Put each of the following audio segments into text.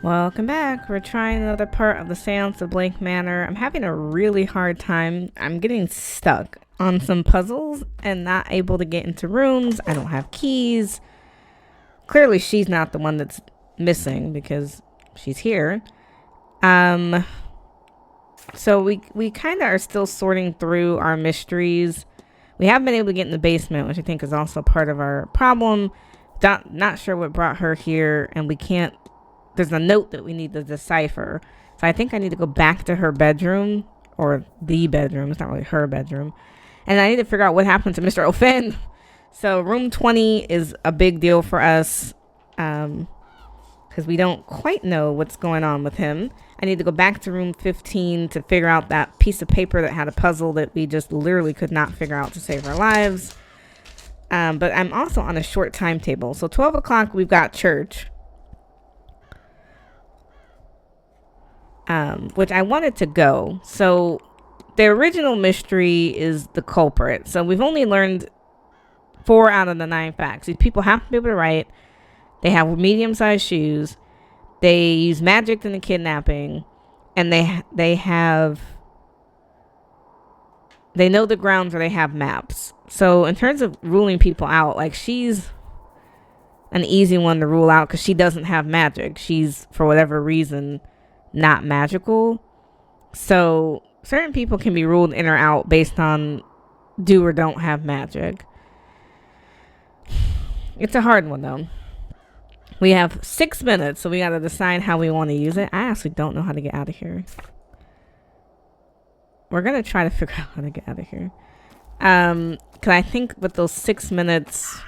Welcome back. We're trying another part of the Seance of Blank Manor. I'm having a really hard time. I'm getting stuck on some puzzles and not able to get into rooms. I don't have keys. Clearly she's not the one that's missing because she's here. So we kind of are still sorting through our mysteries. We haven't been able to get in the basement, which I think is also part of our problem. Not sure what brought her here, and we can't. There's a note that we need to decipher. So I think I need to go back to her bedroom, or the bedroom. It's not really her bedroom. And I need to figure out what happened to Mr. O'Finn. So room 20 is a big deal for us, because we don't quite know what's going on with him. I need to go back to room 15 to figure out that piece of paper that had a puzzle that we just literally could not figure out to save our lives. But I'm also on a short timetable. So 12 o'clock, we've got church. Which I wanted to go. So the original mystery is the culprit. So we've only learned 4 out of the 9 facts. These people have to be able to write. They have medium-sized shoes. They use magic in the kidnapping. And they know the grounds, or they have maps. So in terms of ruling people out, like, she's an easy one to rule out because she doesn't have magic. She's, for whatever reason, not magical. So certain people can be ruled in or out based on do or don't have magic. It's a hard one though. We have 6 minutes, so we got to decide how we want to use it. I actually don't know how to get out of here. We're gonna try to figure out how to get out of here. Cause I think with those 6 minutes,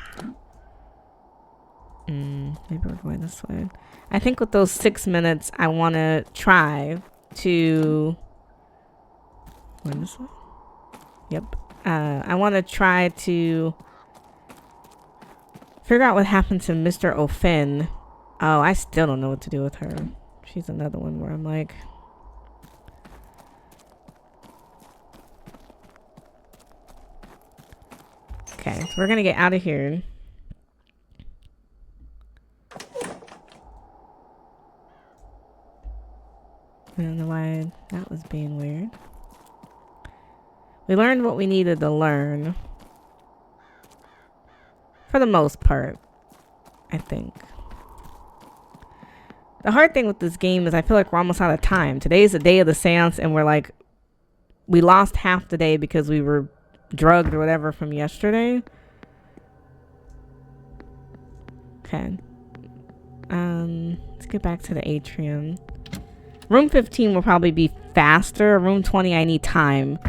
maybe we're going this way. I think with those 6 minutes, I want to try to... Going this way? Yep. I want to try to figure out what happened to Mr. O'Finn. Oh, I still don't know what to do with her. She's another one where I'm like... Okay, so we're going to get out of here. I don't know why that was being weird. We learned what we needed to learn. For the most part, I think. The hard thing with this game is I feel like we're almost out of time. Today's the day of the seance, and we're like, we lost half the day because we were drugged or whatever from yesterday. Okay. Let's get back to the atrium. Room 15 will probably be faster. Room 20, I need time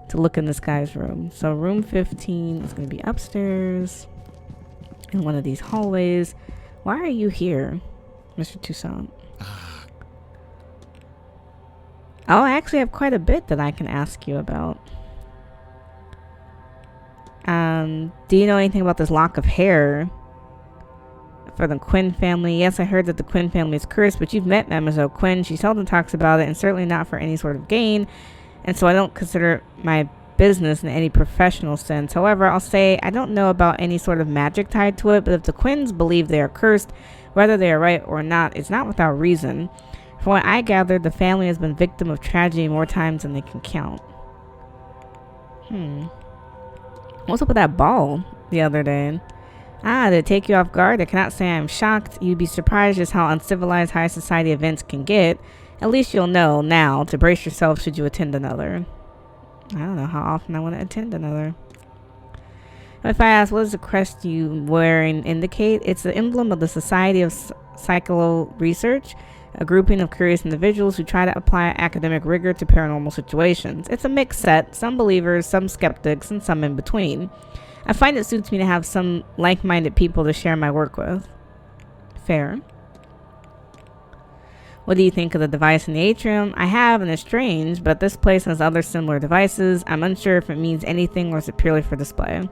to look in this guy's room. So room 15 is going to be upstairs in one of these hallways. Why are you here, Mr. Toussaint? Oh, I actually have quite a bit that I can ask you about. Do you know anything about this lock of hair for the Quinn family? Yes, I heard that the Quinn family is cursed, but you've met Mademoiselle Quinn. She seldom talks about it, and certainly not for any sort of gain, and so I don't consider it my business in any professional sense. However, I'll say I don't know about any sort of magic tied to it, but if the Quinns believe they are cursed, whether they are right or not, it's not without reason. From what I gathered, the family has been victim of tragedy more times than they can count. What's up with that ball the other day? Did it take you off guard? I cannot say I'm shocked. You'd be surprised just how uncivilized high society events can get. At least you'll know now to brace yourself should you attend another. I don't know how often I want to attend another. If I ask, what does the crest you wearing indicate? It's the emblem of the Society of Psycho Research, a grouping of curious individuals who try to apply academic rigor to paranormal situations. It's a mixed set, some believers, some skeptics, and some in between. I find it suits me to have some like-minded people to share my work with. Fair. What do you think of the device in the atrium? I have, and it's strange, but this place has other similar devices. I'm unsure if it means anything or is it purely for display.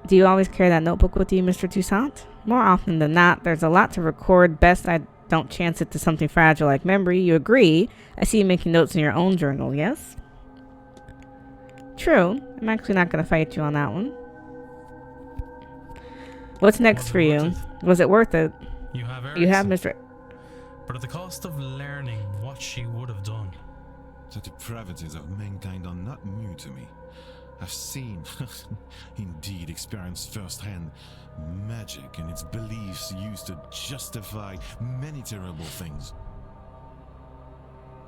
Do you always carry that notebook with you, Mr. Toussaint? More often than not, there's a lot to record. Best I don't chance it to something fragile like memory. You agree? I see you making notes in your own journal, yes? True. I'm actually not going to fight you on that one. What's next for you? Was it worth it? You have You have some, Mr. but at the cost of learning what she would have done. The depravities of mankind are not new to me. I've seen, indeed experienced firsthand, magic and its beliefs used to justify many terrible things.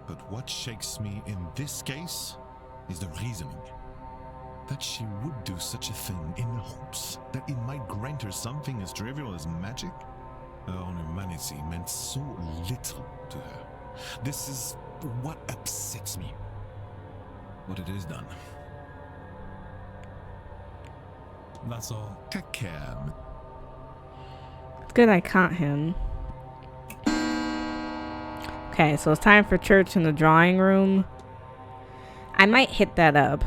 But what shakes me in this case is the reasoning. That she would do such a thing in the hopes that it might grant her something as trivial as magic? Her own humanity meant so little to her. This is what upsets me. What it is done. That's all. Take care. It's good I caught him. Okay, so it's time for church in the drawing room. I might hit that up.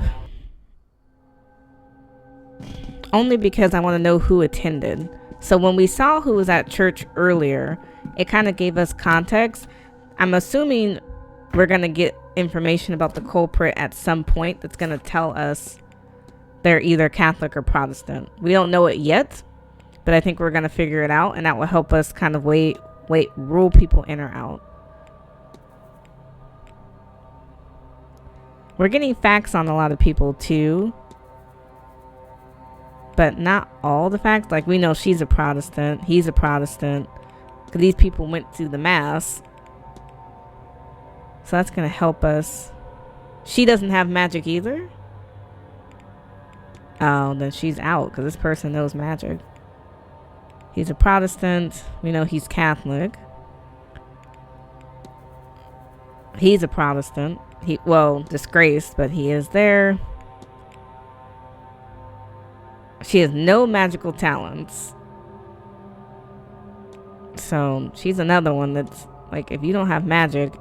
Only because I want to know who attended. So when we saw who was at church earlier, it kind of gave us context. I'm assuming we're going to get information about the culprit at some point that's going to tell us they're either Catholic or Protestant. We don't know it yet, but I think we're going to figure it out, and that will help us kind of rule people in or out. We're getting facts on a lot of people too, but not all the facts. Like, we know she's a Protestant, he's a Protestant, because these people went to the mass. So that's going to help us. She doesn't have magic either? Oh, then she's out, because this person knows magic. He's a Protestant. We know he's Catholic. He's a Protestant. Disgraced, but he is there. She has no magical talents. So she's another one that's like, if you don't have magic,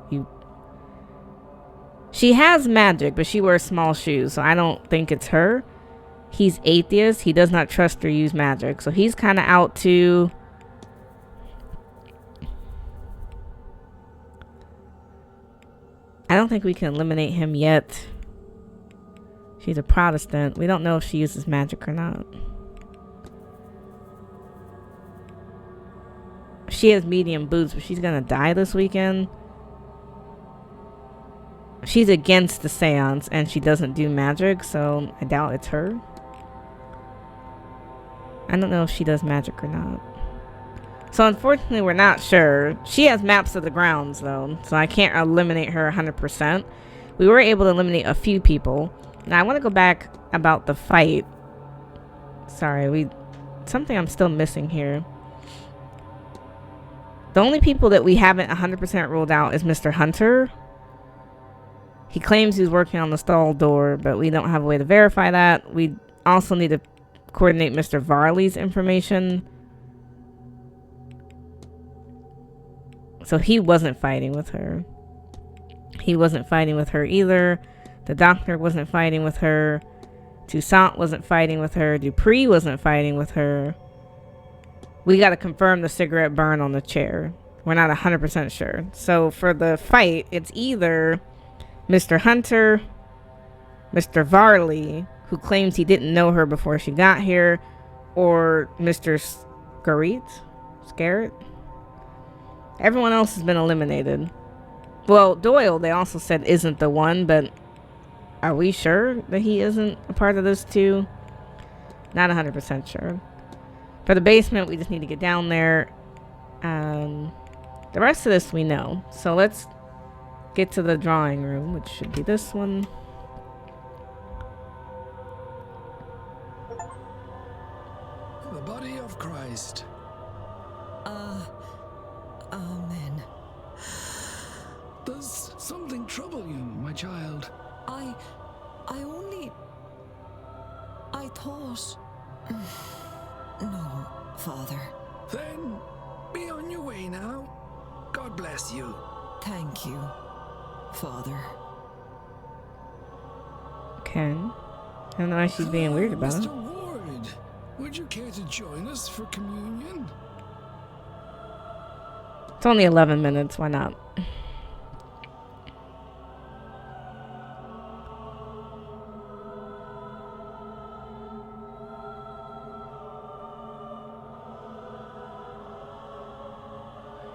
she has magic, but she wears small shoes, so I don't think it's her. He's atheist. He does not trust or use magic, so he's kind of out too. I don't think we can eliminate him yet. She's a Protestant. We don't know if she uses magic or not. She has medium boots, but she's gonna die this weekend. She's against the seance, and she doesn't do magic, so I doubt it's her. I don't know if she does magic or not. So unfortunately, we're not sure. She has maps of the grounds, though, so I can't eliminate her 100%. We were able to eliminate a few people. Now, I want to go back about the fight. Sorry, something I'm still missing here. The only people that we haven't 100% ruled out is Mr. Hunter. He claims he's working on the stall door, but we don't have a way to verify that. We also need to coordinate Mr. Varley's information. So he wasn't fighting with her. He wasn't fighting with her either. The doctor wasn't fighting with her. Toussaint wasn't fighting with her. Dupree wasn't fighting with her. We got to confirm the cigarette burn on the chair. We're not 100% sure. So for the fight, it's either Mr. Hunter, Mr. Varley, who claims he didn't know her before she got here, or Mr. Scarrett. Everyone else has been eliminated. Well, Doyle, they also said, isn't the one, but are we sure that he isn't a part of this too? Not 100% sure. For the basement, we just need to get down there. The rest of this we know. So let's get to the drawing room, which should be this one. The body of Christ. Amen. Does something trouble you, my child? I thought... No, Father. Then be on your way now. God bless you. Thank you, Father. Okay. I don't know why she's being weird about it. Mr. Ward, would you care to join us for communion? It's only 11 minutes. Why not?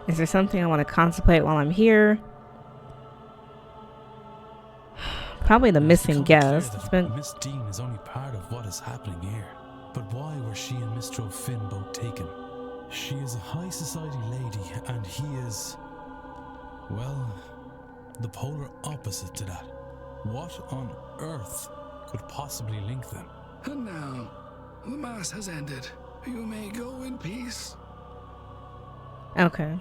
Is there something I want to contemplate while I'm here? Probably the missing guest. It's been... Miss Dean is only part of what is happening here. But why were she and Mr. O'Finn both taken? She is a high society lady, and he is, well, the polar opposite to that. What on earth could possibly link them? And now, the mass has ended. You may go in peace. Okay.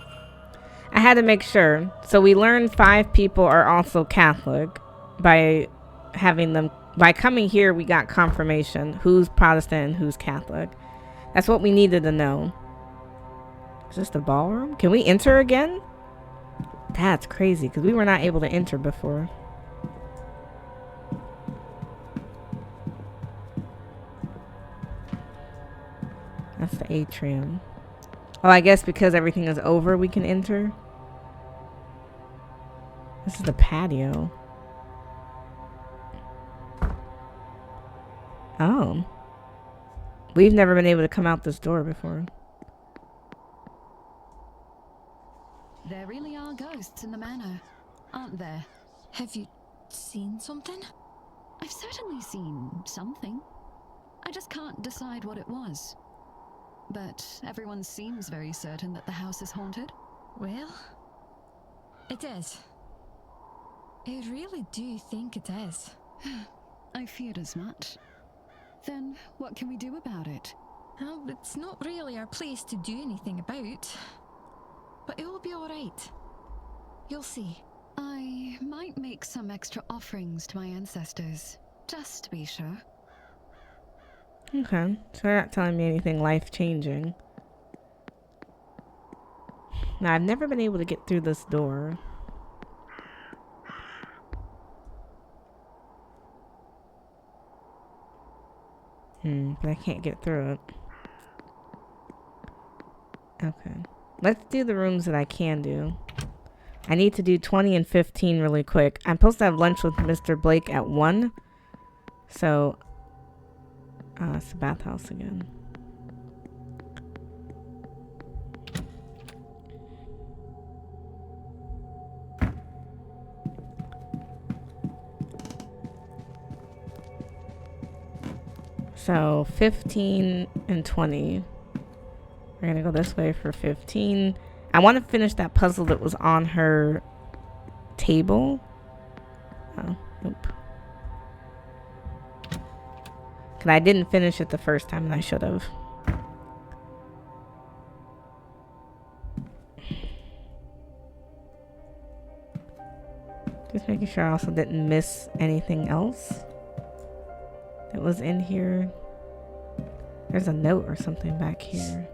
I had to make sure. So we learned 5 people are also Catholic by coming here. We got confirmation who's Protestant and who's Catholic. That's what we needed to know. Is this the ballroom? Can we enter again? That's crazy because we were not able to enter before. That's the atrium. Oh, I guess because everything is over, we can enter. This is the patio. Oh. We've never been able to come out this door before. There really are ghosts in the manor, aren't there? Have you seen something? I've certainly seen something. I just can't decide what it was. But everyone seems very certain that the house is haunted. Well, it is. I really do think it is. I feared as much. Then what can we do about it? Well, it's not really our place to do anything about. But it will be alright. You'll see. I might make some extra offerings to my ancestors, just to be sure. Okay, so they're not telling me anything life-changing. Now, I've never been able to get through this door. But I can't get through it. Okay. Let's do the rooms that I can do. I need to do 20 and 15 really quick. I'm supposed to have lunch with Mr. Blake at 1. So, it's the bathhouse again. So 15 and 20. We're gonna go this way for 15. I want to finish that puzzle that was on her table. Oh, nope. Because I didn't finish it the first time and I should have. Just making sure I also didn't miss anything else that was in here. There's a note or something back here.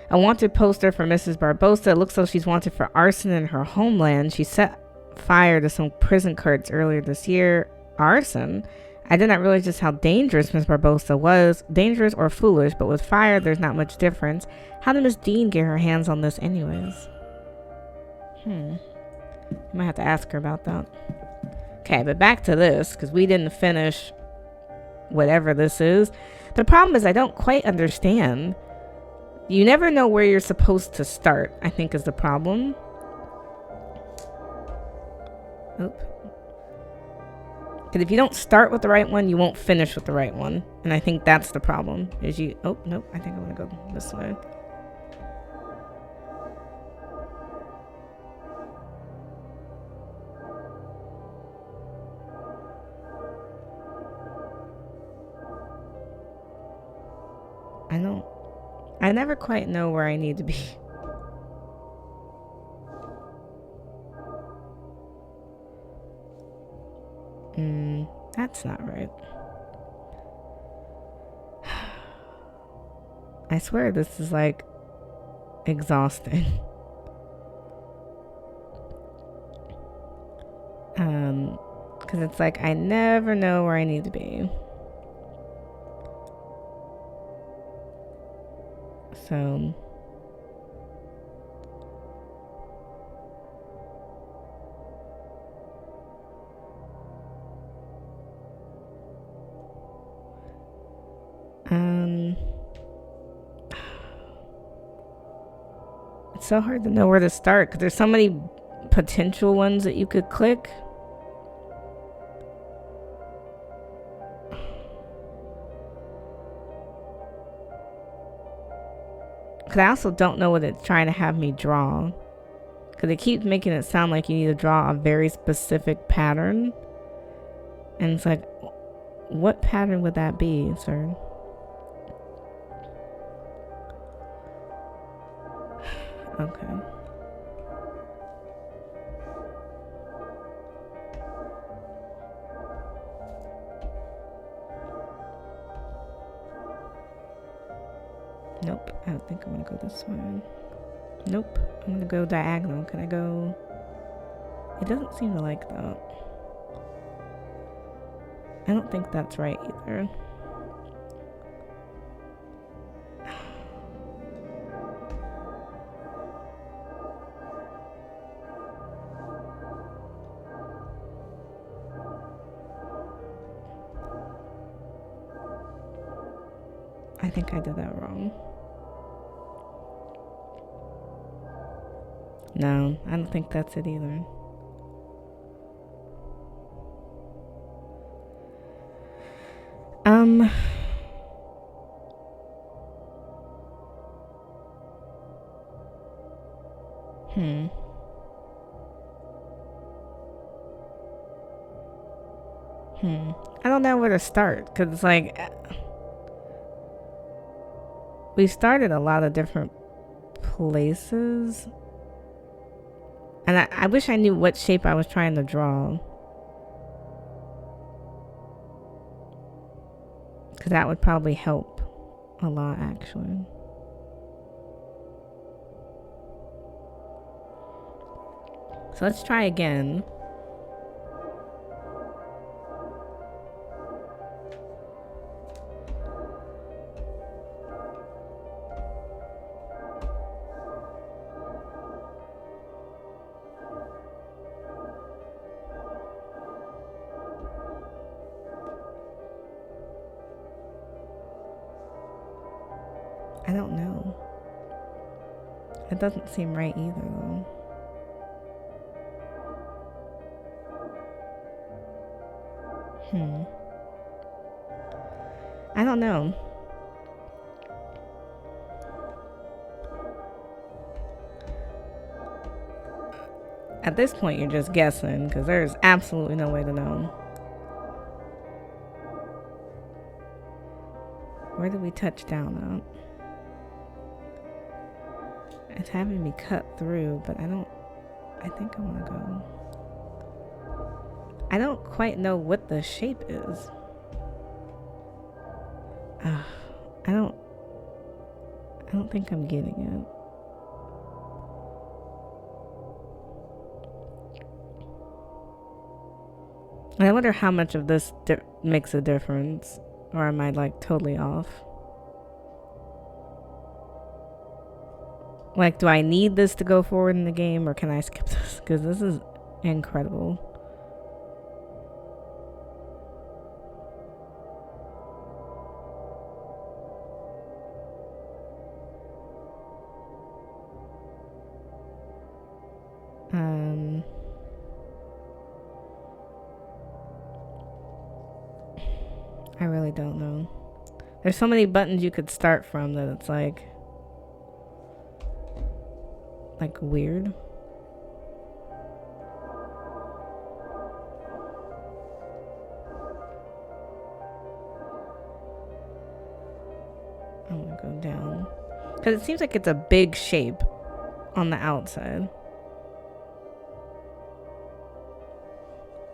A wanted poster for Mrs. Barbosa. It looks like she's wanted for arson in her homeland. She set fire to some prison cards earlier this year. Arson? I did not realize just how dangerous Miss Barbosa was. Dangerous or foolish, but with fire, there's not much difference. How did Miss Dean get her hands on this anyways? I might have to ask her about that. Okay, but back to this, because we didn't finish whatever this is. The problem is I don't quite understand. You never know where you're supposed to start, I think is the problem. Oop. Because if you don't start with the right one, you won't finish with the right one. And I think that's the problem. Is you... Oh, nope. I think I'm going to go this way. I never quite know where I need to be. That's not right. I swear this is like exhausting. Because it's like I never know where I need to be. So It's so hard to know where to start because there's so many potential ones that you could click. Because I also don't know what it's trying to have me draw. Because it keeps making it sound like you need to draw a very specific pattern. And it's like, what pattern would that be, sir? Okay. Nope, I don't think I'm gonna go this way. Nope, I'm gonna go diagonal. Can I go? It doesn't seem to like that. I don't think that's right either. I think I did that wrong. No, I don't think that's it either. I don't know where to start because it's like we started a lot of different places, and I wish I knew what shape I was trying to draw, because that would probably help a lot actually. So let's try again. I don't know. It doesn't seem right either though. I don't know. At this point, you're just guessing because there's absolutely no way to know. Where did we touch down at? It's having me cut through, but I think I want to go. I don't quite know what the shape is. I don't think I'm getting it. And I wonder how much of this makes a difference, or am I like totally off? Like, do I need this to go forward in the game, or can I skip this? Because this is incredible. I really don't know. There's so many buttons you could start from that it's like weird. I'm gonna go down because it seems like it's a big shape on the outside.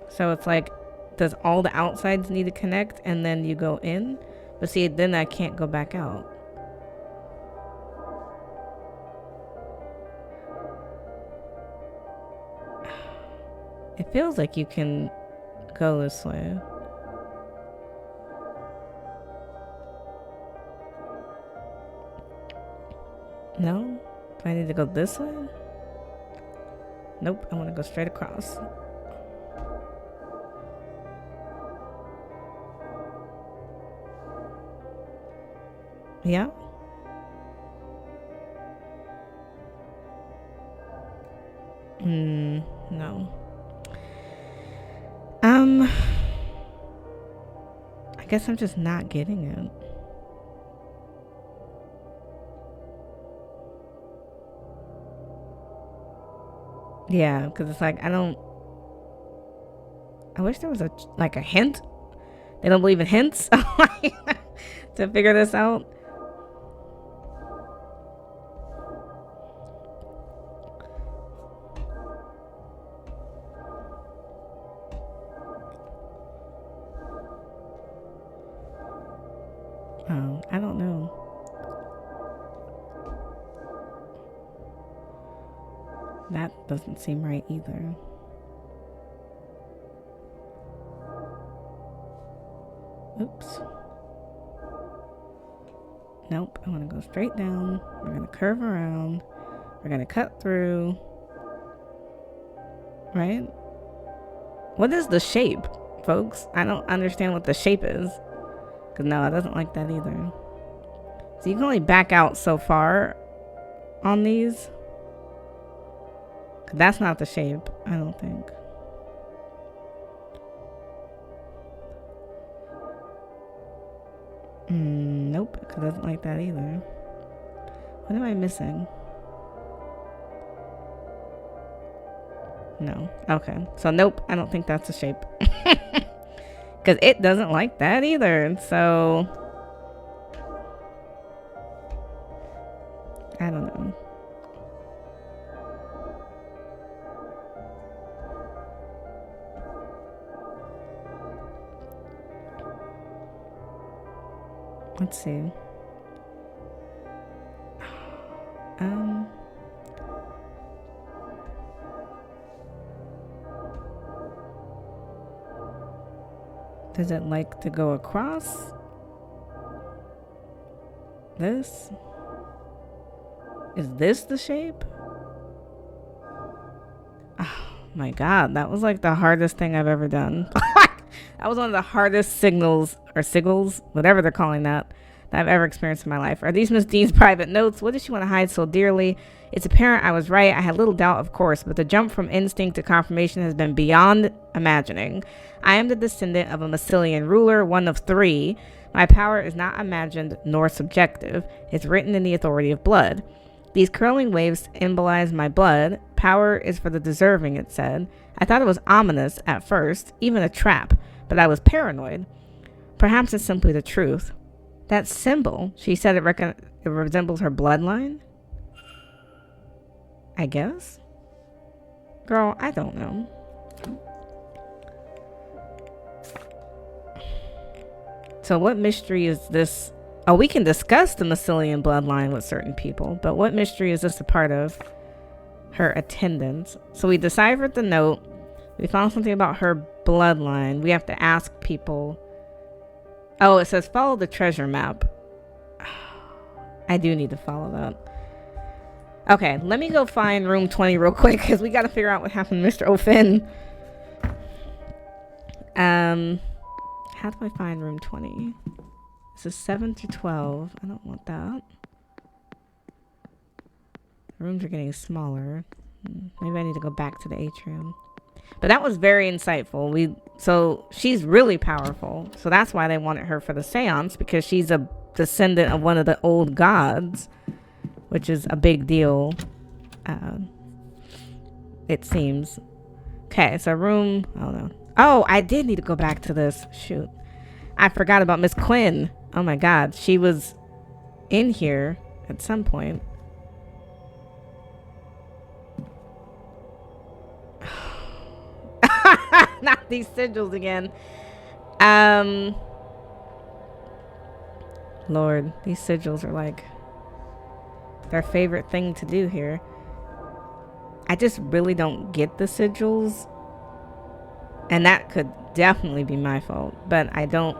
So it's like, does all the outsides need to connect and then you go in? But see, then I can't go back out. It feels like you can go this way. No? Do I need to go this way? Nope, I want to go straight across. Yeah? No. I guess I'm just not getting it. Yeah, because it's like, I wish there was a hint. They don't believe in hints to figure this out. Oh, I don't know. That doesn't seem right either. Oops. Nope, I want to go straight down. We're going to curve around. We're going to cut through. Right? What is the shape, folks? I don't understand what the shape is. Because no, it doesn't like that either. So you can only back out so far on these. That's not the shape, I don't think. Nope, it doesn't like that either. What am I missing? No. Okay. So nope, I don't think that's the shape. Because it doesn't like that either. So I don't know. Let's see. Does it like to go across this? Is this the shape? Oh my god, that was like the hardest thing I've ever done. That was one of the hardest signals, whatever they're calling that I've ever experienced in my life. Are these Miss Dean's private notes? What did she want to hide so dearly? It's apparent I was right. I had little doubt, of course, but the jump from instinct to confirmation has been beyond imagining. I am the descendant of a Massilian ruler, one of 3. My power is not imagined nor subjective. It's written in the authority of blood. These curling waves symbolize my blood. Power is for the deserving, it said. I thought it was ominous at first, even a trap, but I was paranoid. Perhaps it's simply the truth. That symbol, she said it resembles her bloodline? I guess? Girl, I don't know. So what mystery is this? Oh, we can discuss the Massilian bloodline with certain people, but what mystery is this a part of? Her attendance. So we deciphered the note. We found something about her bloodline. We have to ask people. Oh, it says follow the treasure map. I do need to follow that. Okay, let me go find room 20 real quick because we got to figure out what happened to Mr. O'Finn. How do I find room 20? This is 7 to 12. I don't want that. The rooms are getting smaller. Maybe I need to go back to the atrium. But that was very insightful. So she's really powerful. So that's why they wanted her for the seance, because she's a descendant of one of the old gods, which is a big deal. It seems. Okay, so room. I don't know. Oh, I did need to go back to this. Shoot. I forgot about Miss Quinn. Oh my god. She was in here at some point. Not these sigils again. Lord, these sigils are like their favorite thing to do here. I just really don't get the sigils. And that could definitely be my fault, but I don't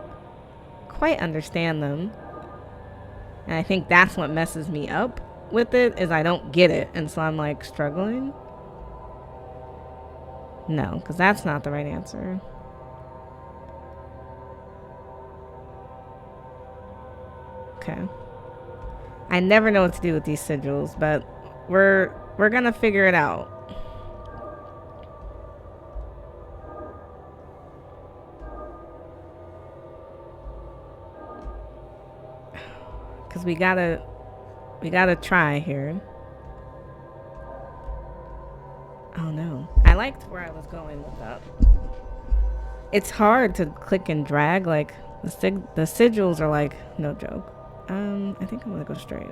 quite understand them. And I think that's what messes me up with it, is I don't get it. And so I'm like struggling. No, because that's not the right answer. Okay. I never know what to do with these sigils, but we're gonna figure it out. Because we gotta try here. Oh no. I liked where I was going with that. It's hard to click and drag. Like, the sigils are like, no joke. I think I'm gonna go straight.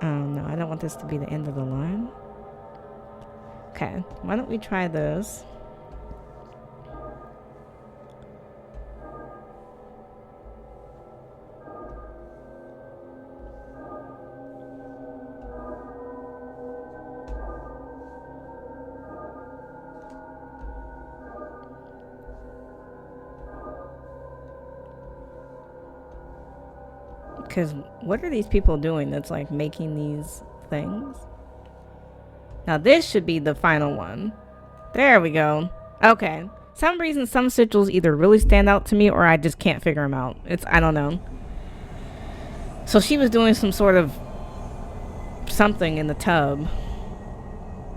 Oh no, I don't want this to be the end of the line. Okay, why don't we try this? Because what are these people doing that's like making these things? Now this should be the final one. There we go. Okay. Some reason some sigils either really stand out to me or I just can't figure them out. I don't know. So she was doing some sort of something in the tub.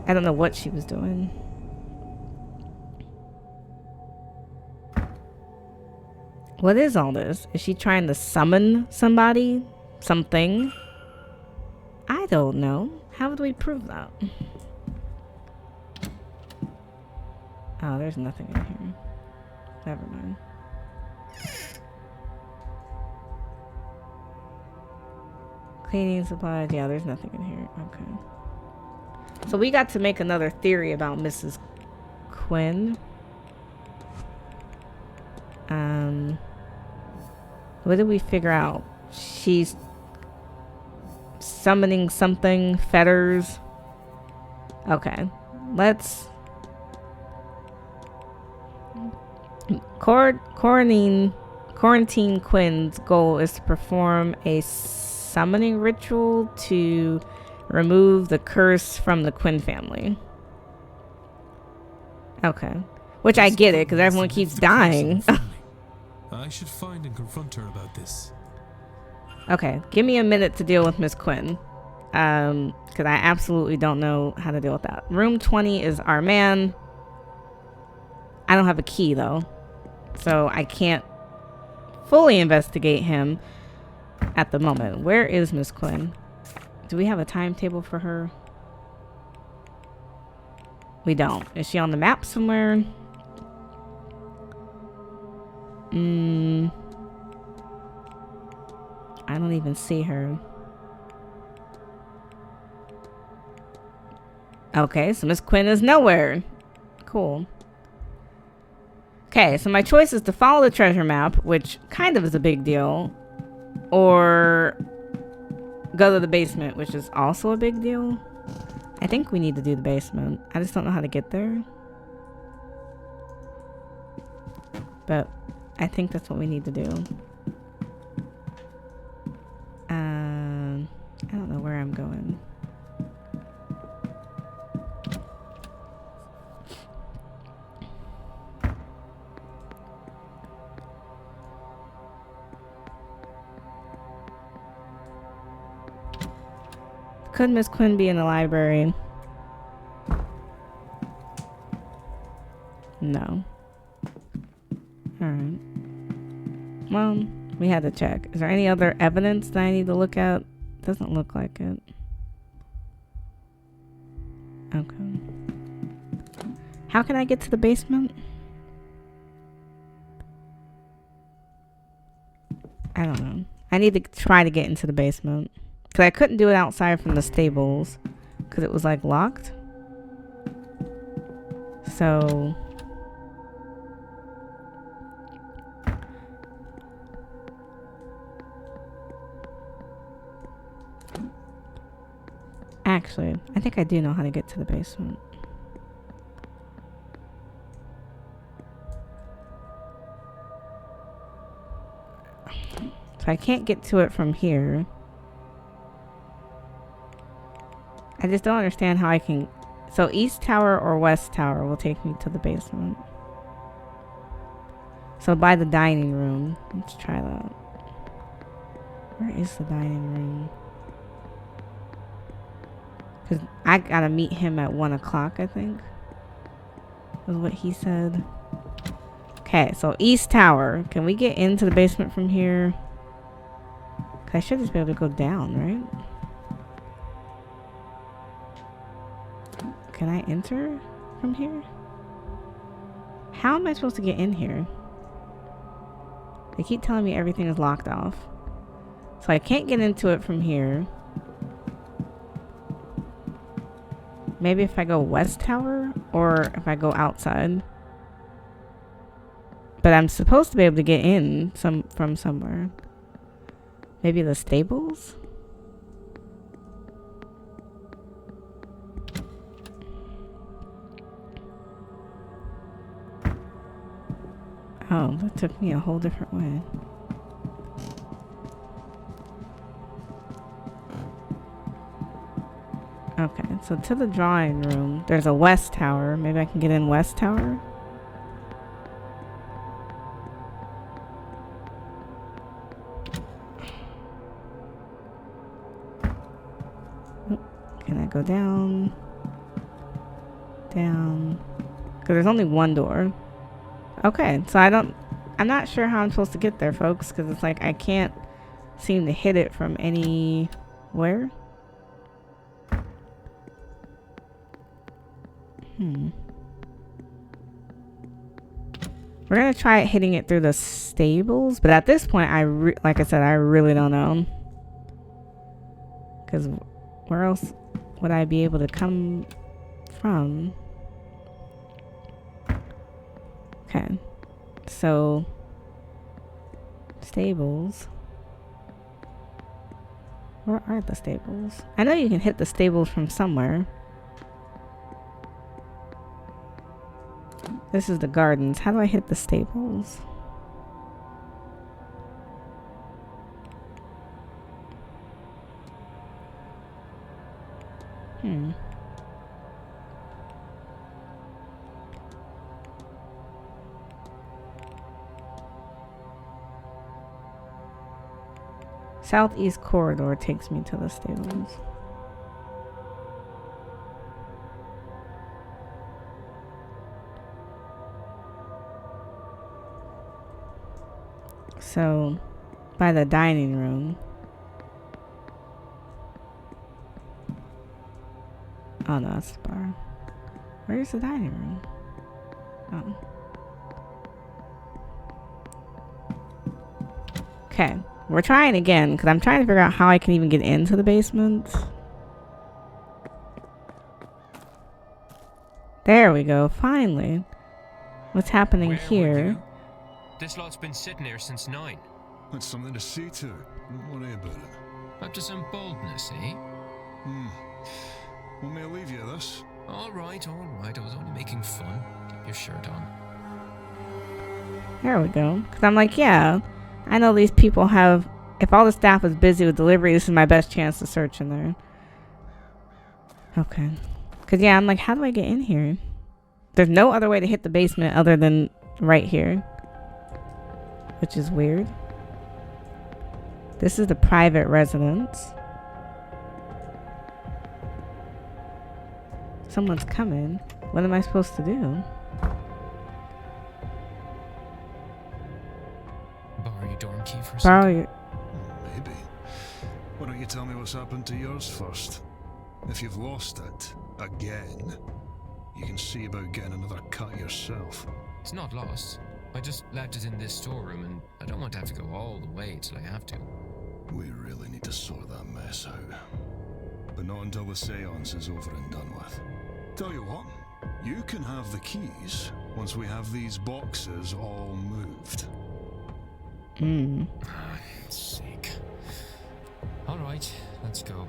I don't know what she was doing. What is all this? Is she trying to summon somebody? Something? I don't know. How would we prove that? Oh, there's nothing in here. Never mind. Cleaning supplies. Yeah, there's nothing in here. Okay. So we got to make another theory about Mrs. Quinn. What did we figure out? She's summoning something. Fetters. Okay. Let's... Quarantine Quinn's goal is to perform a summoning ritual to remove the curse from the Quinn family. Okay. Which I get it, because everyone keeps dying. I should find and confront her about this. Okay, give me a minute to deal with Miss Quinn. Because I absolutely don't know how to deal with that. Room 20 is our man. I don't have a key, though. So I can't fully investigate him at the moment. Where is Miss Quinn? Do we have a timetable for her? We don't. Is she on the map somewhere? I don't even see her. Okay, so Miss Quinn is nowhere. Cool. Okay, so my choice is to follow the treasure map, which kind of is a big deal, or go to the basement, which is also a big deal. I think we need to do the basement. I just don't know how to get there. But I think that's what we need to do. I don't know where I'm going. Could Miss Quinn be in the library? No. Alright. Well, we had to check. Is there any other evidence that I need to look at? Doesn't look like it. Okay. How can I get to the basement? I don't know. I need to try to get into the basement. Because I couldn't do it outside from the stables. Because it was like locked. So... Actually, I think I do know how to get to the basement. So I can't get to it from here. I just don't understand how I can... So East Tower or West Tower will take me to the basement. So by the dining room. Let's try that. Where is the dining room? Because I gotta meet him at 1 o'clock, I think. Was what he said. Okay, so East Tower. Can we get into the basement from here? Cause I should just be able to go down, right? Can I enter from here? How am I supposed to get in here? They keep telling me everything is locked off. So I can't get into it from here. Maybe if I go West Tower or if I go outside. But I'm supposed to be able to get in from somewhere. Maybe the stables? Oh, that took me a whole different way. Okay, so to the drawing room, there's a West Tower. Maybe I can get in West Tower? Can I go down? Down. Because there's only one door. Okay, so I'm not sure how I'm supposed to get there, folks, because it's like I can't seem to hit it from anywhere. We're gonna try hitting it through the stables, but at this point, like I said, I really don't know. Because where else would I be able to come from? Okay, so stables. Where are the stables? I know you can hit the stables from somewhere. This is the gardens. How do I hit the stables? Southeast corridor takes me to the stables. So, by the dining room. Oh no, that's the bar. Where's the dining room? Oh. Okay, we're trying again because I'm trying to figure out how I can even get into the basement. There we go, finally. What's happening Where here? were you? This lot's been sitting here since 9. That's something to see to. Don't worry about it. Up to some boldness, eh? Want me to leave you this? All right. I was only making fun. Keep your shirt on. There we go. Because I'm like, yeah, I know these people have... If all the staff is busy with delivery, this is my best chance to search in there. Okay. Because, yeah, I'm like, how do I get in here? There's no other way to hit the basement other than right here. Which is weird. This is the private residence. Someone's coming. What am I supposed to do? Borrow your dorm key for a Borrow second? your... Maybe. Why don't you tell me what's happened to yours first? If you've lost it, again, you can see about getting another cut yourself. It's not lost. I just left it in this storeroom, and I don't want to have to go all the way till I have to. We really need to sort that mess out. But not until the seance is over and done with. Tell you what, you can have the keys once we have these boxes all moved. Sick. All right, let's go.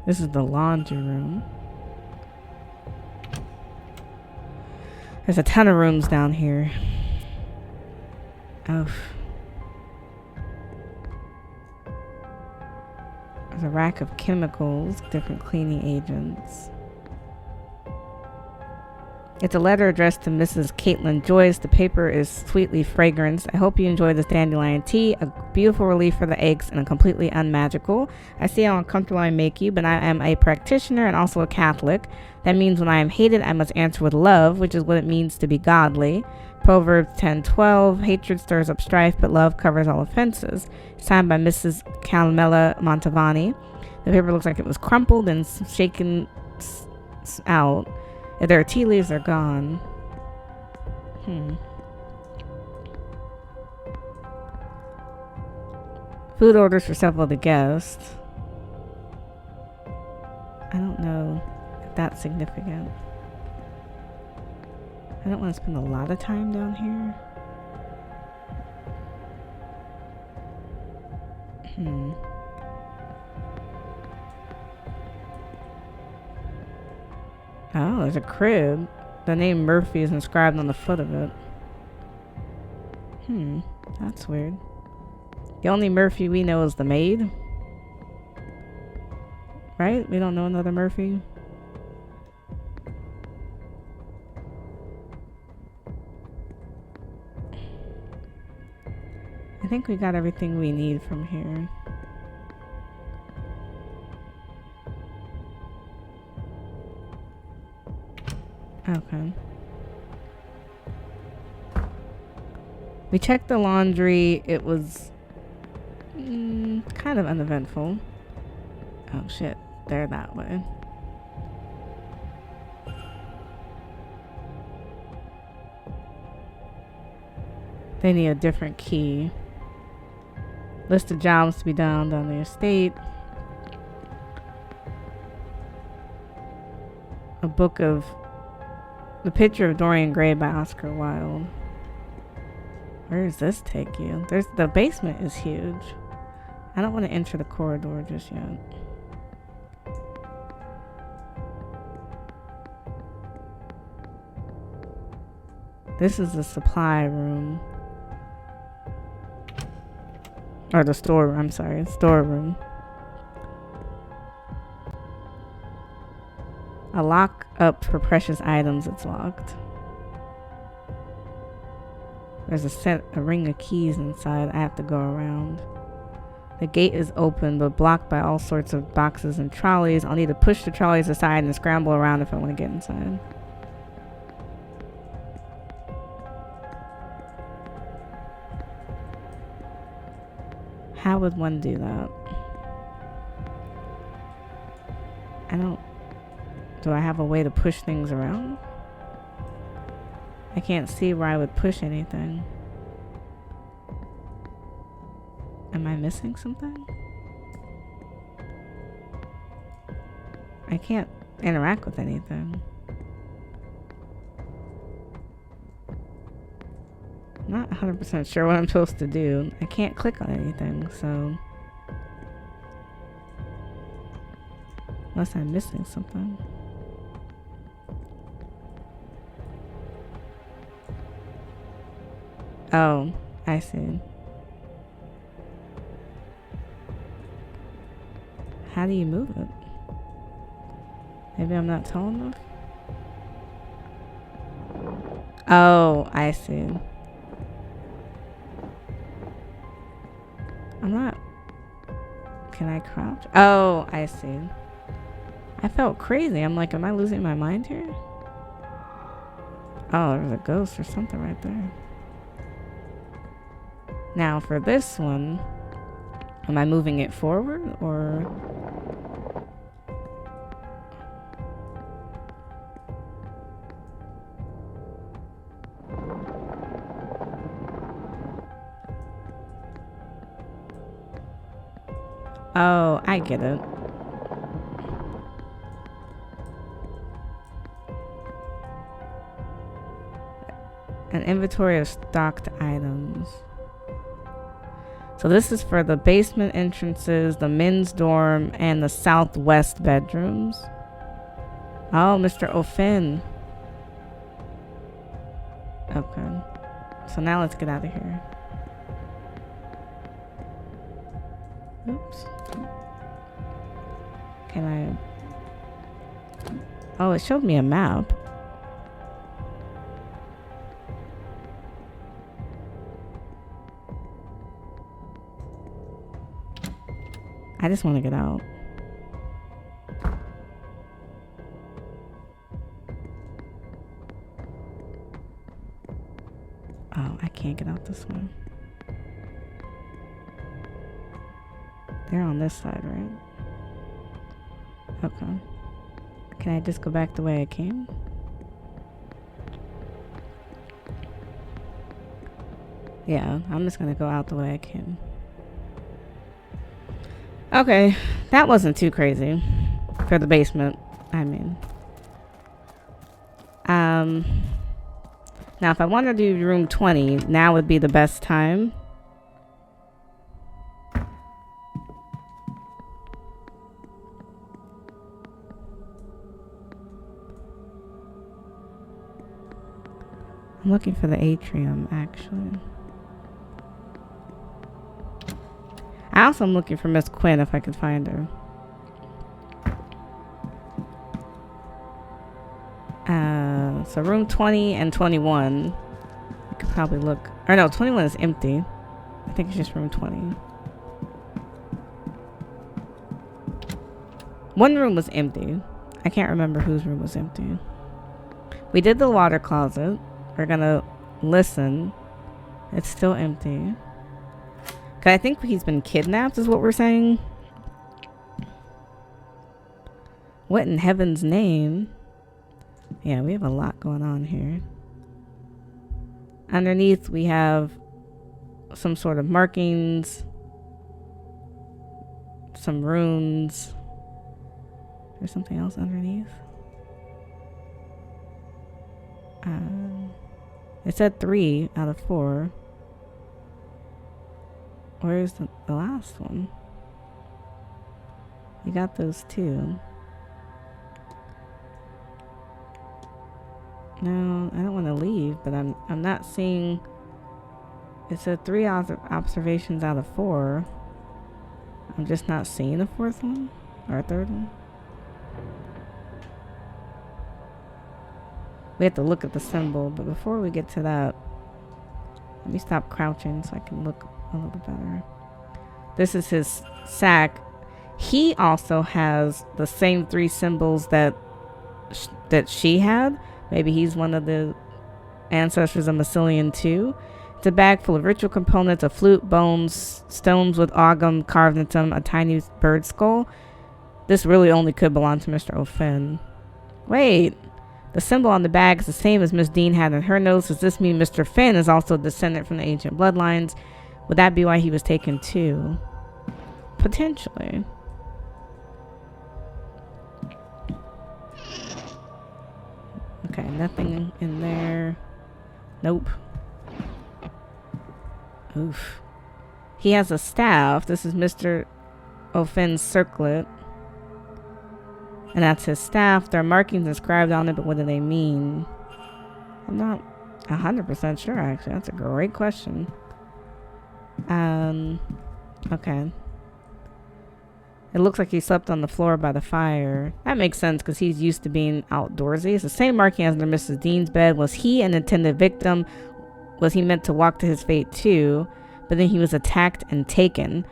This is the laundry room. There's a ton of rooms down here. Oh. There's a rack of chemicals, different cleaning agents. It's a letter addressed to Mrs. Caitlin Joyce. The paper is sweetly fragranced. I hope you enjoy this dandelion tea. A beautiful relief for the aches and a completely unmagical. I see how uncomfortable I make you, but I am a practitioner and also a Catholic. That means when I am hated, I must answer with love, which is what it means to be godly. Proverbs 10:12. Hatred stirs up strife, but love covers all offenses. Signed by Mrs. Carmela Montavani. The paper looks like it was crumpled and shaken out. If there are tea leaves, they're gone. Food orders for several of the guests. I don't know if that's significant. I don't want to spend a lot of time down here. Oh, there's a crib. The name Murphy is inscribed on the foot of it. That's weird. The only Murphy we know is the maid. Right? We don't know another Murphy. I think we got everything we need from here. Okay. We checked the laundry. It was kind of uneventful. Oh shit, they're that way. They need a different key. List of jobs to be done on the estate. A book of The Picture of Dorian Gray by Oscar Wilde. Where does this take you? The basement is huge. I don't want to enter the corridor just yet. This is the supply room. Or the store, I'm sorry, storeroom. A lock up for precious items, it's locked. There's a ring of keys inside. I have to go around. The gate is open but blocked by all sorts of boxes and trolleys. I'll need to push the trolleys aside and scramble around if I want to get inside. How would one do that? Do I have a way to push things around? I can't see where I would push anything. Am I missing something? I can't interact with anything. I'm not 100% sure what I'm supposed to do. I can't click on anything, so... Unless I'm missing something. Oh, I see. How do you move it? Maybe I'm not tall enough? Oh, I see. I'm not... Can I crouch? Oh, I see. I felt crazy. I'm like, am I losing my mind here? Oh, there's a ghost or something right there. Now for this one, am I moving it forward or... Oh, I get it. An inventory of stocked items. So this is for the basement entrances, the men's dorm, and the southwest bedrooms. Oh, Mr. O'Finn. Okay. So now let's get out of here. Oops. Can I... Oh, it showed me a map. I just want to get out. Oh, I can't get out this one. They're on this side, right? Okay. Can I just go back the way I came? Yeah, I'm just gonna go out the way I came. Okay, that wasn't too crazy. For the basement, I mean. Now if I want to do room 20, now would be the best time. I'm looking for the atrium, actually. I also am looking for Miss Quinn if I could find her. So room 20 and 21. I could probably look. Or no, 21 is empty. I think it's just room 20. One room was empty. I can't remember whose room was empty. We did the water closet. We're gonna listen. It's still empty. Cause I think he's been kidnapped is what we're saying. What in heaven's name? Yeah, we have a lot going on here. Underneath we have some sort of markings. Some runes. There's something else underneath. It said 3 out of 4. Where's the last one? You got those two. No, I don't want to leave, but I'm not seeing. It said 3 observations out of 4. I'm just not seeing a 4th one or a 3rd one. We have to look at the symbol, but before we get to that, let me stop crouching so I can look a little better. This is his sack. He also has the same 3 symbols that she had. Maybe he's one of the ancestors of Massilian too. It's a bag full of ritual components, a flute, bones, stones with ogum carved into them, a tiny bird skull. This really only could belong to Mr. O'Finn. Wait. The symbol on the bag is the same as Miss Dean had in her notes. Does this mean Mr. Finn is also a descendant from the ancient bloodlines? Would that be why he was taken too? Potentially. Okay, nothing in there. Nope. Oof. He has a staff. This is Mr. O'Finn's circlet. And that's his staff. There are markings inscribed on it, but what do they mean? I'm not 100% sure, actually. That's a great question. Okay. It looks like he slept on the floor by the fire. That makes sense because he's used to being outdoorsy. It's the same marking as under Mrs. Dean's bed. Was he an intended victim? Was he meant to walk to his fate too? But then he was attacked and taken.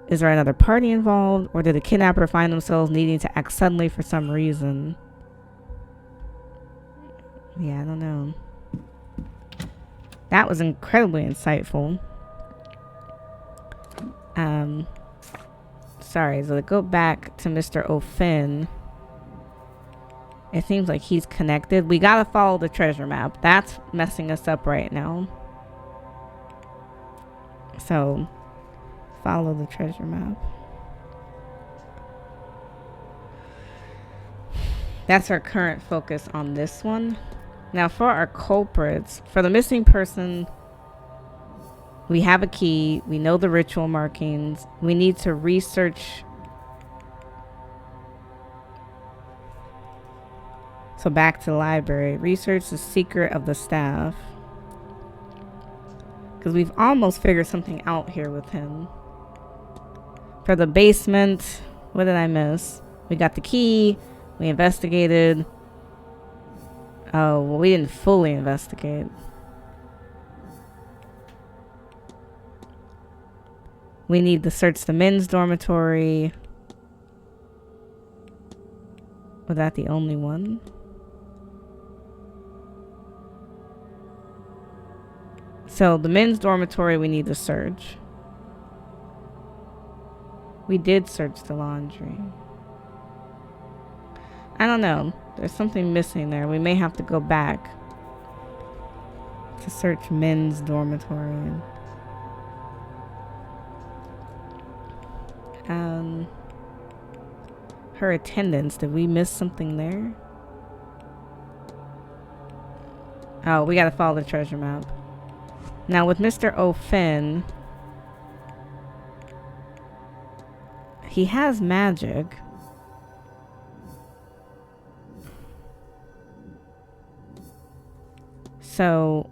Is there another party involved? Or did the kidnapper find themselves needing to act suddenly for some reason? Yeah, I don't know. That was incredibly insightful. Sorry, so to go back to Mr. O'Finn. It seems like he's connected. We gotta follow the treasure map. That's messing us up right now. So, follow the treasure map. That's our current focus on this one. Now for our culprits, for the missing person, we have a key. We know the ritual markings. We need to research. So back to the library. Research the secret of the staff. Because we've almost figured something out here with him. For the basement, what did I miss? We got the key. We investigated. Oh, well, we didn't fully investigate. We need to search the men's dormitory. Was that the only one? So the men's dormitory we need to search. We did search the laundry. I don't know. There's something missing there. We may have to go back to search men's dormitory. Her attendance. Did we miss something there? Oh, we gotta follow the treasure map. Now with Mr. O'Finn, he has magic. So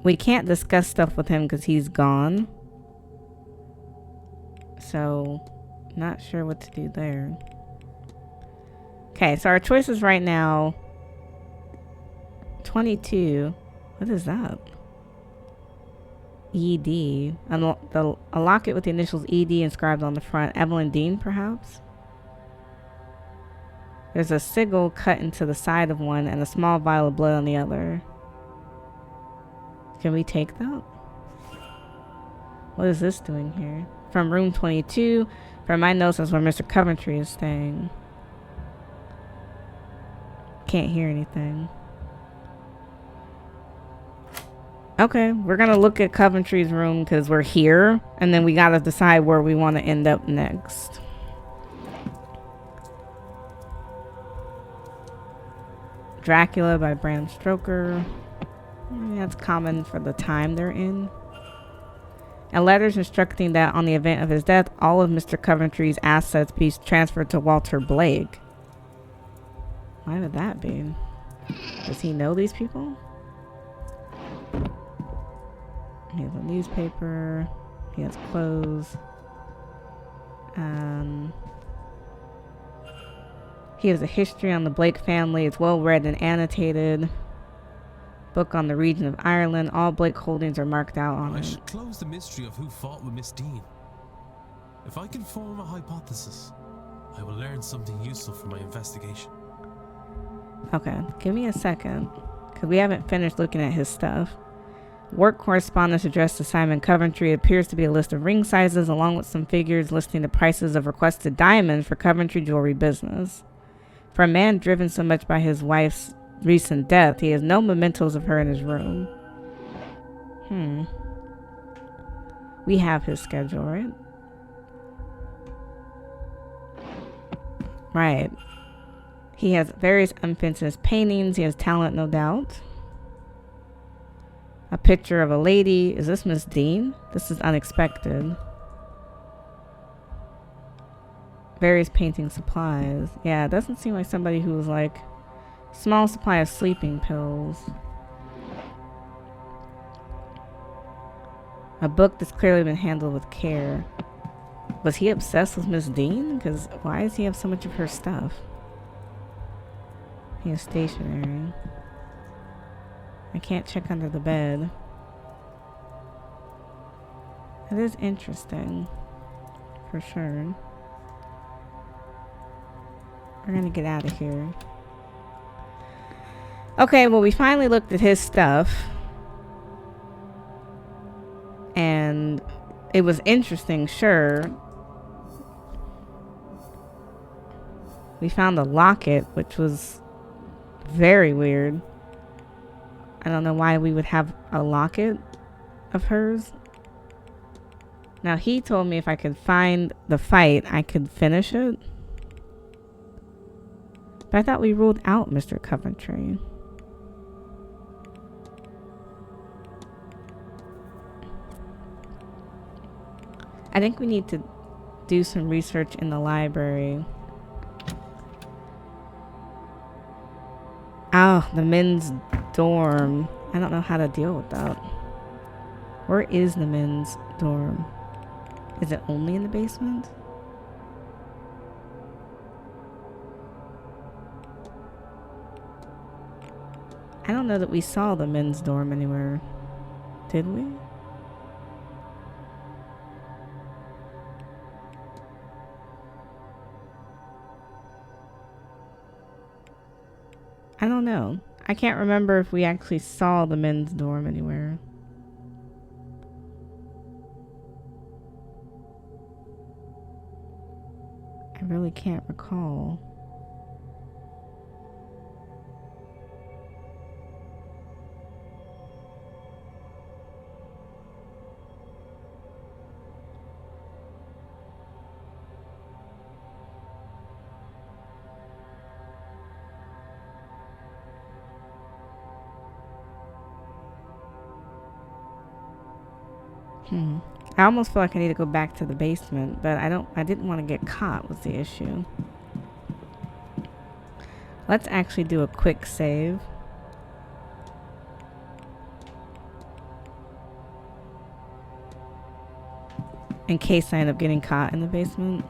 we can't discuss stuff with him because he's gone. So not sure what to do there. Okay, so our choices right now. 22. What is that? ED. A locket with the initials ED inscribed on the front. Evelyn Dean, perhaps? There's a sigil cut into the side of one and a small vial of blood on the other. Can we take that? What is this doing here? From room 22. From my notes, that's where Mr. Coventry is staying. Can't hear anything. Okay, we're gonna look at Coventry's room because we're here, and then we gotta decide where we want to end up next. Dracula by Bram Stoker. That's common for the time they're in. And letters instructing that on the event of his death, all of Mr. Coventry's assets be transferred to Walter Blake. Why would that be? Does he know these people? He has a newspaper. He has clothes. He has a history on the Blake family. It's well read and annotated. Book on the region of Ireland. All Blake holdings are marked out on I it. should close the mystery of who fought with Miss Dean. If I can form a hypothesis, I will learn something useful for my investigation. Okay, give me a second, because we haven't finished looking at his stuff. Work correspondence addressed to Simon Coventry. It appears to be a list of ring sizes along with some figures listing the prices of requested diamonds for Coventry jewelry business. For a man driven so much by his wife's recent death, he has no mementos of her in his room. We have his schedule, right? Right. He has various unfinished paintings. He has talent, no doubt. A picture of a lady. Is this Miss Dean? This is unexpected. Various painting supplies. Yeah, it doesn't seem like somebody who was like small supply of sleeping pills. A book that's clearly been handled with care. Was he obsessed with Miss Dean? Because why does he have so much of her stuff? He is stationary. I can't check under the bed. It is interesting. For sure. We're gonna get out of here. Okay, well, we finally looked at his stuff. And it was interesting, sure. We found a locket, which was very weird. I don't know why we would have a locket of hers. Now, he told me if I could find the fight, I could finish it. But I thought we ruled out Mr. Coventry. I think we need to do some research in the library. Oh, the men's dorm. I don't know how to deal with that. Where is the men's dorm? Is it only in the basement? I don't know that we saw the men's dorm anywhere. Did we? I don't know. I can't remember if we actually saw the men's dorm anywhere. I really can't recall. I almost feel like I need to go back to the basement, but I didn't want to get caught was the issue. Let's actually do a quick save. In case I end up getting caught in the basement.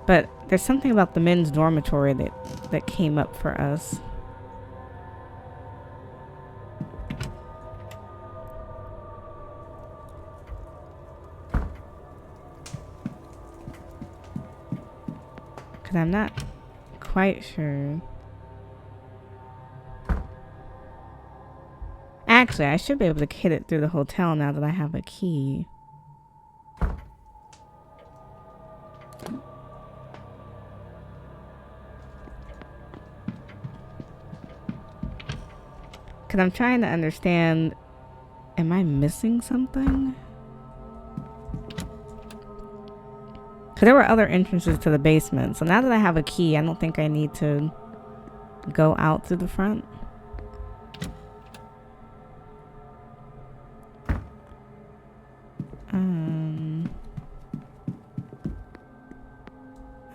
But there's something about the men's dormitory that came up for us. Because I'm not quite sure. Actually, I should be able to hit it through the hotel now that I have a key. Because I'm trying to understand, am I missing something? Because there were other entrances to the basement. So now that I have a key, I don't think I need to go out through the front.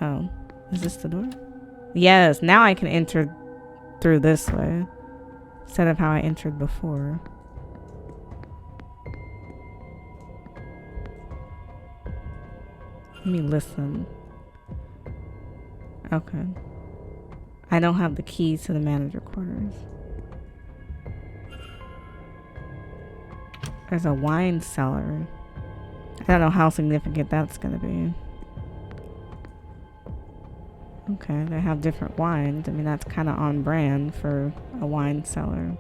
Oh, is this the door? Yes, now I can enter through this way instead of how I entered before. Let me listen. Okay. I don't have the keys to the manager quarters. There's a wine cellar. I don't know how significant that's gonna be. Okay, they have different wines. I mean, that's kind of on brand for a wine cellar.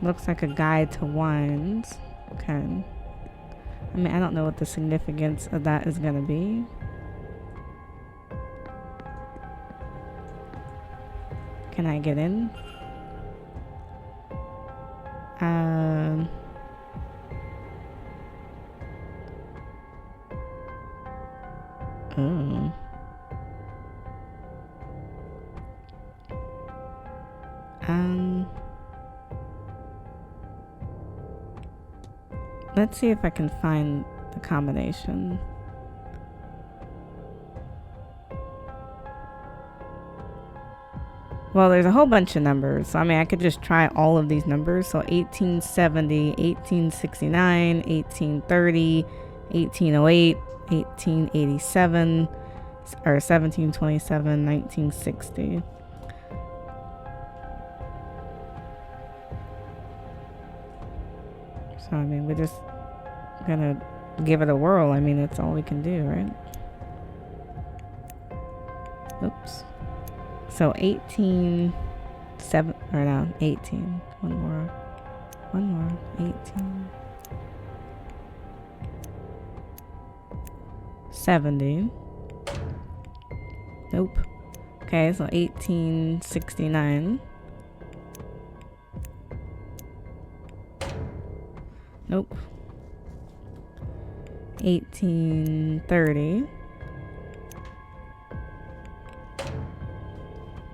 Looks like a guide to wines. Okay. I mean, I don't know what the significance of that is gonna be. Can I get in? Oh. Let's see if I can find the combination. Well, there's a whole bunch of numbers. So, I mean, I could just try all of these numbers. So 1870, 1869, 1830, 1808, 1887, or 1727, 1960. So, I mean, we're just gonna give it a whirl. I mean, that's all we can do, right? Oops. So 18, 18. One more, 18. 70. Nope. Okay, so 1869. Nope. 1830.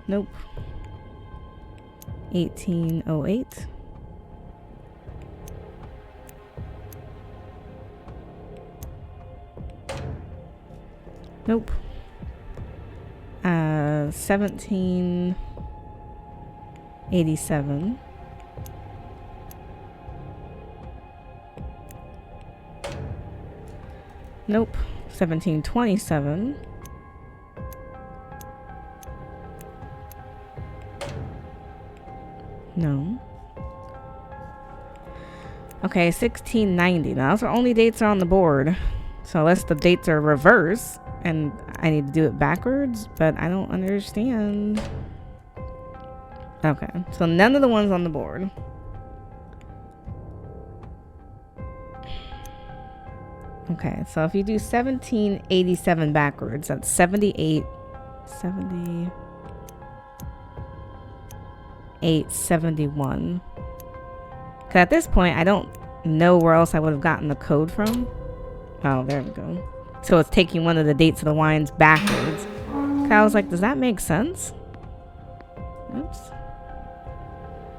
Nope. 1808. Nope. 1787. Nope. 1727. No. Okay, 1690. Now those are only dates are on the board. So unless the dates are reverse and I need to do it backwards, but I don't understand. Okay, so none of the ones on the board. Okay, so if you do 1787 backwards, that's 78, 71. Because at this point, I don't know where else I would have gotten the code from. Oh, there we go. So it's taking one of the dates of the wines backwards. I was like, does that make sense? Oops.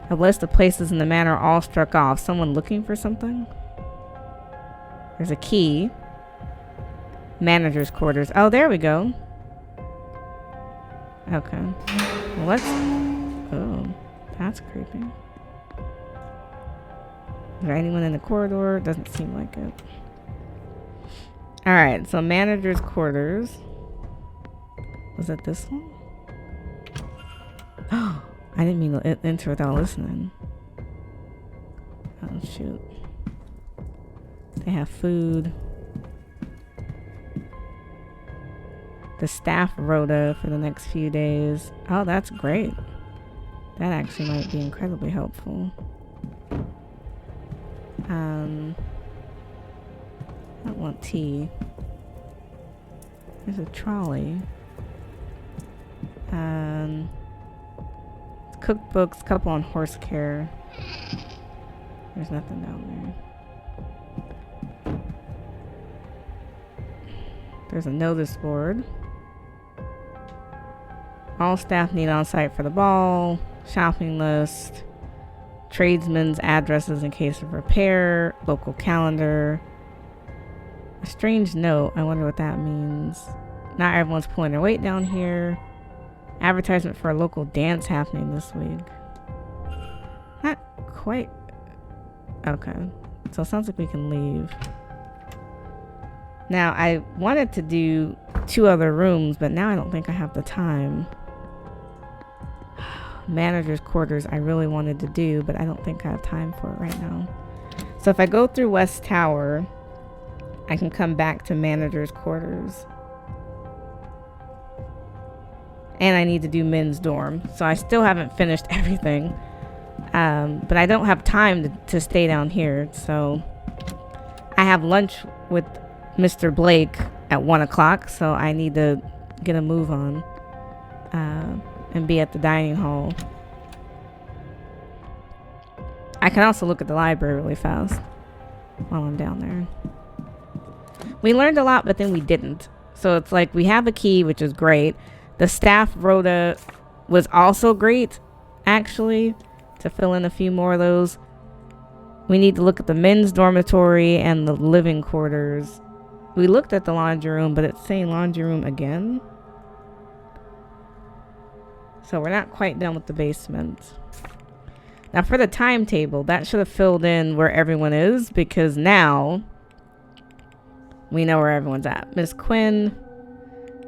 A list of places in the manor all struck off. Someone looking for something? There's a key. Manager's quarters. Oh, there we go. Okay. Well, let's... Oh, that's creepy. Is there anyone in the corridor? Doesn't seem like it. Alright, so manager's quarters. Was it this one? Oh, I didn't mean to enter without listening. Oh, shoot. They have food. The staff rota for the next few days. Oh, that's great. That actually might be incredibly helpful. I don't want tea. There's a trolley. Cookbooks, couple on horse care. There's nothing down there. There's a notice board. All staff need on site for the ball. Shopping list. Tradesmen's addresses in case of repair. Local calendar. A strange note. I wonder what that means. Not everyone's pulling their weight down here. Advertisement for a local dance happening this week. Not quite. Okay. So it sounds like we can leave. Now, I wanted to do 2 other rooms, but now I don't think I have the time. Manager's quarters I really wanted to do, but I don't think I have time for it right now. So if I go through West Tower, I can come back to manager's quarters. And I need to do men's dorm. So I still haven't finished everything. But I don't have time to stay down here. So I have lunch with Mr. Blake at 1 o'clock. So I need to get a move on. And be at the dining hall. I can also look at the library really fast while I'm down there. We learned a lot, but then we didn't. So it's like we have a key, which is great. The staff rota was also great, actually, to fill in a few more of those. We need to look at the men's dormitory and the living quarters. We looked at the laundry room, but it's saying laundry room again. So we're not quite done with the basement. Now for the timetable, that should have filled in where everyone is, because now we know where everyone's at. Miss Quinn,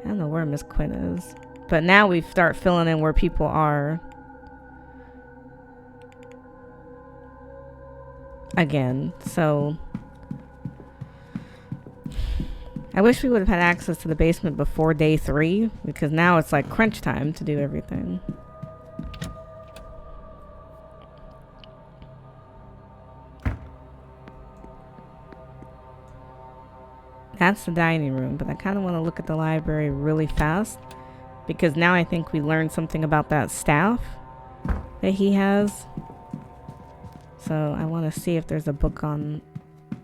I don't know where Miss Quinn is, but now we start filling in where people are. Again, so I wish we would have had access to the basement before day 3, because now it's like crunch time to do everything. That's the dining room, but I kind of want to look at the library really fast, because now I think we learned something about that staff that he has. So I want to see if there's a book on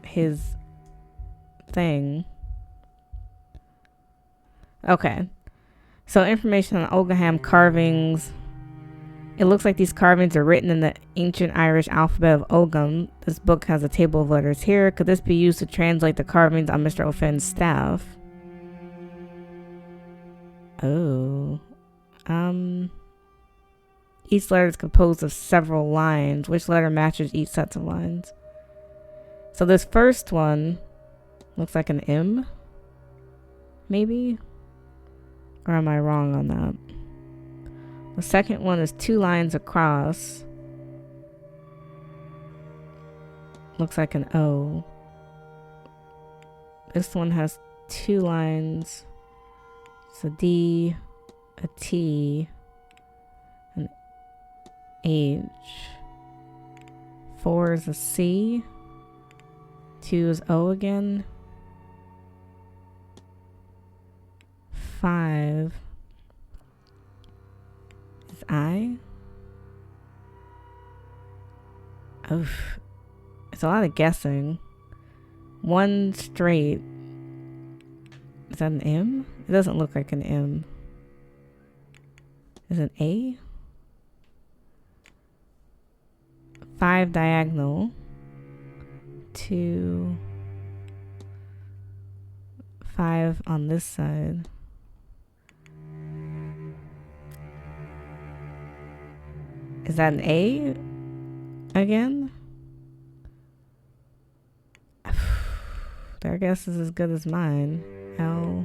his thing. Okay. So information on Ogham carvings. It looks like these carvings are written in the ancient Irish alphabet of Ogham. This book has a table of letters here. Could this be used to translate the carvings on Mr. O'Finn's staff? Oh. Each letter is composed of several lines. Which letter matches each set of lines? So this first one looks like an M. Maybe? Or am I wrong on that? The second one is 2 lines across. looks like an O. This one has 2 lines. It's a D, a T, an H. 4 is a C. 2 is O again. 5 is I. Oof. It's a lot of guessing. 1 straight. Is that an M? It doesn't look like an M. Is it an A? 5 diagonal. 2. 5 on this side. Is that an A again? Their guess is as good as mine. L.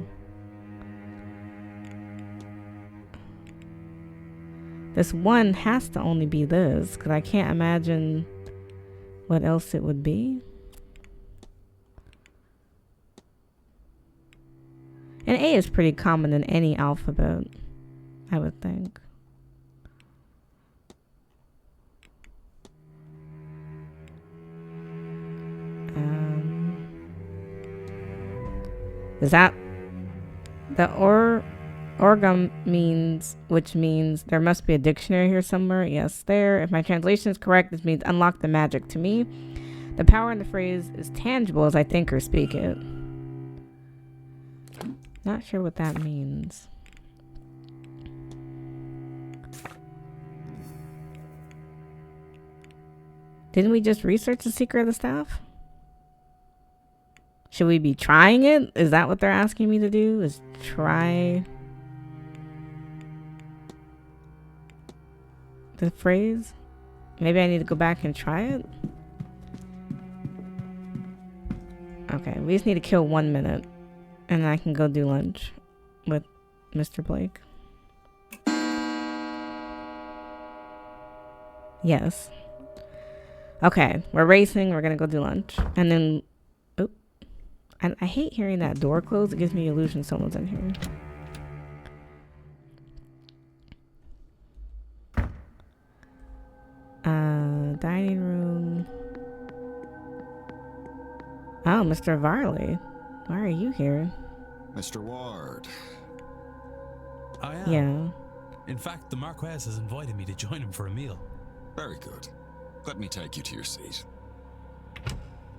This 1 has to only be this, because I can't imagine what else it would be. And A is pretty common in any alphabet, I would think. Is that the orgum means, which means there must be a dictionary here somewhere? Yes, there. If my translation is correct, this means unlock the magic. To me, the power in the phrase is tangible as I think or speak it. Not sure what that means. Didn't we just research the secret of the staff? Should we be trying it? Is that what they're asking me to do? Is try the phrase? Maybe I need to go back and try it? Okay, we just need to kill 1 minute. And I can go do lunch with Mr. Blake. Yes. Okay, we're racing. We're gonna go do lunch. And then... And I hate hearing that door close. It gives me the illusion someone's in here. Dining room. Oh, Mr. Varley. Why are you here? Mr. Ward. I am. Yeah. In fact, the Marquess has invited me to join him for a meal. Very good. Let me take you to your seat.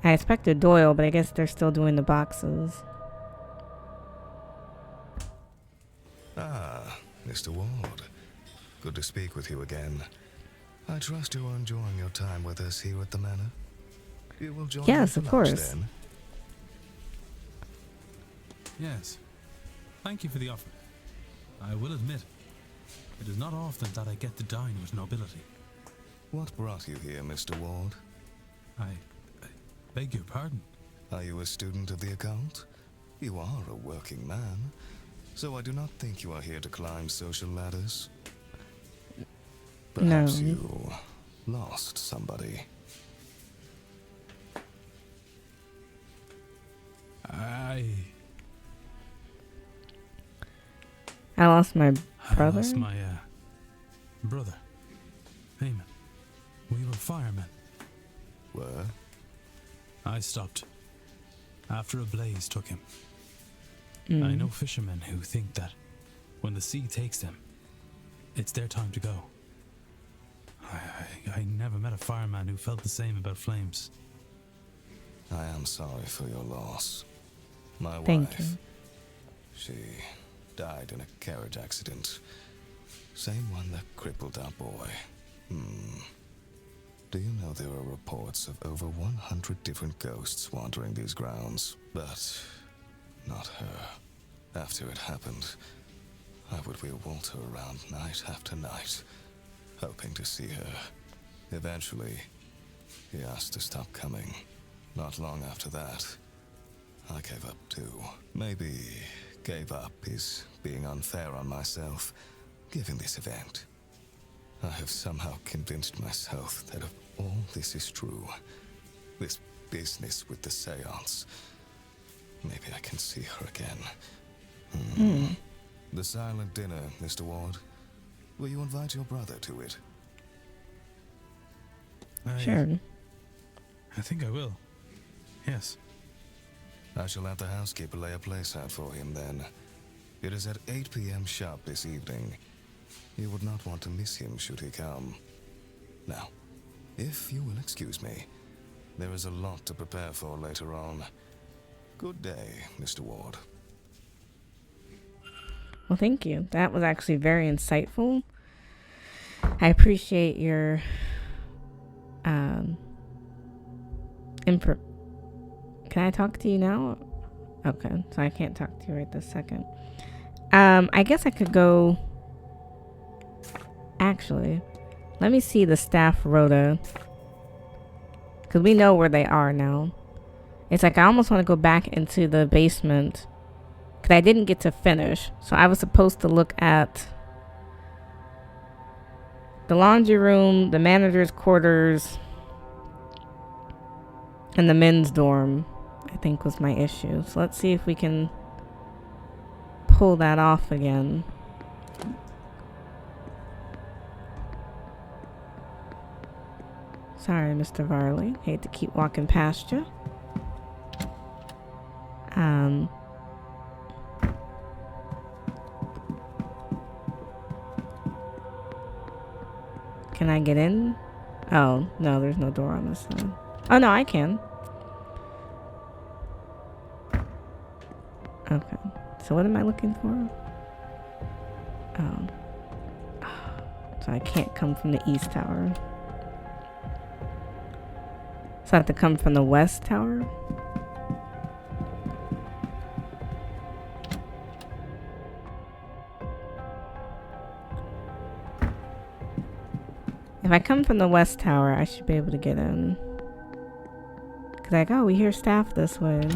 I expected Doyle, but I guess they're still doing the boxes. Ah, Mr. Ward. Good to speak with you again. I trust you are enjoying your time with us here at the Manor. You will join Yes, me for of lunch, course. then? Yes. Thank you for the offer. I will admit, it is not often that I get to dine with nobility. What brought you here, Mr. Ward? I beg your pardon. Are you a student of the occult? You are a working man, so I do not think you are here to climb social ladders. Perhaps you lost somebody. I lost my brother. I lost my brother, Eamon. We were firemen. Were? I stopped after a blaze took him. I know fishermen who think that when the sea takes them, it's their time to go. I never met a fireman who felt the same about flames. I am sorry for your loss. My Thank wife, you. she died in a carriage accident. Same one that crippled our boy. Do you know there are reports of over 100 different ghosts wandering these grounds? But not her. After it happened, I would wheel Walter around night after night, hoping to see her. Eventually, he asked to stop coming. Not long after that, I gave up too. Maybe gave up is being unfair on myself, given this event. I have somehow convinced myself that if all this is true, this business with the seance. Maybe I can see her again. The silent dinner, Mr. Ward. Will you invite your brother to it? Sure. I think I will. Yes. I shall have the housekeeper lay a place out for him then. It is at 8 p.m. sharp this evening. You would not want to miss him should he come. Now, if you will excuse me, there is a lot to prepare for later on. Good day, Mr. Ward. Well, thank you. That was actually very insightful. I appreciate your Can I talk to you now? Okay, so I can't talk to you right this second. I guess I could go. Actually, let me see the staff rota, because we know where they are now. It's like I almost want to go back into the basement because I didn't get to finish. So I was supposed to look at the laundry room, the manager's quarters, and the men's dorm, I think was my issue. So let's see if we can pull that off again. Sorry, Mr. Varley. Hate to keep walking past you. Can I get in? Oh, no, there's no door on this side. Oh, no, I can. Okay. So what am I looking for? Oh. So I can't come from the east tower. So I have to come from the west tower? If I come from the west tower, I should be able to get in. Cause like, oh, we hear staff this way.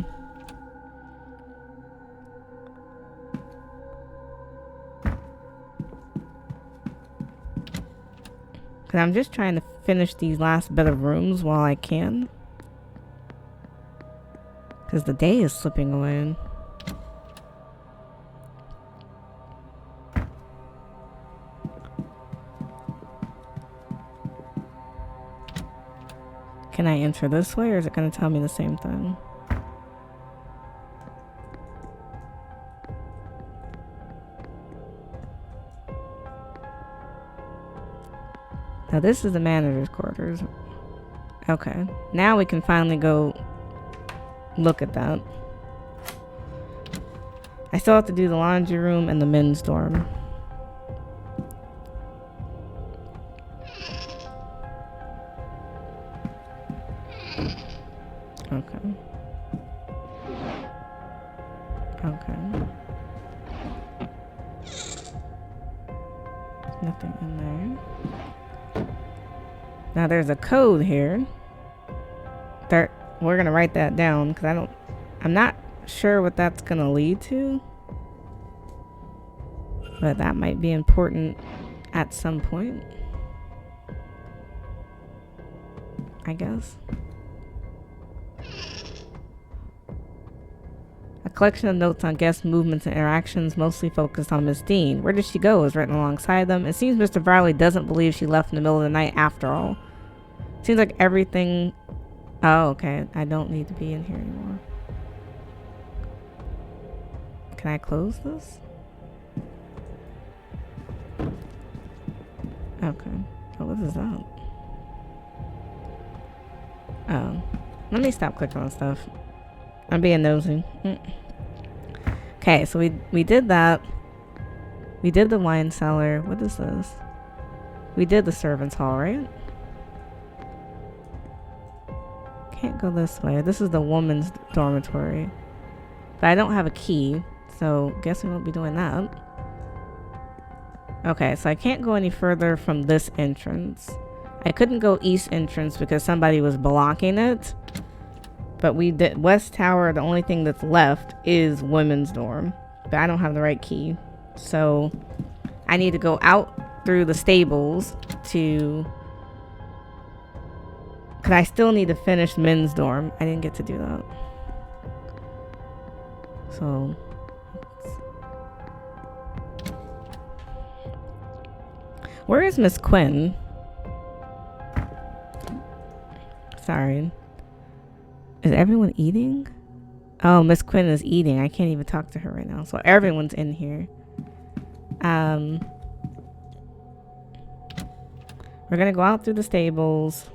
Cause I'm just trying to finish these last bit of rooms while I can. Cause the day is slipping away. Can I enter this way, or is it going to tell me the same thing? Now this is the manager's quarters. Okay, now we can finally go look at that. I still have to do the laundry room and the men's dorm. Okay. Okay. Nothing in there. Now there's a code here. We're gonna write that down because I'm not sure what that's gonna lead to. But that might be important at some point, I guess. A collection of notes on guest movements and interactions, mostly focused on Miss Dean. Where did she go is written alongside them. It seems Mr. Varley doesn't believe she left in the middle of the night after all. Seems like everything... Oh, okay. I don't need to be in here anymore. Can I close this? Okay. Oh, what is that? Oh. Let me stop clicking on stuff. I'm being nosy. Okay, so we did that. We did the wine cellar. What is this? We did the servants' hall, right? Can't go this way. This is the woman's dormitory. But I don't have a key, so guess we won't be doing that. Okay, so I can't go any further from this entrance. I couldn't go east entrance because somebody was blocking it. But we did west tower. The only thing that's left is women's dorm. But I don't have the right key. So I need to go out through the stables to Because I still need to finish men's dorm. I didn't get to do that. So. Where is Miss Quinn? Sorry. Is everyone eating? Oh, Miss Quinn is eating. I can't even talk to her right now. So everyone's in here. We're gonna go out through the stables.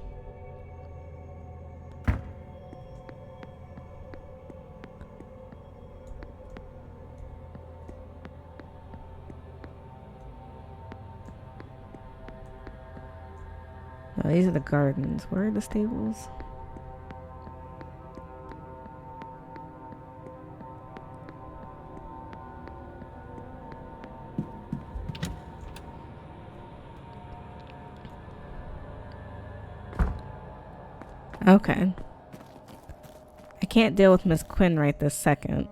Oh, these are the gardens. Where are the stables? Okay. I can't deal with Miss Quinn right this second.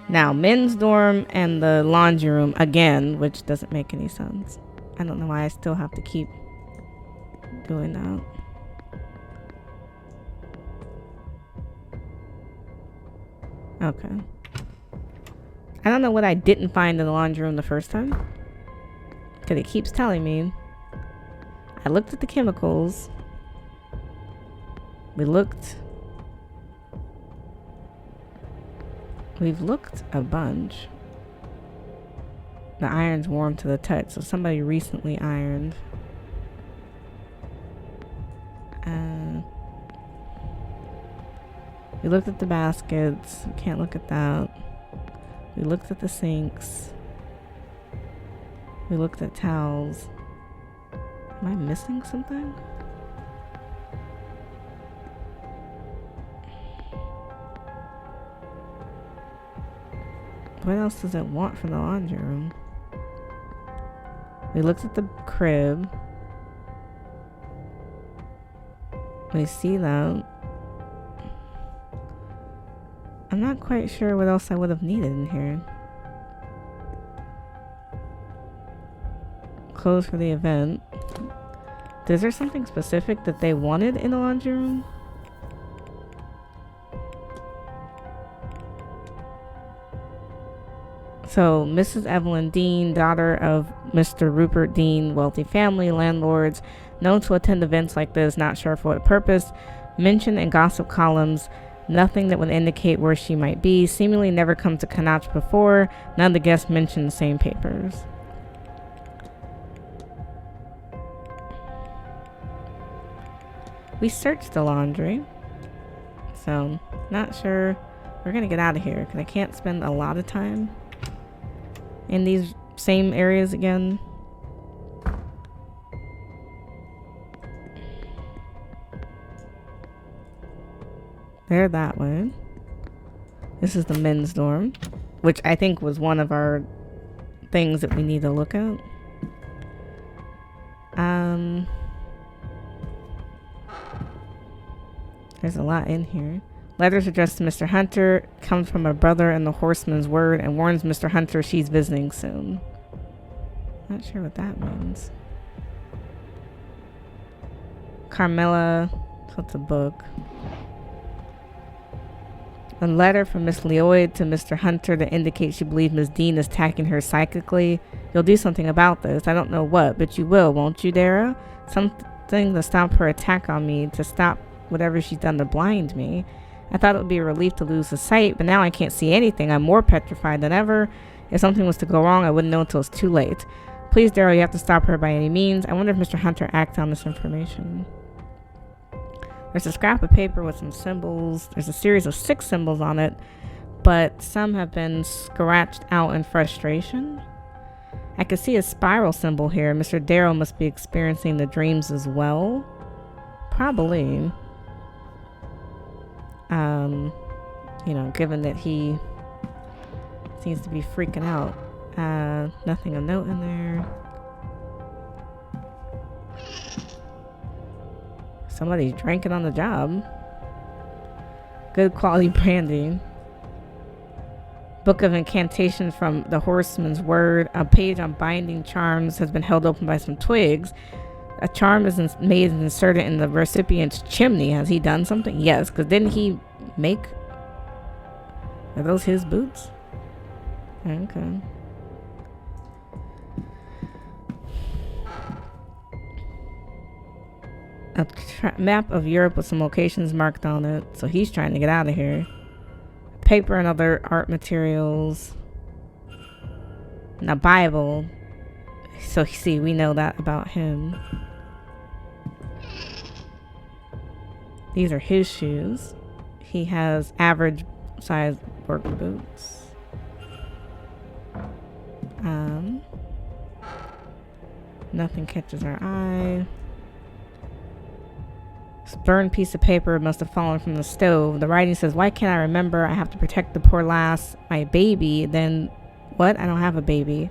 Now, men's dorm and the laundry room again, which doesn't make any sense. I don't know why I still have to keep doing that. Okay. I don't know what I didn't find in the laundry room the first time. Because it keeps telling me. I looked at the chemicals. We've looked a bunch. The iron's warm to the touch, so somebody recently ironed. We looked at the baskets. We can't look at that. We looked at the sinks. We looked at towels. Am I missing something? What else does it want from the laundry room? We looked at the crib. We see that. I'm not quite sure what else I would have needed in here. Clothes for the event. Is there something specific that they wanted in the laundry room? So, Mrs. Evelyn Dean, daughter of Mr. Rupert Dean, wealthy family, landlords, known to attend events like this, not sure for what purpose, mentioned in gossip columns, nothing that would indicate where she might be, seemingly never come to Connacht before, none of the guests mentioned the same papers. We searched the laundry, so not sure. We're gonna get out of here because I can't spend a lot of time in these same areas again. They're that way. This is the men's dorm, which I think was one of our things that we need to look at. There's a lot in here. Letters addressed to Mr. Hunter, comes from a brother in the horseman's word and warns Mr. Hunter she's visiting soon. Not sure what that means. Carmela, so it's a book. A letter from Miss Lloyd to Mr. Hunter that indicates she believes Miss Dean is attacking her psychically. You'll do something about this. I don't know what, but you will, won't you, Dara? Something to stop her attack on me, to stop whatever she's done to blind me. I thought it would be a relief to lose the sight, but now I can't see anything. I'm more petrified than ever. If something was to go wrong, I wouldn't know until it's too late. Please, Daryl, you have to stop her by any means. I wonder if Mr. Hunter acted on this information. There's a scrap of paper with some symbols. There's a series of 6 symbols on it, but some have been scratched out in frustration. I can see a spiral symbol here. Mr. Darrow must be experiencing the dreams as well. Probably. You know, given that he seems to be freaking out. Nothing of note in there. Somebody's drinking on the job. Good quality brandy. Book of incantations from the horseman's word. A page on binding charms has been held open by some twigs. A charm is made and inserted in the recipient's chimney. Has he done something? Yes, because didn't he make... Are those his boots? Okay. A map of Europe with some locations marked on it. So he's trying to get out of here. Paper and other art materials. And a Bible. So see, we know that about him. These are his shoes. He has average size work boots. Nothing catches our eye. This burned piece of paper must have fallen from the stove. The writing says, "Why can't I remember? I have to protect the poor lass, my baby." Then, what? I don't have a baby.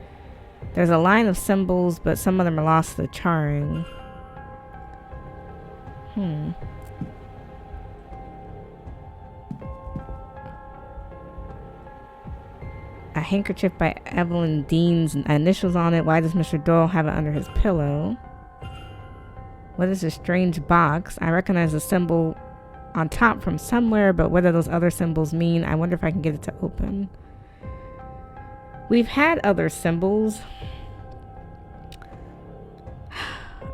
There's a line of symbols, but some of them are lost to the charring. A handkerchief by Evelyn Dean's initials on it. Why does Mr. Doyle have it under his pillow? What is this strange box? I recognize the symbol on top from somewhere, but what do those other symbols mean? I wonder if I can get it to open. We've had other symbols.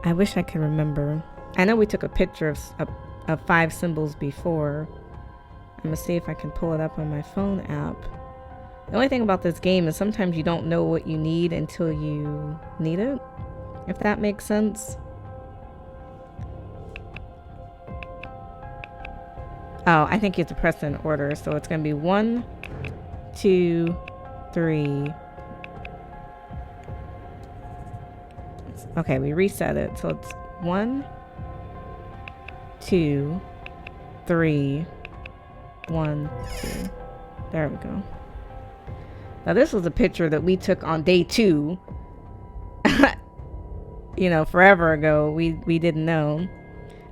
I wish I could remember. I know we took a picture of 5 symbols before. I'm gonna see if I can pull it up on my phone app. The only thing about this game is sometimes you don't know what you need until you need it, if that makes sense. Oh, I think you have to press in order, so it's gonna be 1, 2, 3. Okay, we reset it, so it's 1, 2, 3, 1, 2. There we go. Now this was a picture that we took on day 2. You know, forever ago. We didn't know.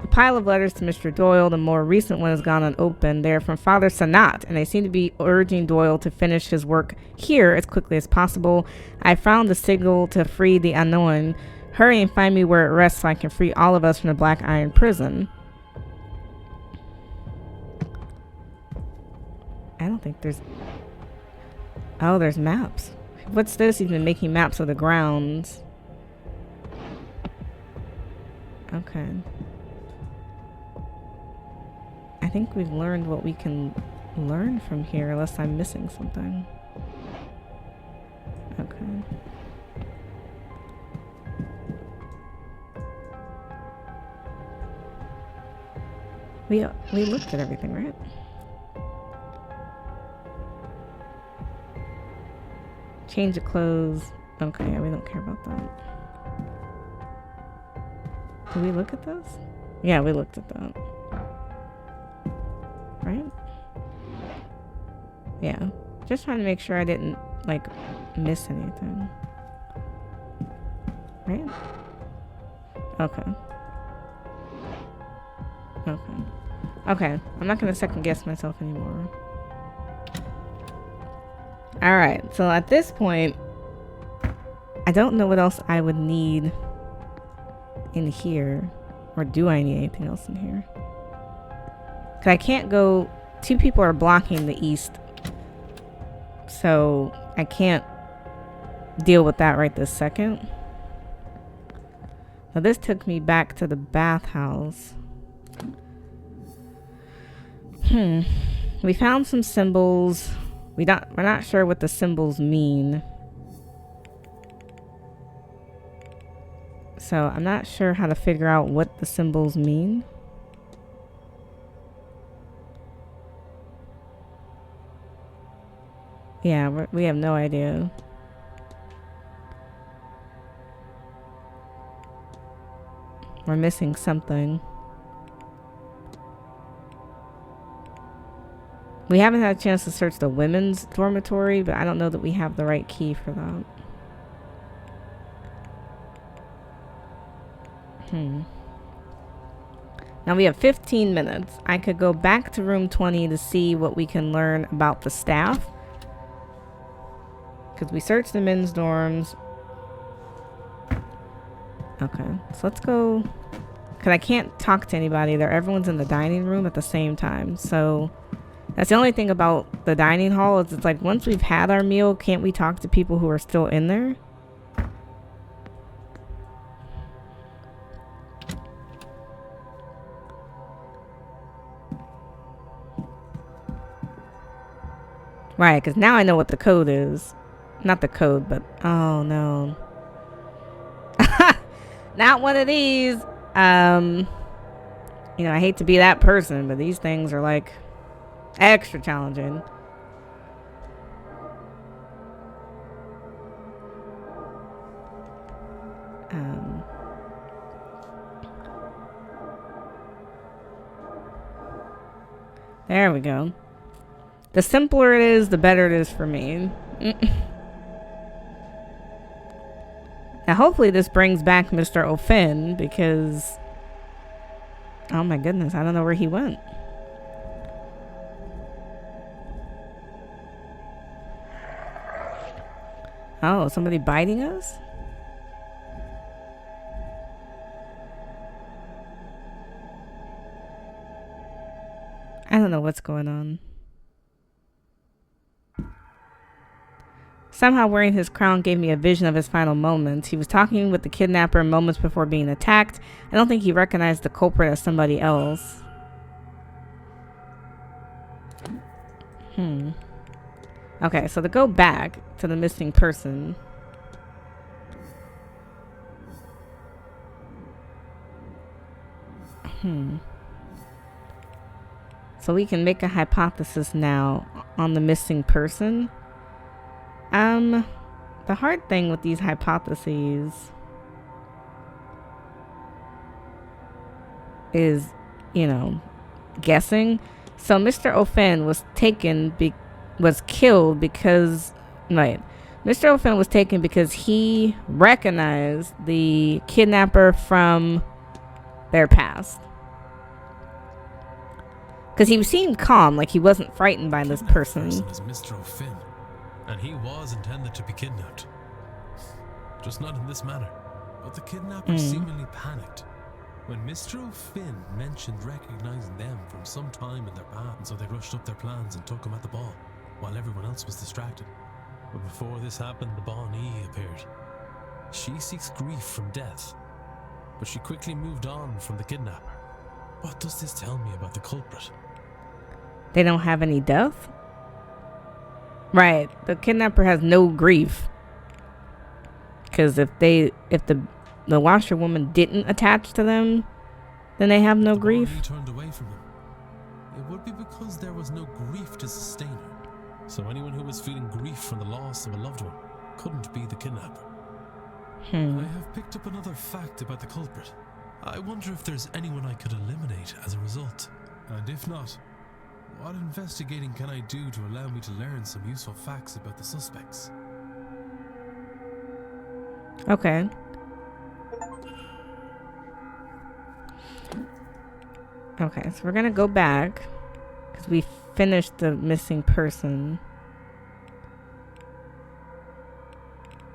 A pile of letters to Mr. Doyle. The more recent one has gone unopened. They're from Father Sanat, and they seem to be urging Doyle to finish his work here as quickly as possible. I found the signal to free the unknown. Hurry and find me where it rests so I can free all of us from the Black Iron Prison. I don't think there's... Oh, there's maps. What's this? He's been making maps of the grounds. Okay. I think we've learned what we can learn from here, unless I'm missing something. Okay. We looked at everything, right? Change of clothes. Okay, we don't care about that. Did we look at this? Yeah, we looked at that. Right? Yeah. Just trying to make sure I didn't, like, miss anything. Right? Okay. Okay. Okay. I'm not gonna second guess myself anymore. Alright, so at this point, I don't know what else I would need in here. Or do I need anything else in here? Because I can't go... 2 people are blocking the east. So I can't deal with that right this second. Now this took me back to the bathhouse. We found some symbols. We're not sure what the symbols mean. So I'm not sure how to figure out what the symbols mean. Yeah, we have no idea. We're missing something. We haven't had a chance to search the women's dormitory, but I don't know that we have the right key for that. Now we have 15 minutes. I could go back to room 20 to see what we can learn about the staff. Because we searched the men's dorms. Okay, so let's go. Because I can't talk to anybody there. Everyone's in the dining room at the same time. So that's the only thing about the dining hall is it's like once we've had our meal, can't we talk to people who are still in there? Right, because now I know what the code is. Not the code, but... Oh, no. Not one of these. You know, I hate to be that person, but these things are, like, extra challenging. There we go. The simpler it is, the better it is for me. Now, hopefully this brings back Mr. O'Finn, because... Oh my goodness, I don't know where he went. Oh, somebody biting us? I don't know what's going on. Somehow wearing his crown gave me a vision of his final moments. He was talking with the kidnapper moments before being attacked. I don't think he recognized the culprit as somebody else. Okay, so to go back to the missing person. So we can make a hypothesis now on the missing person. The hard thing with these hypotheses is, you know, guessing. So Mr. O'Finn was killed because, right. Mr. O'Finn was taken because he recognized the kidnapper from their past. Because he seemed calm, like he wasn't frightened by this person. Is Mr. O'Finn, and he was intended to be kidnapped. Just not in this manner. But the kidnapper seemingly panicked when Mr. O'Finn mentioned recognizing them from some time in their past, and so they rushed up their plans and took him at the ball, while everyone else was distracted. But before this happened, the Bonnie appeared. She seeks grief from death, but she quickly moved on from the kidnapper. What does this tell me about the culprit? They don't have any death? Right. The kidnapper has no grief. Because if the washerwoman didn't attach to them, then they have no grief. He turned away from them. It would be because there was no grief to sustain her. So anyone who was feeling grief from the loss of a loved one couldn't be the kidnapper. I have picked up another fact about the culprit. I wonder if there's anyone I could eliminate as a result. And if not, what investigating can I do to allow me to learn some useful facts about the suspects? Okay. Okay, so we're gonna go back because we finished the missing person.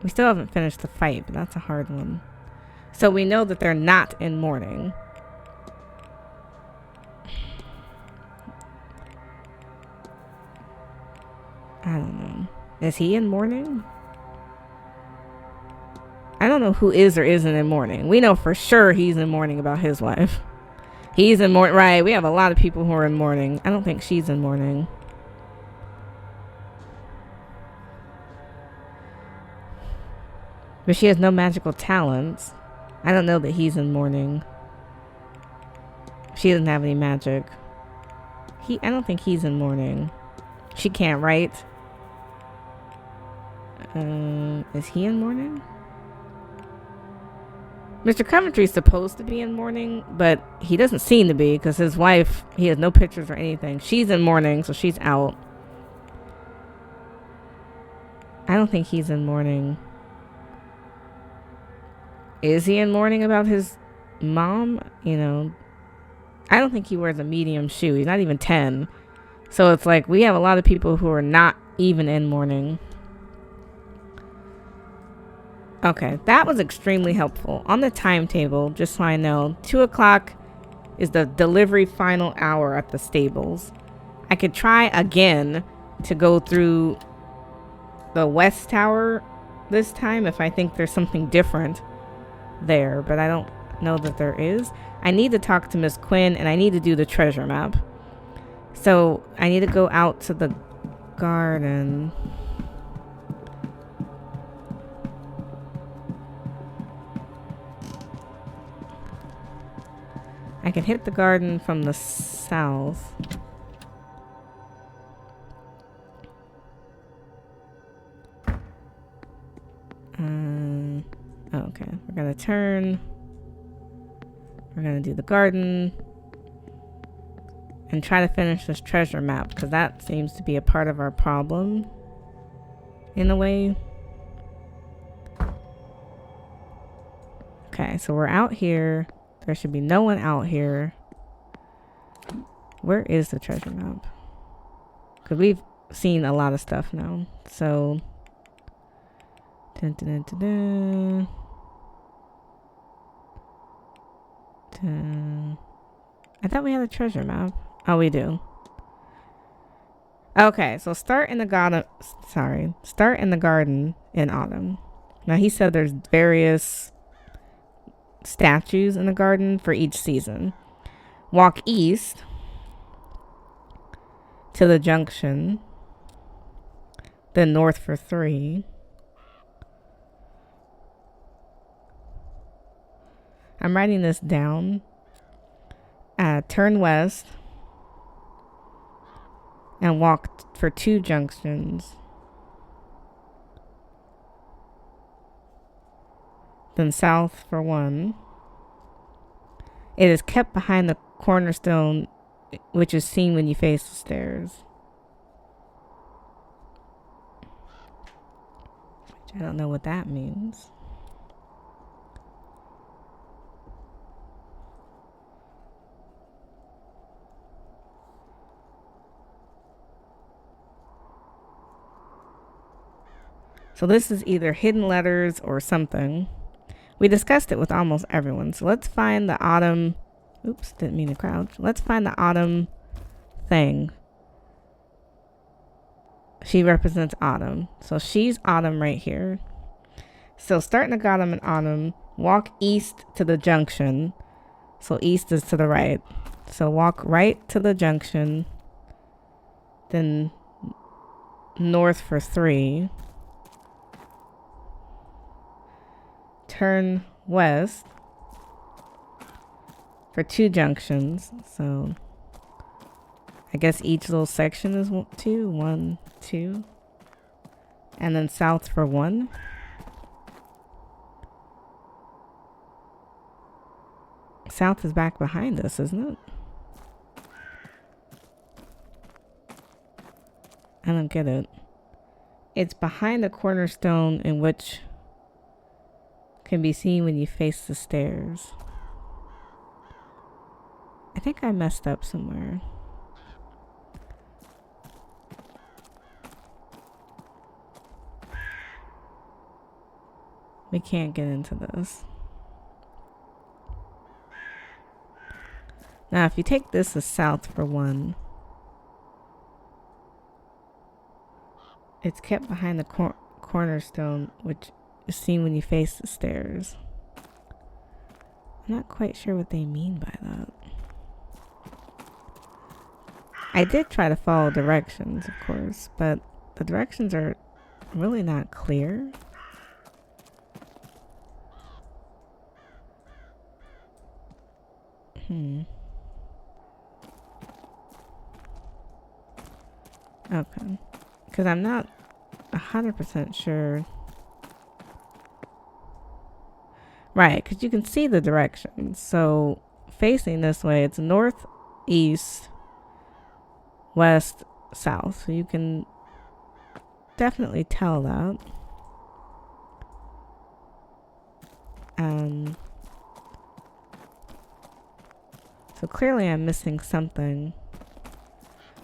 We still haven't finished the fight, but that's a hard one. So we know that they're not in mourning. I don't know. Is he in mourning? I don't know who is or isn't in mourning. We know for sure he's in mourning about his wife. He's in mourning. Right, we have a lot of people who are in mourning. I don't think she's in mourning. But she has no magical talents. I don't know that he's in mourning. She doesn't have any magic. I don't think he's in mourning. She can't write. Is he in mourning? Mr. Coventry's supposed to be in mourning, but he doesn't seem to be because his wife, he has no pictures or anything. She's in mourning, so she's out. I don't think he's in mourning. Is he in mourning about his mom? You know, I don't think he wears a medium shoe. He's not even 10. So it's like we have a lot of people who are not even in mourning. Okay, that was extremely helpful. On the timetable, just so I know, 2 o'clock is the delivery final hour at the stables. I could try again to go through the West Tower this time if I think there's something different there, but I don't know that there is. I need to talk to Miss Quinn, and I need to do the treasure map. So I need to go out to the garden. I can hit the garden from the south. Okay, we're gonna turn. We're gonna do the garden and try to finish this treasure map, because that seems to be a part of our problem in a way. Okay, so we're out here. There should be no one out here. Where is the treasure map? Because we've seen a lot of stuff now. So dun, dun, dun, dun, dun. I thought we had a treasure map. Oh, we do. Okay, so start in the garden. Start in the garden in autumn. Now he said there's various statues in the garden for each season. Walk east to the junction, then north for 3. I'm writing this down. Turn west and walk for 2 junctions, then south for 1. It is kept behind the cornerstone, which is seen when you face the stairs. Which I don't know what that means. So this is either hidden letters or something. We discussed it with almost everyone. So let's find the autumn. Oops, didn't mean to crouch. Let's find the autumn thing. She represents autumn. So she's autumn right here. So start in the garden in autumn. Walk east to the junction. So east is to the right. So walk right to the junction. Then north for 3. Turn west for 2 junctions. So I guess each little section is 2. 1, 2. And then south for 1. South is back behind us, isn't it? I don't get it. It's behind the cornerstone in which can be seen when you face the stairs. I think I messed up somewhere. We can't get into this. Now, if you take this as south for 1, it's kept behind the cornerstone, which is seen when you face the stairs. I'm not quite sure what they mean by that. I did try to follow directions, of course, but the directions are really not clear. Okay. Because I'm not 100% sure. Right, because you can see the directions. So facing this way, it's north, east, west, south. So you can definitely tell that. So clearly I'm missing something.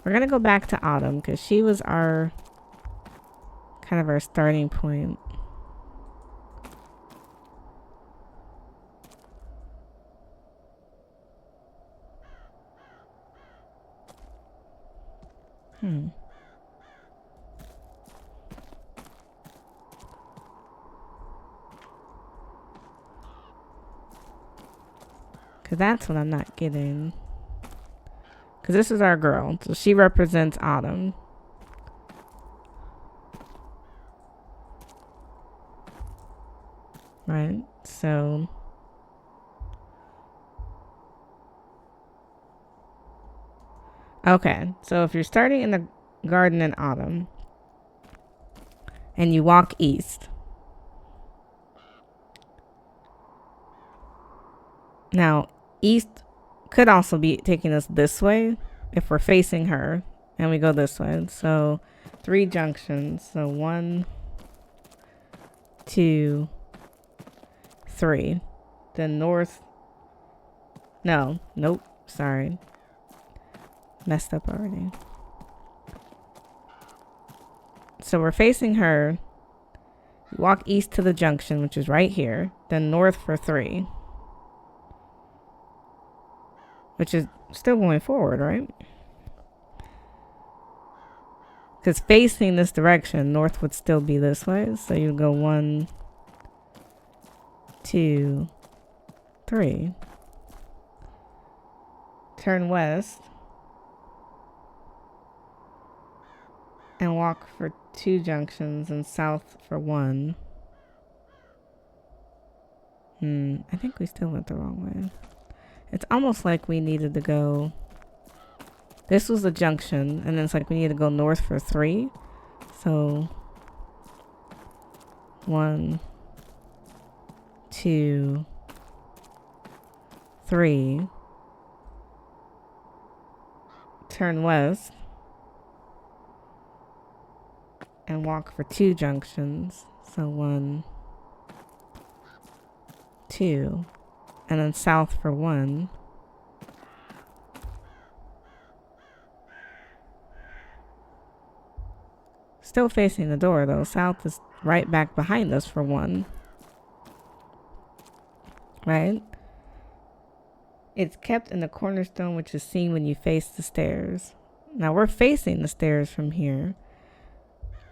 We're going to go back to Autumn because she was our kind of our starting point. So that's what I'm not getting. Because this is our girl. So she represents Autumn. Right? So... Okay. So if you're starting in the garden in autumn... and you walk east... Now, east could also be taking us this way if we're facing her and we go this way. So 3 junctions. So 1, 2, 3. Then north. No, nope. Sorry. Messed up already. So we're facing her. Walk east to the junction, which is right here. Then north for 3. Which is still going forward, right? Because facing this direction, north would still be this way. So you go 1, 2, 3. Turn west. And walk for 2 junctions and south for 1. I think we still went the wrong way. It's almost like we needed to go... This was the junction, and then it's like we need to go north for 3. So... 1, 2, 3. Turn west. And walk for 2 junctions. So 1, 2... and then south for 1. Still facing the door though. South is right back behind us for 1. Right? It's kept in the cornerstone which is seen when you face the stairs. Now we're facing the stairs from here.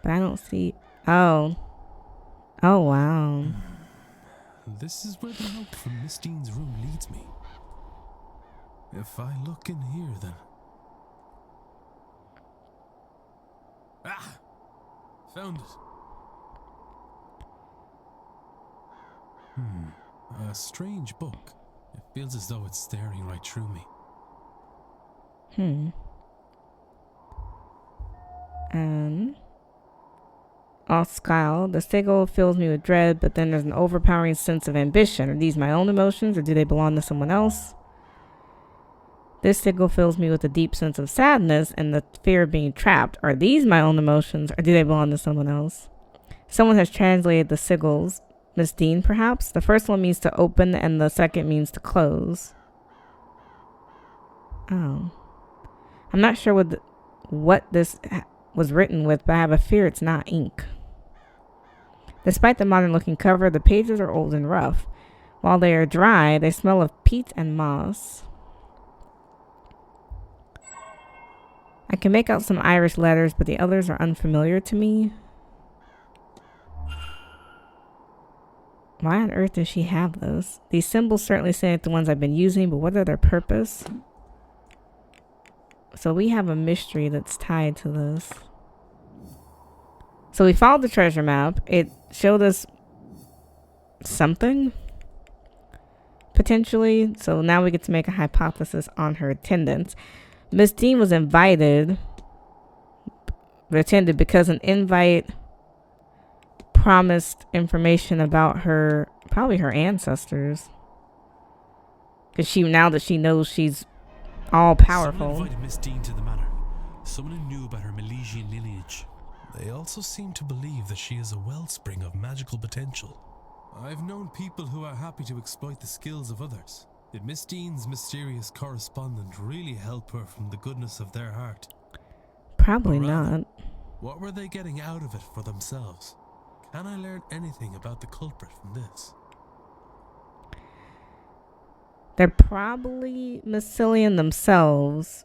But I don't see... Oh. Oh wow. This is where the note from Miss Dean's room leads me. If I look in here, then... Ah! Found it. A strange book. It feels as though it's staring right through me. Oscar, the sigil fills me with dread, but then there's an overpowering sense of ambition. Are these my own emotions, or do they belong to someone else? This sigil fills me with a deep sense of sadness and the fear of being trapped. Are these my own emotions, or do they belong to someone else? Someone has translated the sigils. Miss Dean, perhaps? The first one means to open, and the second means to close. Oh. I'm not sure what this was written with, but I have a fear it's not ink. Despite the modern-looking cover, the pages are old and rough. While they are dry, they smell of peat and moss. I can make out some Irish letters, but the others are unfamiliar to me. Why on earth does she have those? These symbols certainly say like the ones I've been using, but what are their purpose? So we have a mystery that's tied to this. So we followed the treasure map. It showed us something, potentially. So now we get to make a hypothesis on her attendance. Miss Dean was invited, but attended because an invite promised information about her, probably her ancestors. Because now that she knows she's all powerful. Someone invited Miss Dean to the manor. Someone who knew about her Milesian lineage. They also seem to believe that she is a wellspring of magical potential. I've known people who are happy to exploit the skills of others. Did Miss Dean's mysterious correspondent really help her from the goodness of their heart? Probably not. What were they getting out of it for themselves? Can I learn anything about the culprit from this? They're probably Massilian themselves.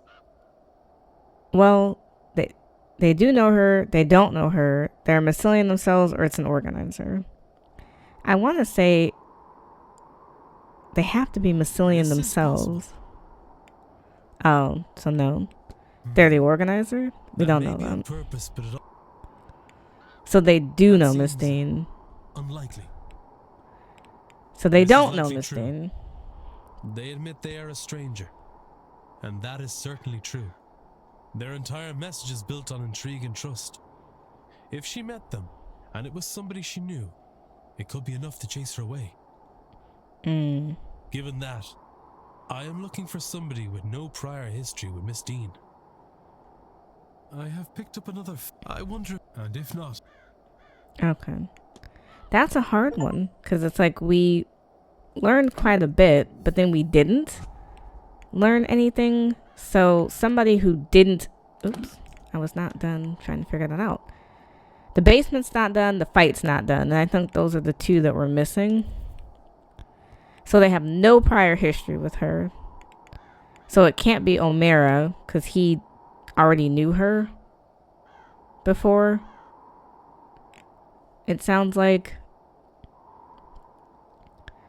Well, they do know her, they don't know her. They're Massilian themselves, or it's an organizer. I want to say They have to be Massilian This is themselves. Oh, so no. They're the organizer? We don't know Maybe on that. purpose, but it So they do That know Miss seems- Dean. unlikely. So they This is don't know likely Miss true. Dean. They admit they are a stranger, and that is certainly true. Their entire message is built on intrigue and trust. If she met them, and it was somebody she knew, it could be enough to chase her away. Given that, I am looking for somebody with no prior history with Miss Dean. I have picked up another I wonder, and if not, Okay. That's a hard one, because it's like we learned quite a bit, but then we didn't learn anything. So somebody who didn't... Oops, I was not done trying to figure that out. The basement's not done, the fight's not done, and I think those are the two that we're missing. So they have no prior history with her. So it can't be O'Mara, because he already knew her before. It sounds like.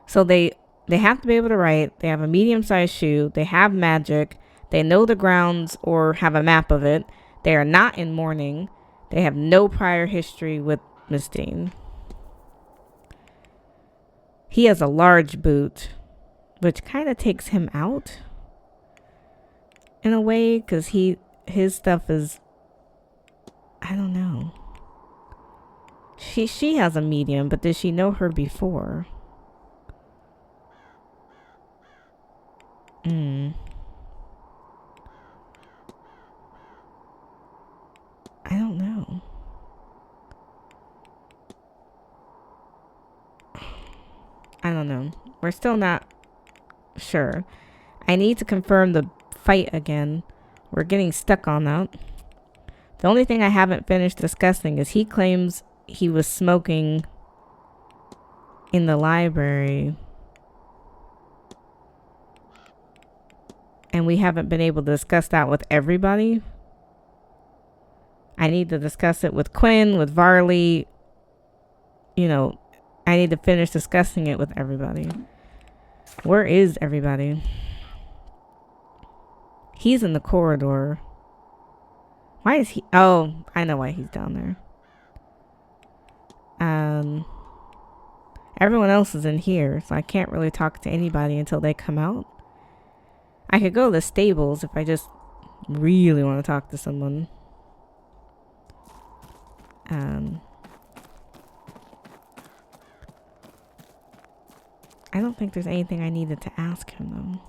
So they have to be able to write. They have a medium-sized shoe. They have magic. They know the grounds or have a map of it. They are not in mourning. They have no prior history with Miss Dean. He has a large boot, which kind of takes him out in a way, because his stuff is, I don't know. She has a medium, but did she know her before? I don't know. I don't know. We're still not sure. I need to confirm the fight again. We're getting stuck on that. The only thing I haven't finished discussing is he claims he was smoking in the library. And we haven't been able to discuss that with everybody. I need to discuss it with Quinn, with Varley. You know, I need to finish discussing it with everybody. Where is everybody? He's in the corridor. Why is he? Oh, I know why he's down there. Everyone else is in here, so I can't really talk to anybody until they come out. I could go to the stables if I just really want to talk to someone. I don't think there's anything I needed to ask him,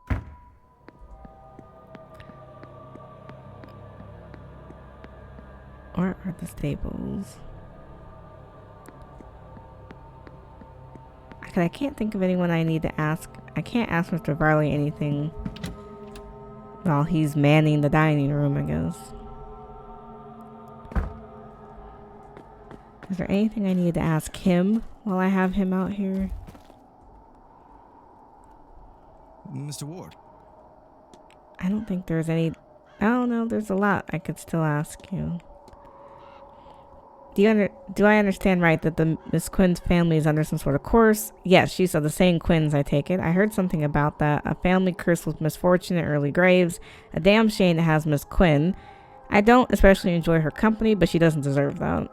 though. Where are the stables? I can't think of anyone I need to ask. I can't ask Mr. Varley anything while he's manning the dining room, I guess. Is there anything I need to ask him while I have him out here? Mr. Ward. I don't think there's any... I don't know. There's a lot I could still ask you. Do I understand right that the Miss Quinn's family is under some sort of curse? Yes, she's of the same Quinns, I take it. I heard something about that. A family cursed with misfortune at early graves. A damn shame it has Miss Quinn. I don't especially enjoy her company, but she doesn't deserve that.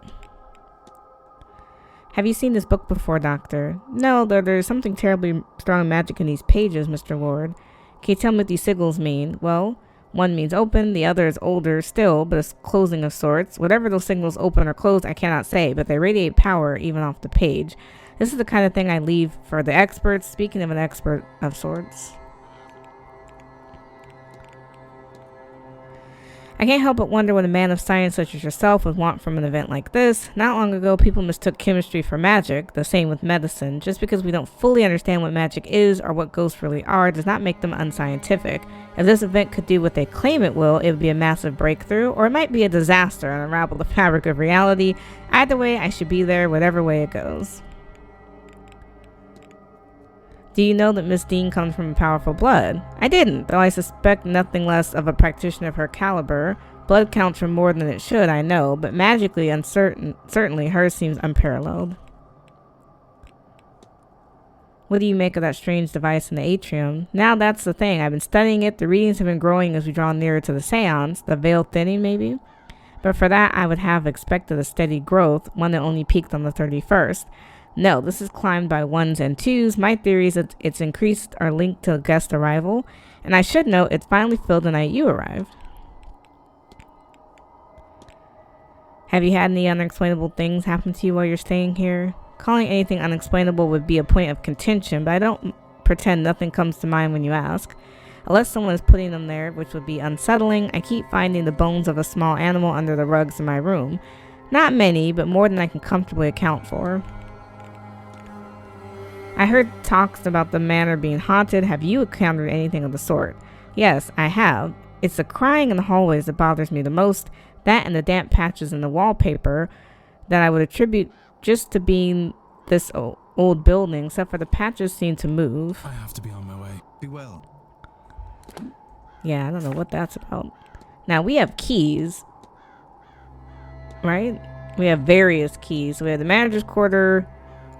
Have you seen this book before, Doctor? No, there's something terribly strong magic in these pages, Mr. Ward. Can you tell me what these sigils mean? Well, one means open, the other is older still, but it's closing of sorts. Whatever those signals open or close, I cannot say, but they radiate power even off the page. This is the kind of thing I leave for the experts. Speaking of an expert of sorts. I can't help but wonder what a man of science such as yourself would want from an event like this. Not long ago, people mistook chemistry for magic, the same with medicine. Just because we don't fully understand what magic is or what ghosts really are does not make them unscientific. If this event could do what they claim it will, it would be a massive breakthrough, or it might be a disaster and unravel the fabric of reality. Either way, I should be there, whatever way it goes. Do you know that Miss Dean comes from a powerful blood? I didn't, though I suspect nothing less of a practitioner of her caliber. Blood counts are more than it should, I know, but magically certainly hers seems unparalleled. What do you make of that strange device in the atrium? Now that's the thing. I've been studying it. The readings have been growing as we draw nearer to the seance. The veil thinning, maybe? But for that, I would have expected a steady growth, one that only peaked on the 31st. No, this is climbed by ones and twos. My theory is that its increased are linked to guest arrival. And I should note, it's finally filled the night you arrived. Have you had any unexplainable things happen to you while you're staying here? Calling anything unexplainable would be a point of contention, but I don't pretend nothing comes to mind when you ask. Unless someone is putting them there, which would be unsettling, I keep finding the bones of a small animal under the rugs in my room. Not many, but more than I can comfortably account for. I heard talks about the manor being haunted. Have you encountered anything of the sort? Yes, I have. It's the crying in the hallways that bothers me the most. That and the damp patches in the wallpaper that I would attribute just to being this old building, except for the patches seem to move. I have to be on my way. Be well. Yeah, I don't know what that's about. Now, we have keys, right? We have various keys. We have the manager's quarter,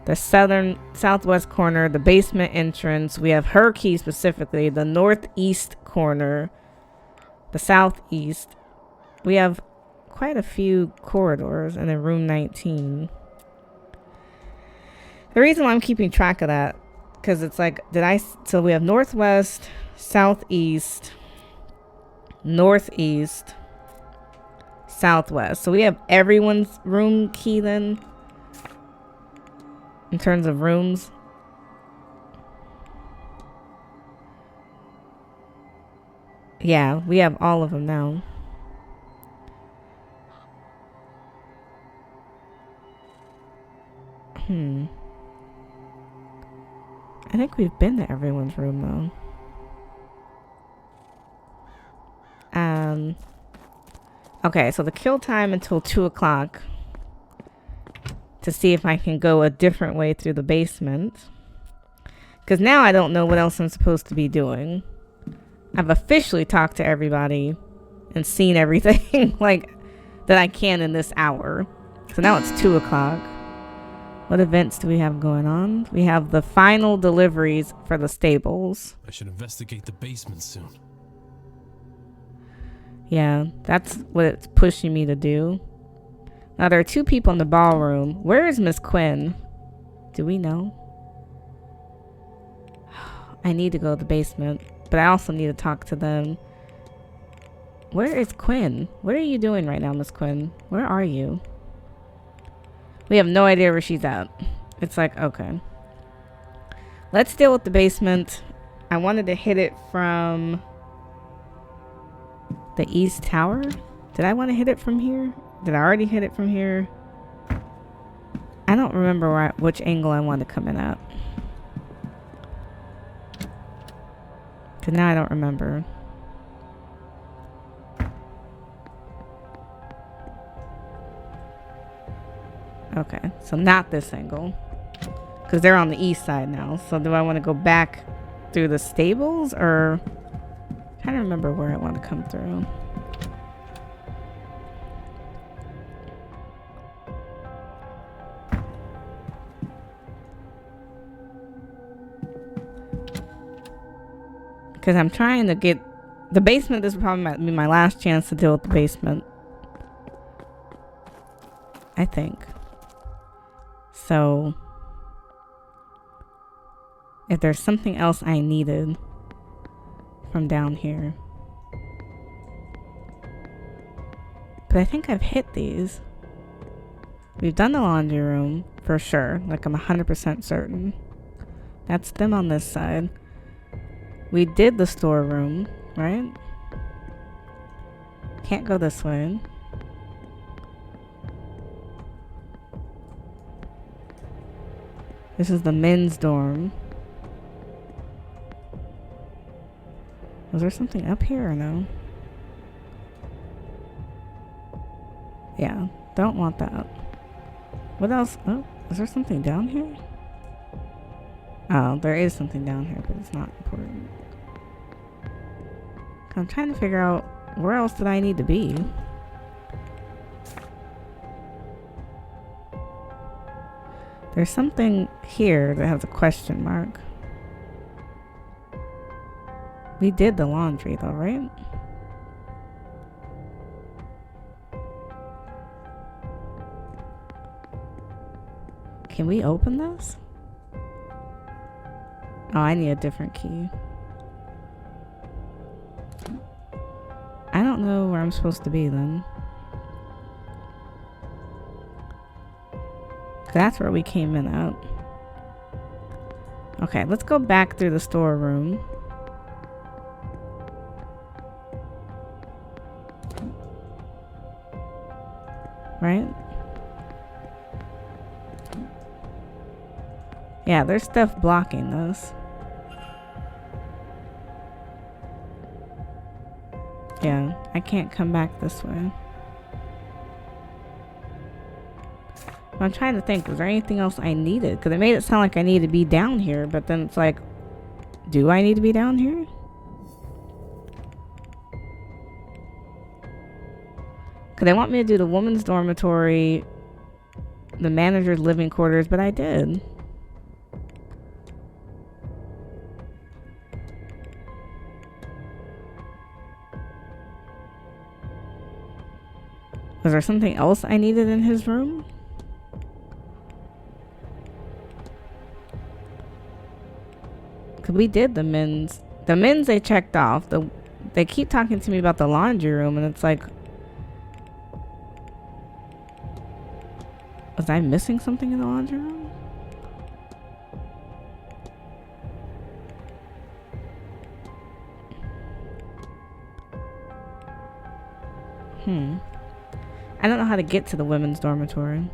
the southwest corner, the basement entrance. We have her key specifically, the northeast corner, the southeast. We have quite a few corridors, and then room 19. The reason why I'm keeping track of that, because it's like, so we have northwest, southeast, northeast, southwest. So we have everyone's room key then, in terms of rooms. Yeah, we have all of them now. I think we've been to everyone's room though. Okay, so the kill time until 2 o'clock to see if I can go a different way through the basement. Because now I don't know what else I'm supposed to be doing. I've officially talked to everybody and seen everything like that I can in this hour. So now it's 2 o'clock. What events do we have going on? We have the final deliveries for the stables. I should investigate the basement soon. Yeah, that's what it's pushing me to do. Now, there are 2 people in the ballroom. Where is Miss Quinn? Do we know? I need to go to the basement, but I also need to talk to them. Where is Quinn? What are you doing right now, Miss Quinn? Where are you? We have no idea where she's at. It's like, okay. Let's deal with the basement. I wanted to hit it from the east tower. Did I want to hit it from here? Did I already hit it from here? I don't remember which angle I want to come in at. Because now I don't remember. Okay, so not this angle. Because they're on the east side now. So do I want to go back through the stables? Or I'm trying to remember where I want to come through. Because I'm trying to get the basement. This will probably be my last chance to deal with the basement, I think. So if there's something else I needed from down here. But I think I've hit these. We've done the laundry room for sure. Like I'm 100% certain. That's them on this side. We did the storeroom, right? Can't go this way. This is the men's dorm. Was there something up here or no? Yeah, don't want that. What else? Oh, is there something down here? Oh, there is something down here, but it's not important. I'm trying to figure out where else did I need to be? There's something here that has a question mark. We did the laundry though, right? Can we open this? Oh, I need a different key. I don't know where I'm supposed to be then. That's where we came in at. Okay, let's go back through the storeroom. Right? Yeah, there's stuff blocking this. Yeah, I can't come back this way. I'm trying to think, was there anything else I needed? Because it made it sound like I need to be down here, but then it's like, do I need to be down here? Because they want me to do the woman's dormitory, the manager's living quarters, but I did. Was there something else I needed in his room? Because we did the men's. The men's they checked off. They keep talking to me about the laundry room, and it's like, was I missing something in the laundry room? I don't know how to get to the women's dormitory.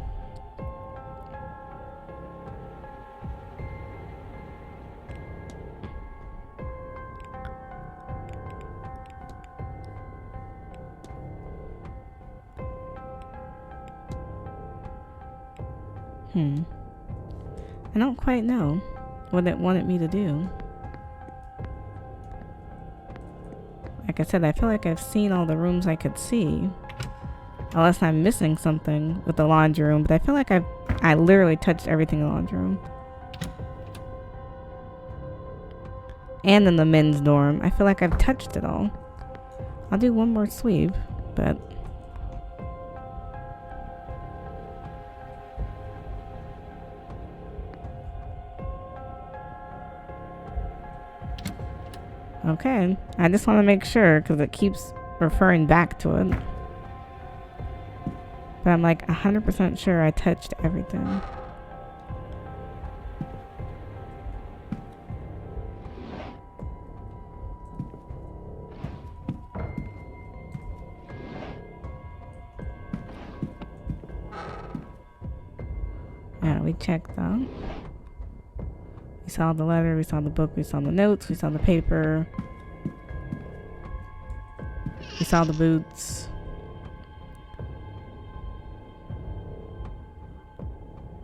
I don't quite know what it wanted me to do. Like I said, I feel like I've seen all the rooms I could see. Unless I'm missing something with the laundry room. But I feel like I literally touched everything in the laundry room. And in the men's dorm. I feel like I've touched it all. I'll do one more sweep. But... okay. I just want to make sure because it keeps referring back to it. But I'm like 100% sure I touched everything. Yeah, we checked out. We saw the letter, we saw the book, we saw the notes, we saw the paper. We saw the boots.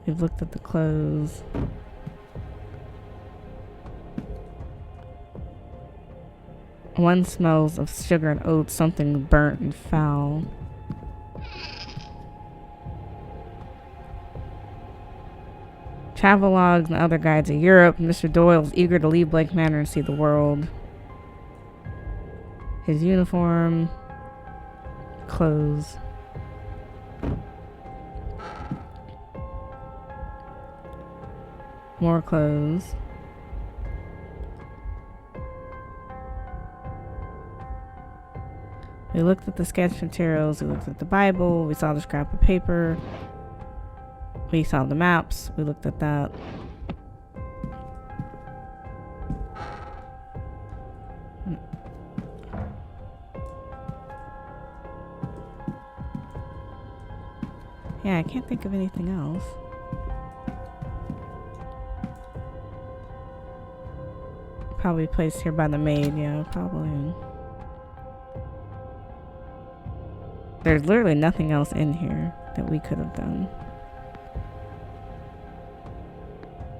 We've looked at the clothes. One smells of sugar and oats, something burnt and foul. Travel logs and other guides of Europe. Mr. Doyle is eager to leave Blake Manor and see the world. His uniform. Clothes. More clothes. We looked at the sketch materials. We looked at the Bible. We saw the scrap of paper. We saw the maps. We looked at that. Yeah, I can't think of anything else. Probably placed here by the maid, yeah, probably. There's literally nothing else in here that we could have done.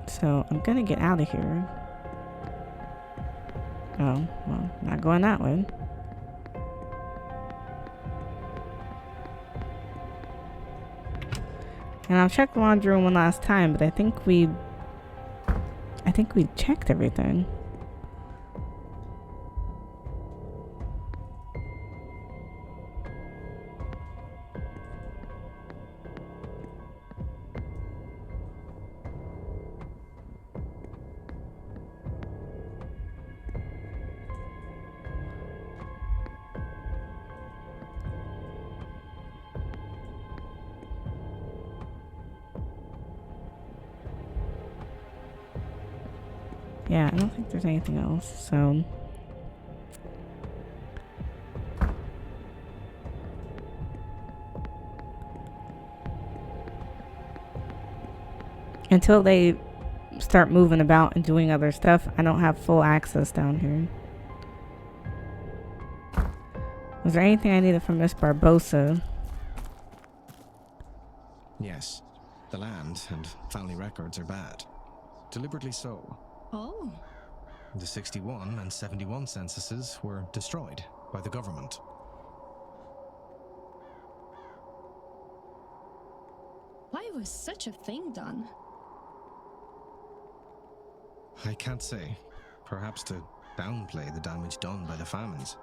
So, I'm gonna get out of here. Oh, well, not going that way. And I'll check the laundry room one last time, but I think we checked everything. Yeah, I don't think there's anything else, so... Until they start moving about and doing other stuff, I don't have full access down here. Was there anything I needed from Miss Barbosa? Yes. The land and family records are bad. Deliberately so. Oh. The 61 and 71 censuses were destroyed by the government. Why was such a thing done? I can't say. Perhaps to downplay the damage done by the famines.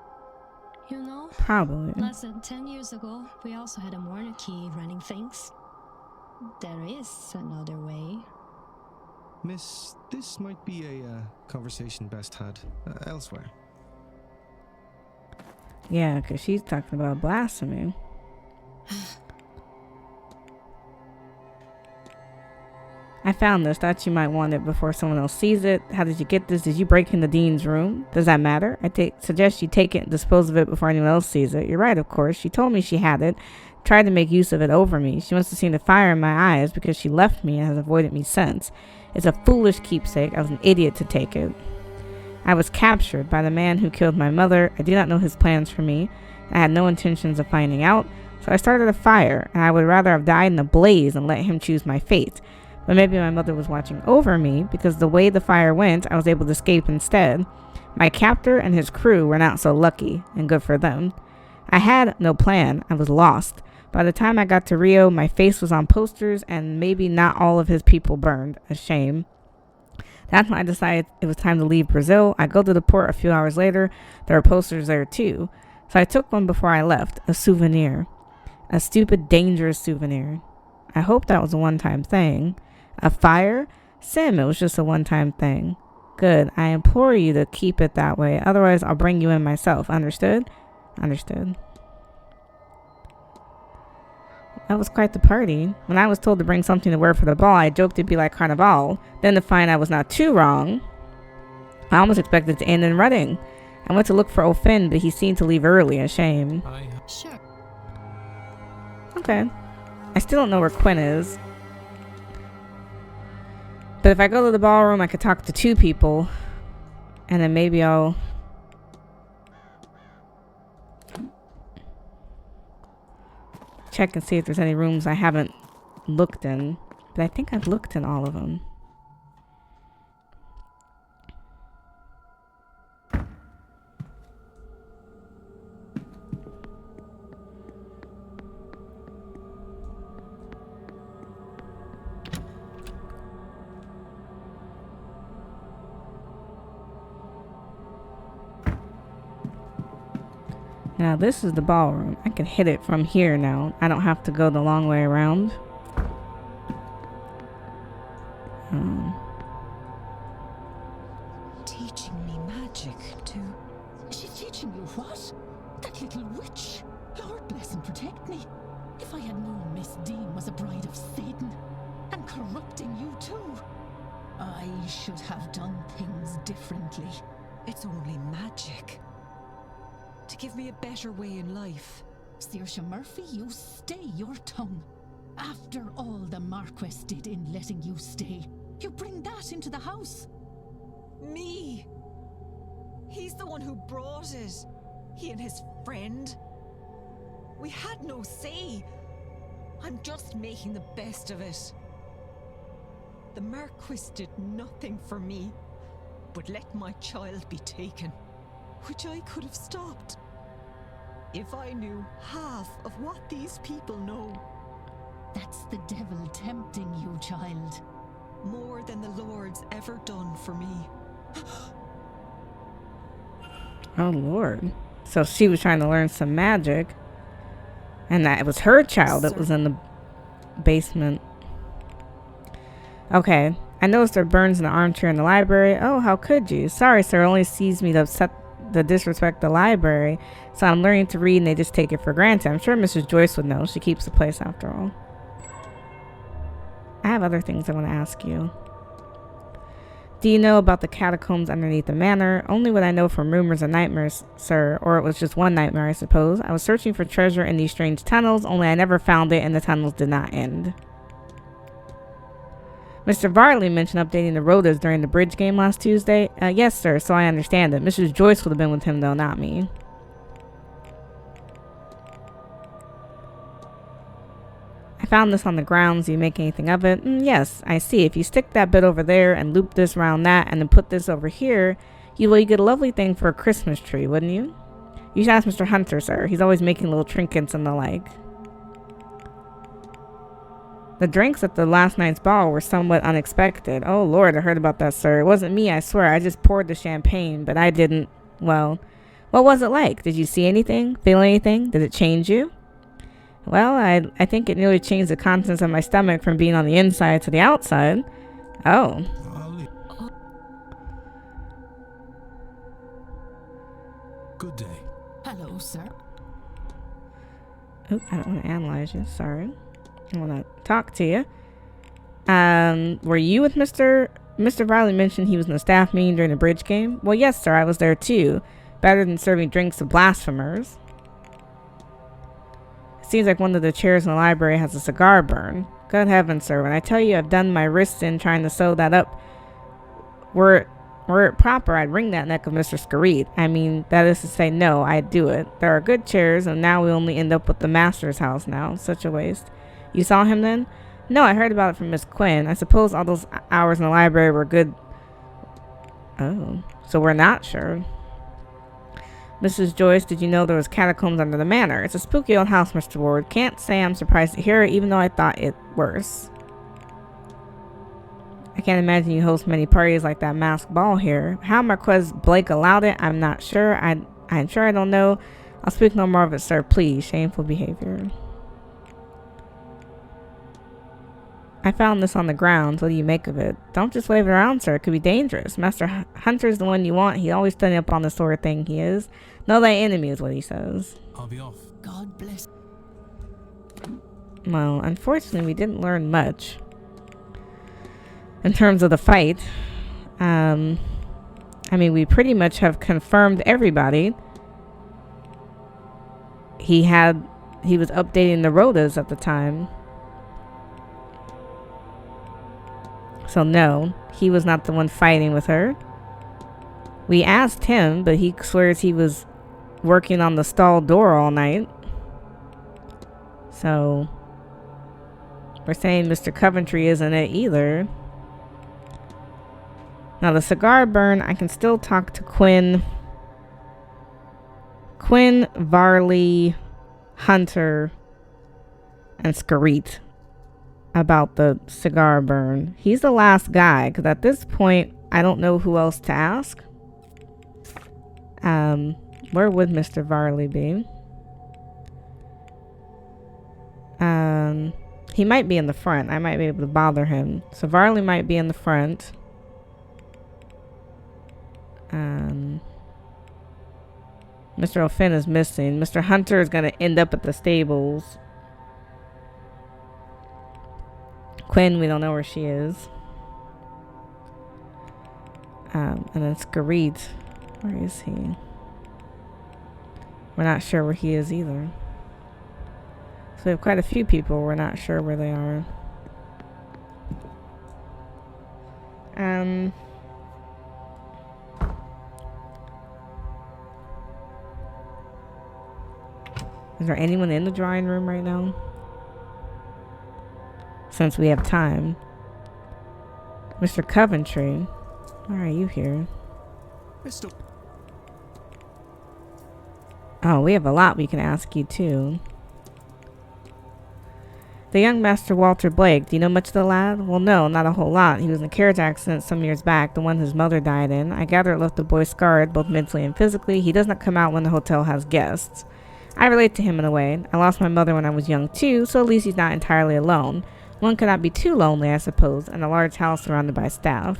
You know, Probably. less than 10 years ago, we also had a monarchy running things. There is another way. Miss, this might be a conversation best had elsewhere. Yeah, because she's talking about blasphemy. I found this. Thought you might want it before someone else sees it. How did you get this? Did you break into Dean's room? Does that matter? Suggest you take it and dispose of it before anyone else sees it. You're right, of course. She told me she had it. Tried to make use of it over me. She must have seen the fire in my eyes because she left me and has avoided me since. It's a foolish keepsake. I was an idiot to take it. I was captured by the man who killed my mother. I did not know his plans for me. I had no intentions of finding out. So I started a fire, and I would rather have died in a blaze and let him choose my fate. But maybe my mother was watching over me, because the way the fire went, I was able to escape instead. My captor and his crew were not so lucky, and good for them. I had no plan. I was lost. By the time I got to Rio, my face was on posters, and maybe not all of his people burned. A shame. That's when I decided it was time to leave Brazil. I go to the port a few hours later. There were posters there too. So I took one before I left. A souvenir. A stupid, dangerous souvenir. I hope that was a one-time thing. A fire? Sim, it was just a one-time thing. Good. I implore you to keep it that way. Otherwise, I'll bring you in myself. Understood? Understood. That was quite the party. When I was told to bring something to wear for the ball, I joked it'd be like Carnival. Then to find I was not too wrong, I almost expected to end in Reading. I went to look for O'Finn, but he seemed to leave early. A shame. Sure. Okay. I still don't know where Quinn is. But if I go to the ballroom, I could talk to two people. And then maybe I'll... check and see if there's any rooms I haven't looked in. But I think I've looked in all of them. Now this is the ballroom. I can hit it from here now. I don't have to go the long way around. Teaching me magic too. She's teaching you what? That little witch? Lord bless and protect me. If I had known Miss Dean was a bride of Satan and corrupting you too, I should have done things differently. It's only magic. To give me a better way in life. Saoirse Murphy, you stay your tongue. After all the Marquess did in letting you stay, you bring that into the house. Me? He's the one who brought it. He and his friend. We had no say. I'm just making the best of it. The Marquis did nothing for me, but let my child be taken, which I could have stopped. If I knew half of what these people know. That's the devil tempting you, child. More than the Lord's ever done for me. Oh, Lord. So she was trying to learn some magic. And that it was her child that was in the basement. Okay. I noticed there are burns in the armchair in the library. Oh, how could you? Sorry, sir. Only sees me to disrespect the library. So I'm learning to read and they just take it for granted. I'm sure Mrs. Joyce would know. She keeps the place after all. I have other things I want to ask you. Do you know about the catacombs underneath the manor? Only what I know from rumors and nightmares, sir. Or it was just one nightmare, I suppose. I was searching for treasure in these strange tunnels, only I never found it and the tunnels did not end. Mr. Varley mentioned updating the rotas during the bridge game last Tuesday. Yes, sir, so I understand it. Mrs. Joyce would have been with him, though, not me. I found this on the grounds. Do you make anything of it? Yes, I see. If you stick that bit over there and loop this around that and then put this over here, you get a lovely thing for a Christmas tree, wouldn't you? You should ask Mr. Hunter, sir. He's always making little trinkets and the like. The drinks at the last night's ball were somewhat unexpected. Oh, Lord, I heard about that, sir. It wasn't me, I swear. I just poured the champagne, but I didn't... Well, what was it like? Did you see anything? Feel anything? Did it change you? Well, I think it nearly changed the contents of my stomach from being on the inside to the outside. Oh. Good day. Hello, sir. Oh, I don't want to analyze you. Sorry. I want to talk to you. Were you with Mr. Riley mentioned he was in the staff meeting during the bridge game? Well, yes, sir. I was there too. Better than serving drinks to blasphemers. Seems like one of the chairs in the library has a cigar burn. Good heavens, sir. When I tell you I've done my wrists in trying to sew that up, were it proper, I'd wring that neck of Mr. Scareed. I mean, that is to say, no, I'd do it. There are good chairs, and now we only end up with the master's house now. Such a waste. You saw him then? No, I heard about it from Miss Quinn. I suppose all those hours in the library were good. Oh, so we're not sure. Mrs. Joyce, did you know there was catacombs under the manor? It's a spooky old house, Mr. Ward. Can't say I'm surprised to hear it, even though I thought it worse. I can't imagine you host many parties like that masked ball here. How Marquez Blake allowed it, I'm not sure. I'm sure I don't know. I'll speak no more of it, sir. Please. Shameful behavior. I found this on the grounds. What do you make of it? Don't just wave it around, sir. It could be dangerous. Master Hunter's the one you want. He always studying up on the sort of thing he is. Know thy enemy is what he says. I'll be off. God bless. Well, unfortunately, we didn't learn much in terms of the fight. I mean, we pretty much have confirmed everybody. He was updating the rotas at the time. So no, he was not the one fighting with her. We asked him, but he swears he was working on the stall door all night. So we're saying Mr. Coventry isn't it either. Now the cigar burn, I can still talk to Quinn, Varley, Hunter, and Scareet about the cigar burn. He's the last guy, because at this point, I don't know who else to ask. Where would Mr. Varley be? He might be in the front. I might be able to bother him. So Varley might be in the front. Mr. O'Finn is missing. Mr. Hunter is going to end up at the stables. Quinn, we don't know where she is. And then Scareet, where is he? We're not sure where he is either. So we have quite a few people. We're not sure where they are. Is there anyone in the drawing room right now? Since we have time. Mr. Coventry, why are you here? Oh, we have a lot we can ask you too. The young Master Walter Blake. Do you know much of the lad? Well, no, not a whole lot. He was in a carriage accident some years back, the one his mother died in. I gather it left the boy scarred, both mentally and physically. He does not come out when the hotel has guests. I relate to him in a way. I lost my mother when I was young too, so at least he's not entirely alone. One cannot be too lonely, I suppose, in a large house surrounded by staff.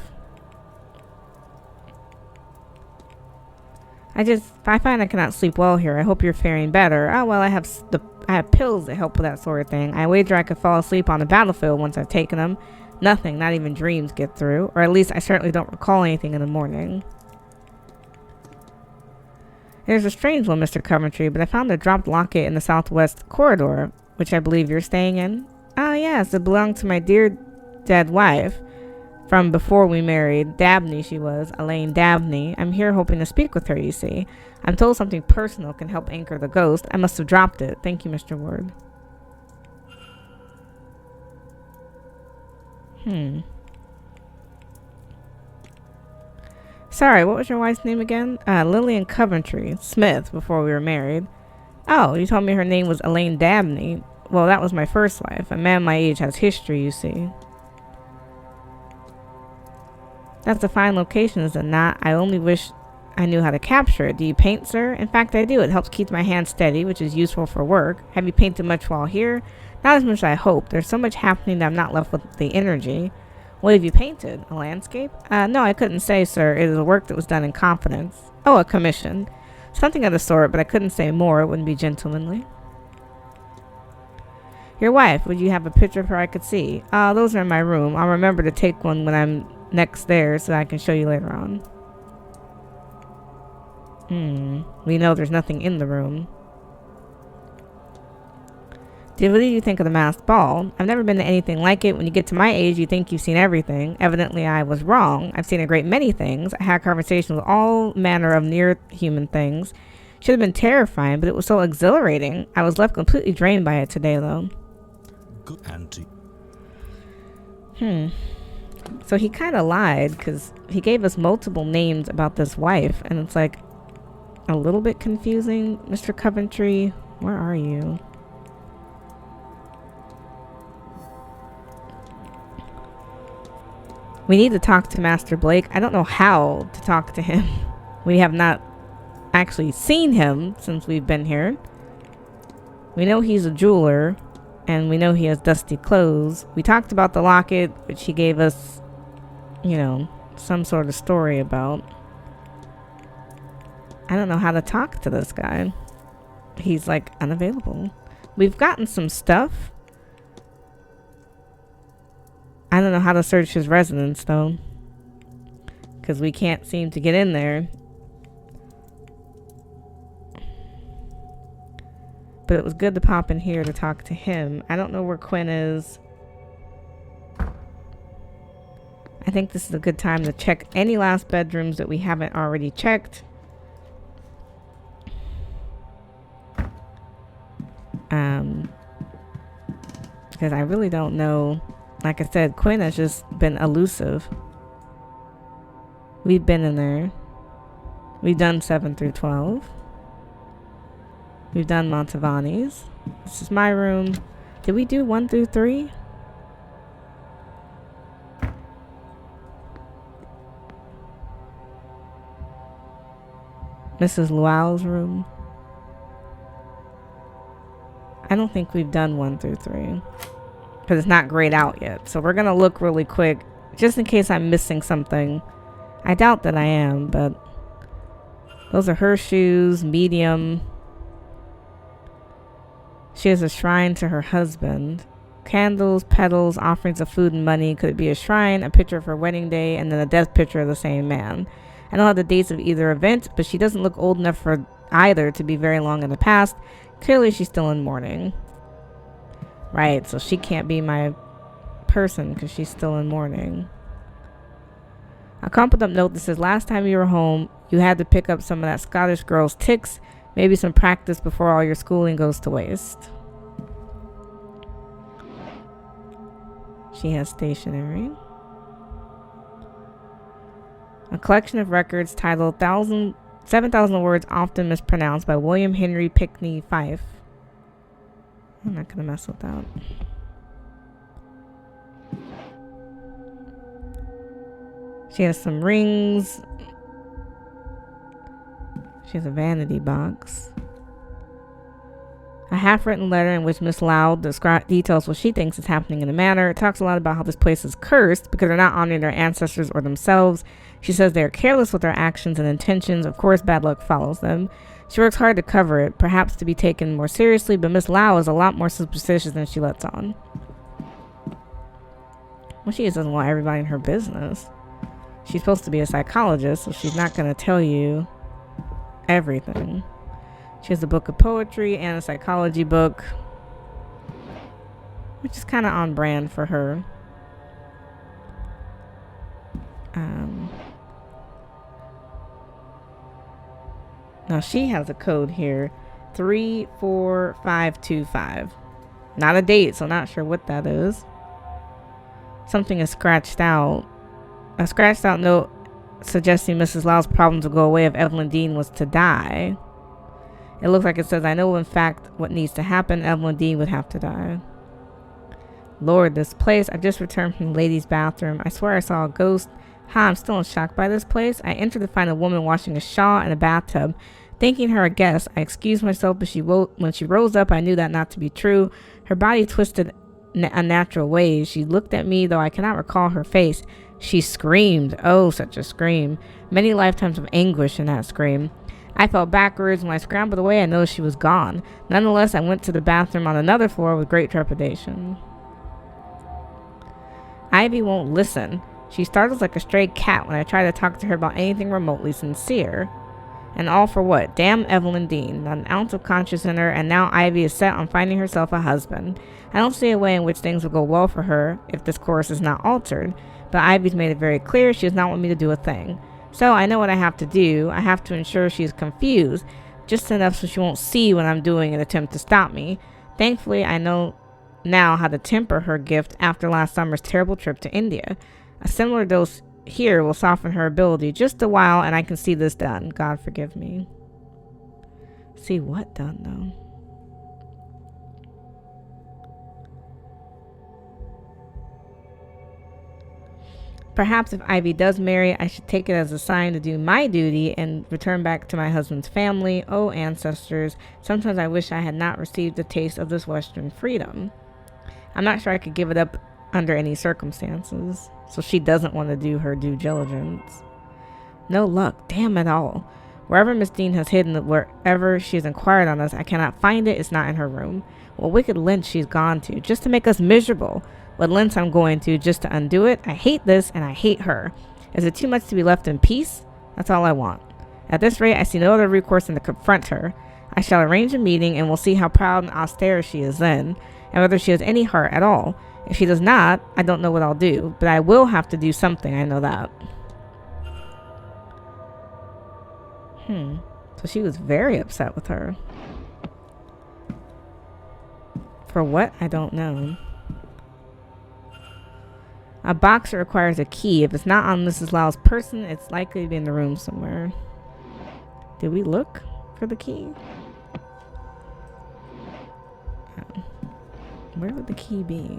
I find I cannot sleep well here. I hope you're faring better. Oh, well, I have pills that help with that sort of thing. I wager I could fall asleep on the battlefield once I've taken them. Nothing, not even dreams, get through. Or at least I certainly don't recall anything in the morning. There's a strange one, Mr. Coventry, but I found a dropped locket in the southwest corridor, which I believe you're staying in. Ah, yes, it belonged to my dear dead wife. From before we married. Dabney she was. Elaine Dabney. I'm here hoping to speak with her, you see. I'm told something personal can help anchor the ghost. I must have dropped it. Thank you, Mr. Ward. Sorry, what was your wife's name again? Lillian Coventry Smith, before we were married. Oh, you told me her name was Elaine Dabney. Well, that was my first wife. A man my age has history, you see. That's a fine location, is it not? I only wish I knew how to capture it. Do you paint, sir? In fact, I do. It helps keep my hand steady, which is useful for work. Have you painted much while here? Not as much as I hoped. There's so much happening that I'm not left with the energy. What have you painted? A landscape? No, I couldn't say, sir. It is a work that was done in confidence. Oh, a commission. Something of the sort, but I couldn't say more. It wouldn't be gentlemanly. Your wife, would you have a picture of her I could see? Those are in my room. I'll remember to take one when I'm next there so I can show you later on. We know there's nothing in the room. What do you think of the masked ball? I've never been to anything like it. When you get to my age, you think you've seen everything. Evidently, I was wrong. I've seen a great many things. I had conversations with all manner of near-human things. Should have been terrifying, but it was so exhilarating. I was left completely drained by it today, though. Good auntie. So he kind of lied because he gave us multiple names about this wife, and it's like a little bit confusing. Mr. Coventry, where are you? We need to talk to Master Blake. I don't know how to talk to him. We have not actually seen him since we've been here. We know he's a jeweler, and we know he has dusty clothes. We talked about the locket, which he gave us, you know, some sort of story about. I don't know how to talk to this guy. He's like unavailable. We've gotten some stuff. I don't know how to search his residence though, because we can't seem to get in there. But it was good to pop in here to talk to him. I don't know where Quinn is. I think this is a good time to check any last bedrooms that we haven't already checked. Because I really don't know. Like I said, Quinn has just been elusive. We've been in there. We've done 7 through 12. We've done Montavani's. This is my room. Did we do 1 through 3? Mrs. Luau's room. I don't think we've done 1 through 3. Because it's not grayed out yet. So we're going to look really quick. Just in case I'm missing something. I doubt that I am, but... Those are her shoes. Medium. She has a shrine to her husband. Candles, petals, offerings of food and money. Could it be a shrine, a picture of her wedding day, and then a death picture of the same man? I don't have the dates of either event, but she doesn't look old enough for either to be very long in the past. Clearly she's still in mourning. Right, so she can't be my person because she's still in mourning. A crumpled up note that says, last time you were home, you had to pick up some of that Scottish girl's ticks. Maybe some practice before all your schooling goes to waste. She has stationery. A collection of records titled 7,000 Words Often Mispronounced by William Henry Pickney Fife. I'm not going to mess with that. She has some rings. She has a vanity box. A half-written letter in which Miss Loud details what she thinks is happening in the manor. It talks a lot about how this place is cursed because they're not honoring their ancestors or themselves. She says they are careless with their actions and intentions. Of course, bad luck follows them. She works hard to cover it, perhaps to be taken more seriously, but Miss Loud is a lot more superstitious than she lets on. Well, she just doesn't want everybody in her business. She's supposed to be a psychologist, so she's not going to tell you everything. She has a book of poetry and a psychology book, which is kind of on brand for her. Now she has a code here, 34525. Not a date, so not sure what that is. Something is scratched out. A scratched out note suggesting Mrs. Lau's problems will go away if Evelyn Dean was to die. It looks like it says, I know in fact what needs to happen. Evelyn Dean would have to die. Lord, this place. I just returned from the ladies' bathroom. I swear I saw a ghost. I'm still in shock by this place. I entered to find a woman washing a shawl in a bathtub. Thinking her a guest, I excused myself, but when she rose up, I knew that not to be true. Her body twisted unnatural ways. She looked at me, though I cannot recall her face. She screamed. Oh, such a scream. Many lifetimes of anguish in that scream. I fell backwards. When I scrambled away, I noticed she was gone. Nonetheless, I went to the bathroom on another floor with great trepidation. Ivy won't listen. She startles like a stray cat when I try to talk to her about anything remotely sincere. And all for what? Damn Evelyn Dean. Not an ounce of conscience in her, and now Ivy is set on finding herself a husband. I don't see a way in which things will go well for her if this course is not altered, but Ivy's made it very clear she does not want me to do a thing. So I know what I have to do. I have to ensure she is confused, just enough so she won't see what I'm doing and attempt to stop me. Thankfully, I know now how to temper her gift after last summer's terrible trip to India. A similar dose here will soften her ability just a while, and I can see this done. God forgive me. See what done, though? Perhaps if Ivy does marry, I should take it as a sign to do my duty and return back to my husband's family. Oh, ancestors, sometimes I wish I had not received a taste of this Western freedom. I'm not sure I could give it up under any circumstances. So she doesn't want to do her due diligence. No luck, damn it all. Wherever Miss Dean has hidden it, wherever she has inquired on us, I cannot find it. It's not in her room. What wicked lengths she's gone to, just to make us miserable. What lengths I'm going to, just to undo it. I hate this, and I hate her. Is it too much to be left in peace? That's all I want. At this rate, I see no other recourse than to confront her. I shall arrange a meeting, and we'll see how proud and austere she is then, and whether she has any heart at all. If she does not, I don't know what I'll do, but I will have to do something, I know that. So she was very upset with her. For what? I don't know. A box requires a key. If it's not on Mrs. Lau's person, it's likely to be in the room somewhere. Did we look for the key? Oh. Where would the key be?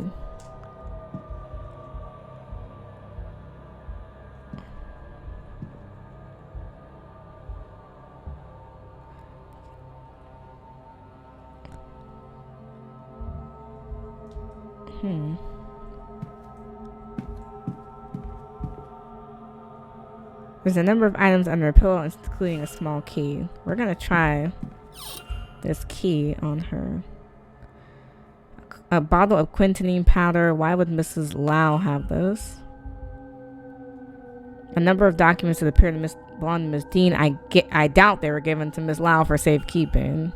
There's a number of items under a pillow, including a small key. We're gonna try this key on her. A bottle of quintonine powder. Why would Mrs. Lau have this? A number of documents that appear to belong to Miss Dean. I doubt they were given to Miss Lau for safekeeping.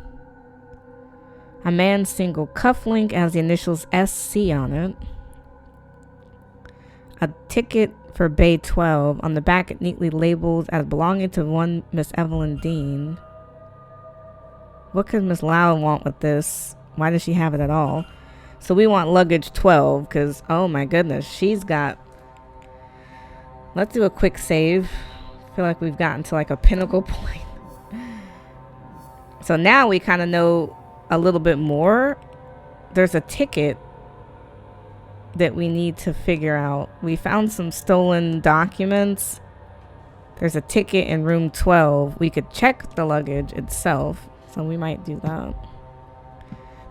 A man's single cufflink has the initials SC on it. A ticket for Bay 12. On the back, it neatly labeled as belonging to one Miss Evelyn Dean. What could Miss Lau want with this? Why does she have it at all? So we want luggage 12 because, oh my goodness, she's got... Let's do a quick save. I feel like we've gotten to like a pinnacle point. So now we kind of know a little bit more. There's a ticket that we need to figure out. We found some stolen documents. There's a ticket in room 12. We could check the luggage itself, so we might do that.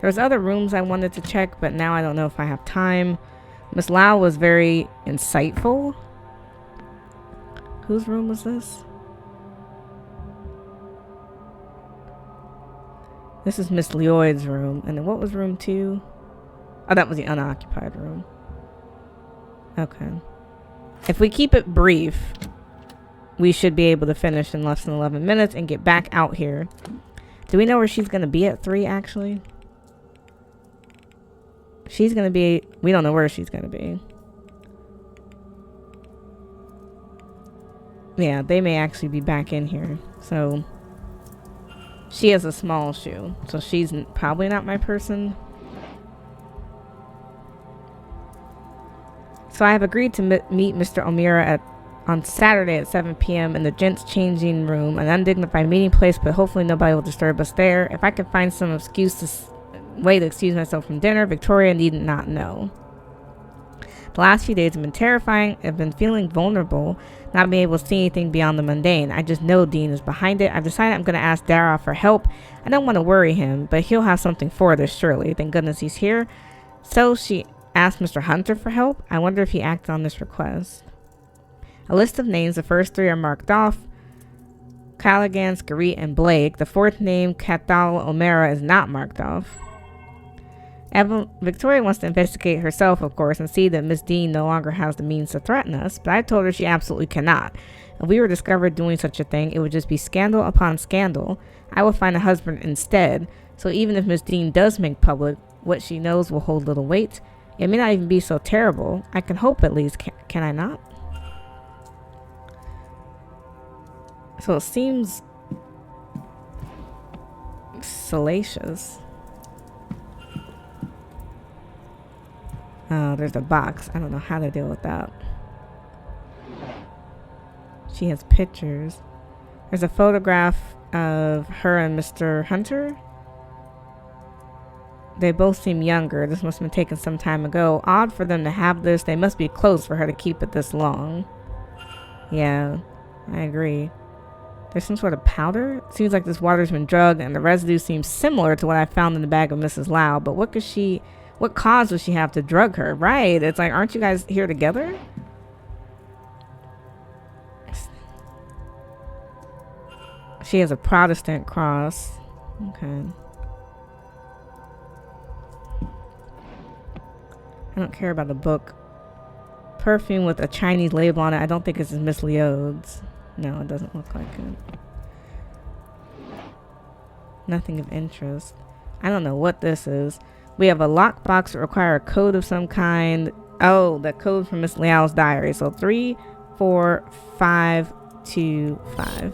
There's other rooms I wanted to check, but now I don't know if I have time. Miss Lau was very insightful. Whose room was this? This is Miss Lloyd's room. And then what was room 2? Oh, that was the unoccupied room. Okay. If we keep it brief, we should be able to finish in less than 11 minutes and get back out here. Do we know where she's going to be at 3, actually? She's going to be... We don't know where she's going to be. Yeah, they may actually be back in here. So, she has a small shoe. So, she's probably not my person. So, I have agreed to meet Mr. O'Meara on Saturday at 7 p.m. in the gents' changing room, an undignified meeting place, but hopefully nobody will disturb us there. If I can find some way to excuse myself from dinner, Victoria need not know. The last few days have been terrifying. I've been feeling vulnerable, not being able to see anything beyond the mundane. I just know Dean is behind it. I've decided I'm going to ask Dara for help. I don't want to worry him, but he'll have something for this, surely. Thank goodness he's here. So she asked Mr. Hunter for help. I wonder if he acted on this request. A list of names. The first 3 are marked off. Callaghan, Scarrett, and Blake. The 4th name, Cathal O'Meara, is not marked off. Victoria wants to investigate herself, of course, and see that Miss Dean no longer has the means to threaten us, but I told her she absolutely cannot. If we were discovered doing such a thing, it would just be scandal upon scandal. I will find a husband instead, so even if Miss Dean does make public what she knows will hold little weight, it may not even be so terrible. I can hope at least, can I not? So it seems salacious. Oh, there's a box. I don't know how to deal with that. She has pictures. There's a photograph of her and Mr. Hunter. They both seem younger. This must have been taken some time ago. Odd for them to have this. They must be close for her to keep it this long. Yeah, I agree. There's some sort of powder. It seems like this water's been drugged, and the residue seems similar to what I found in the bag of Mrs. Lau. But what cause would she have to drug her? Right. It's like, aren't you guys here together? She has a Protestant cross. Okay. I don't care about the book. Perfume with a Chinese label on it. I don't think it's Miss Leode's. No, it doesn't look like it. Nothing of interest. I don't know what this is. We have a lockbox that require a code of some kind. Oh, the code from Miss Liao's diary. So 34525.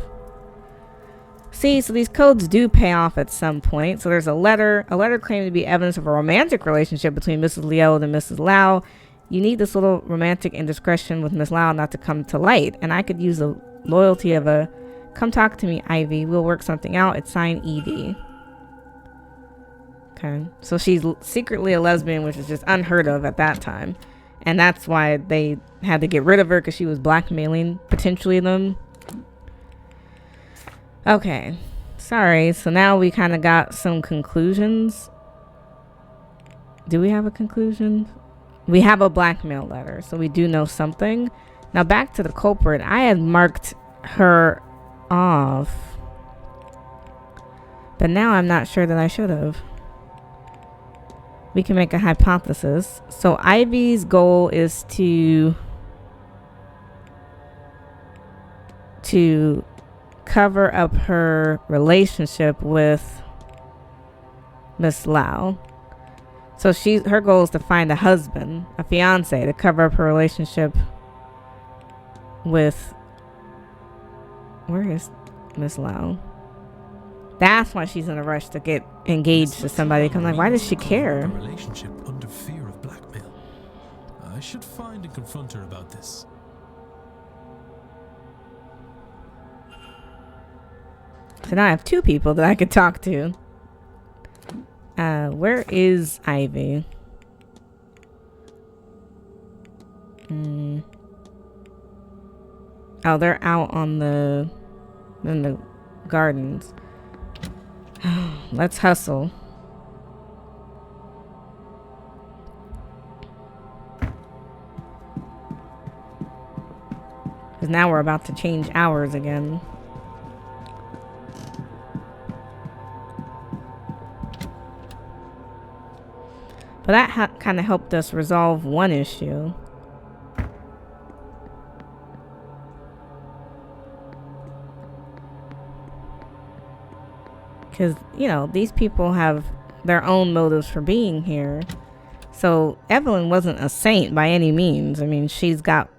See, so these codes do pay off at some point. So there's a letter claiming to be evidence of a romantic relationship between Mrs. Leode and Mrs. Lau. You need this little romantic indiscretion with Miss Lau not to come to light. And I could use the loyalty of a, come talk to me, Ivy. We'll work something out. It's signed Edie. Okay. So she's secretly a lesbian, which is just unheard of at that time. And that's why they had to get rid of her, because she was blackmailing potentially them. Okay. Sorry. So now we kind of got some conclusions. Do we have a conclusion? We have a blackmail letter, so we do know something. Now back to the culprit. I had marked her off, but now I'm not sure that I should have. We can make a hypothesis. So Ivy's goal is to cover up her relationship with Miss Lau. So her goal is to find a husband, a fiance, to cover up her relationship with, where is Miss Lau? That's why she's in a rush to get engaged to somebody. I'm like, why does she care? A relationship under fear of blackmail. I should find and confront her about this. So now I have 2 people that I could talk to. Where is Ivy? Oh, they're out in the gardens. Let's hustle. Because now we're about to change hours again. But that kind of helped us resolve one issue. Because, you know, these people have their own motives for being here. So Evelyn wasn't a saint by any means. I mean, she's got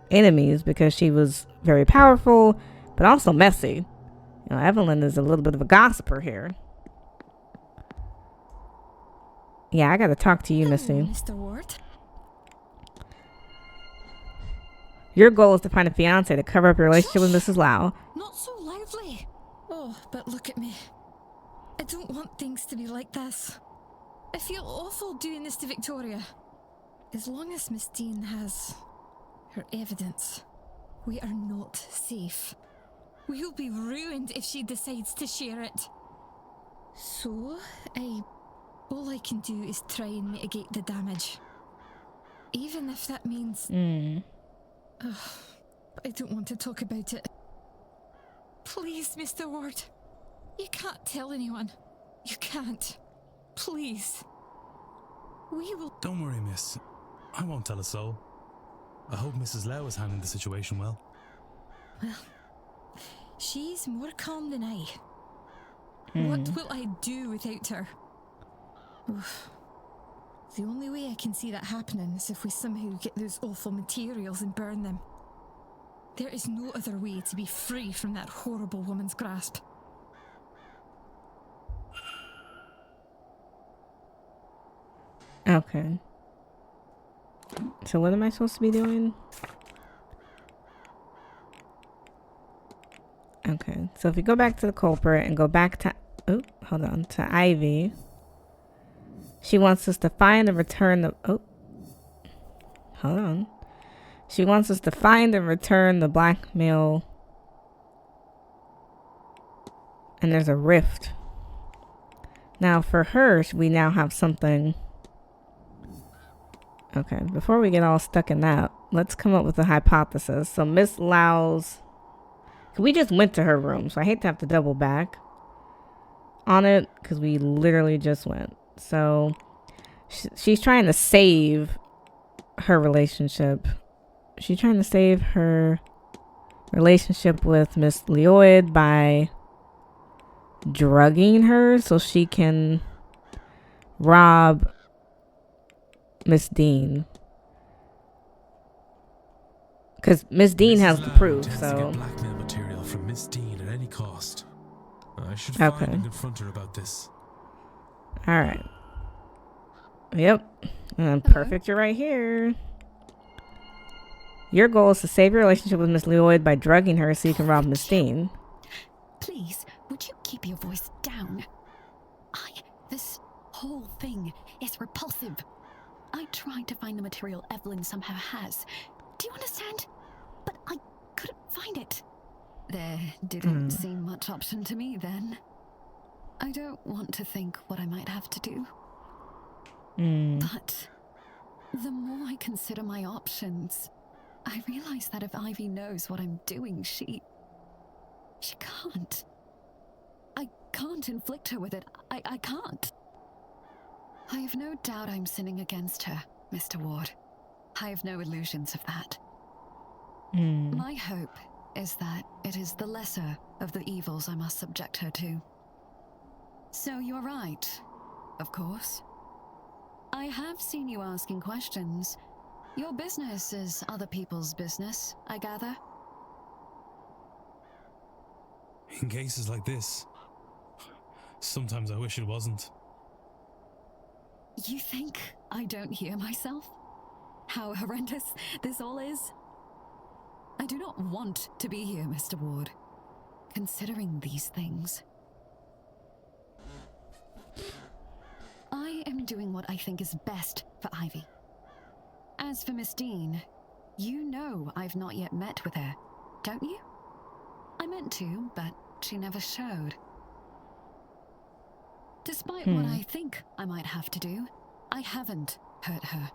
enemies because she was very powerful, but also messy. You know, Evelyn is a little bit of a gossiper here. Yeah, I gotta talk to you, Missy. Mr. Ward. Your goal is to find a fiance to cover up your relationship with Mrs. Lau. Not so lively. Oh, but look at me. I don't want things to be like this. I feel awful doing this to Victoria. As long as Miss Dean has her evidence, we are not safe. We'll be ruined if she decides to share it. So, all I can do is try and mitigate the damage. Even if that means... I don't want to talk about it. Please, Mr. Ward. You can't tell anyone. You can't. Please. We will... Don't worry, miss. I won't tell a soul. I hope Mrs. Lau is handling the situation well. Well, she's more calm than I. What will I do without her? Oof. The only way I can see that happening is if we somehow get those awful materials and burn them. There is no other way to be free from that horrible woman's grasp. Okay. So what am I supposed to be doing? Okay. So if we go back to the culprit and go back to... Oh, hold on. To Ivy. She wants us to find and return the... Oh. Hold on. She wants us to find and return the blackmail. And there's a rift. Now for her, we now have something... Okay, before we get all stuck in that, let's come up with a hypothesis. So Miss Lau's... We just went to her room, so I hate to have to double back on it, because we literally just went. So she's trying to save her relationship. She's trying to save her relationship with Miss Lloyd by drugging her so she can rob Miss Dean. Because Miss Dean has the proof, so... To get blackmail material from Miss Dean at any cost. I should find and confront her about this. Alright. Yep. Perfect, you're right here. Your goal is to save your relationship with Miss Lloyd by drugging her so you can rob Miss Dean. Please, would you keep your voice down? This whole thing is repulsive. I tried to find the material Evelyn somehow has. Do you understand? But I couldn't find it. There didn't seem much option to me then. I don't want to think what I might have to do. But the more I consider my options, I realize that if Ivy knows what I'm doing, she can't. I can't inflict her with it. I can't. I have no doubt I'm sinning against her, Mr. Ward. I have no illusions of that. My hope is that it is the lesser of the evils I must subject her to. So you're right, of course. I have seen you asking questions. Your business is other people's business, I gather. In cases like this, sometimes I wish it wasn't. You think I don't hear myself? How horrendous this all is? I do not want to be here, Mr. Ward, considering these things. I am doing what I think is best for Ivy. As As for Miss Dean, you know I've not yet met with her, don't you? I meant to, but she never showed. Despite what I think I might have to do, I haven't hurt her.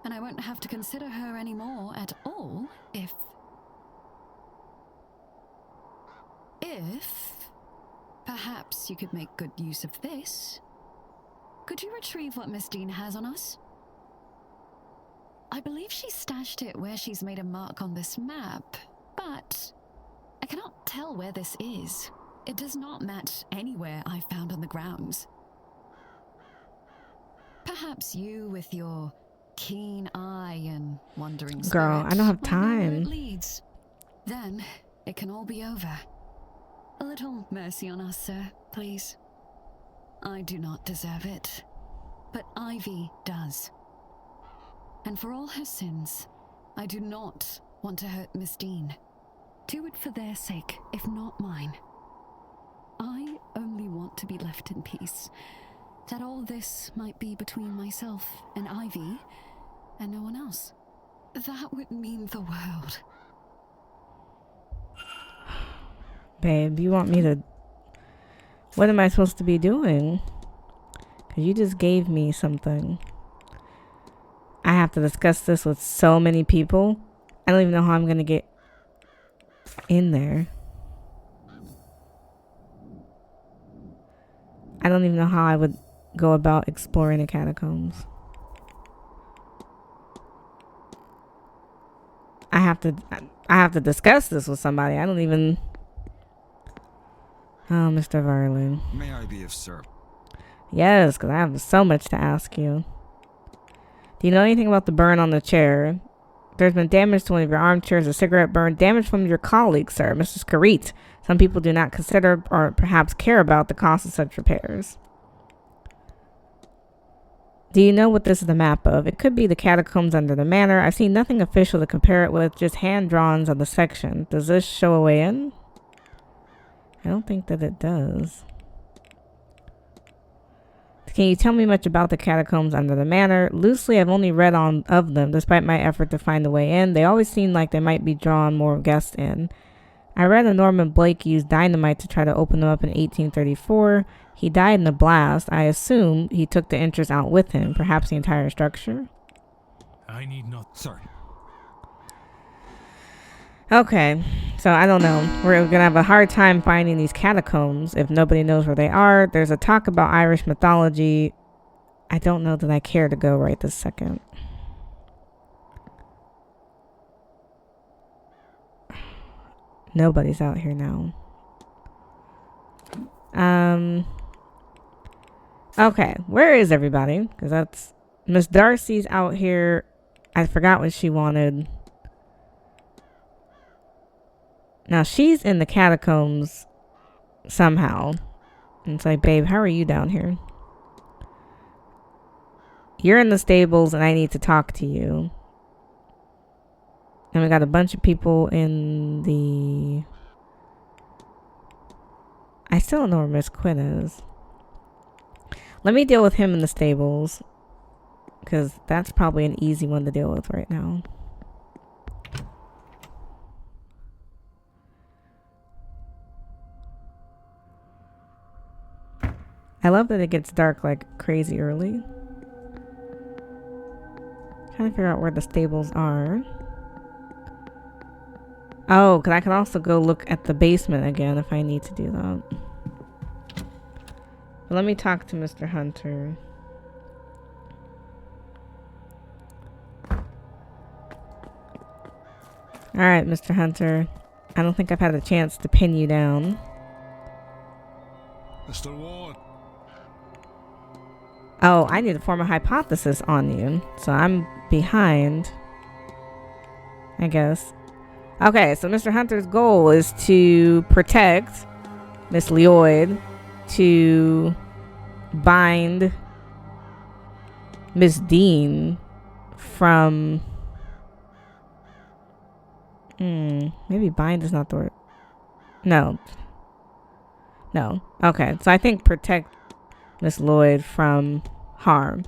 And I won't have to consider her anymore at all if perhaps you could make good use of this. Could you retrieve what Miss Dean has on us? I believe she stashed it where she's made a mark on this map, but I cannot tell where this is. It does not match anywhere I found on the grounds. Perhaps you, with your keen eye and wandering spirit, Girl, I don't have might know where time. it leads. Then it can all be over. A little mercy on us, sir, please. I do not deserve it, but Ivy does. And for all her sins, I do not want to hurt Miss Dean. Do it for their sake, if not mine. I only want to be left in peace. That all this might be between myself and Ivy, and no one else. That would mean the world. Babe, you want me to... What am I supposed to be doing? Because you just gave me something. I have to discuss this with so many people. I don't even know how I'm going to get in there. I don't even know how I would go about exploring the catacombs. I have to discuss this with somebody. I don't even... Oh, Mr. Verlin. May I be of service? Yes, because I have so much to ask you. Do you know anything about the burn on the chair? There's been damage to one of your armchairs, a cigarette burn, damage from your colleague, sir, Mrs. Carit. Some people do not consider or perhaps care about the cost of such repairs. Do you know what this is the map of? It could be the catacombs under the manor. I've seen nothing official to compare it with, just hand drawings of the section. Does this show a way in? I don't think that it does. Can you tell me much about the catacombs under the manor? Loosely, I've only read on of them, despite my effort to find the way in. They always seem like they might be drawing more guests in. I read that Norman Blake used dynamite to try to open them up in 1834. He died in a blast. I assume he took the entrance out with him, perhaps the entire structure. I need not... Sorry. Okay, so I don't know. We're gonna have a hard time finding these catacombs if nobody knows where they are. There's a talk about Irish mythology. I don't know that I care to go right this second. Nobody's out here now. Okay, where is everybody? Because that's... Miss Darcy's out here. I forgot what she wanted. Now, she's in the catacombs somehow. And it's like, babe, how are you down here? You're in the stables and I need to talk to you. And we got a bunch of people in the... I still don't know where Miss Quinn is. Let me deal with him in the stables. Because that's probably an easy one to deal with right now. I love that it gets dark like crazy early. Trying to figure out where the stables are. Oh, because I can also go look at the basement again if I need to do that. But let me talk to Mr. Hunter. Alright, Mr. Hunter. I don't think I've had a chance to pin you down. Mr. Ward. Oh, I need to form a hypothesis on you. So I'm behind, I guess. Okay, so Mr. Hunter's goal is to protect Miss Lloyd, to bind Miss Dean from... maybe bind is not the word. No. Okay, so I think protect Miss Lloyd from harm.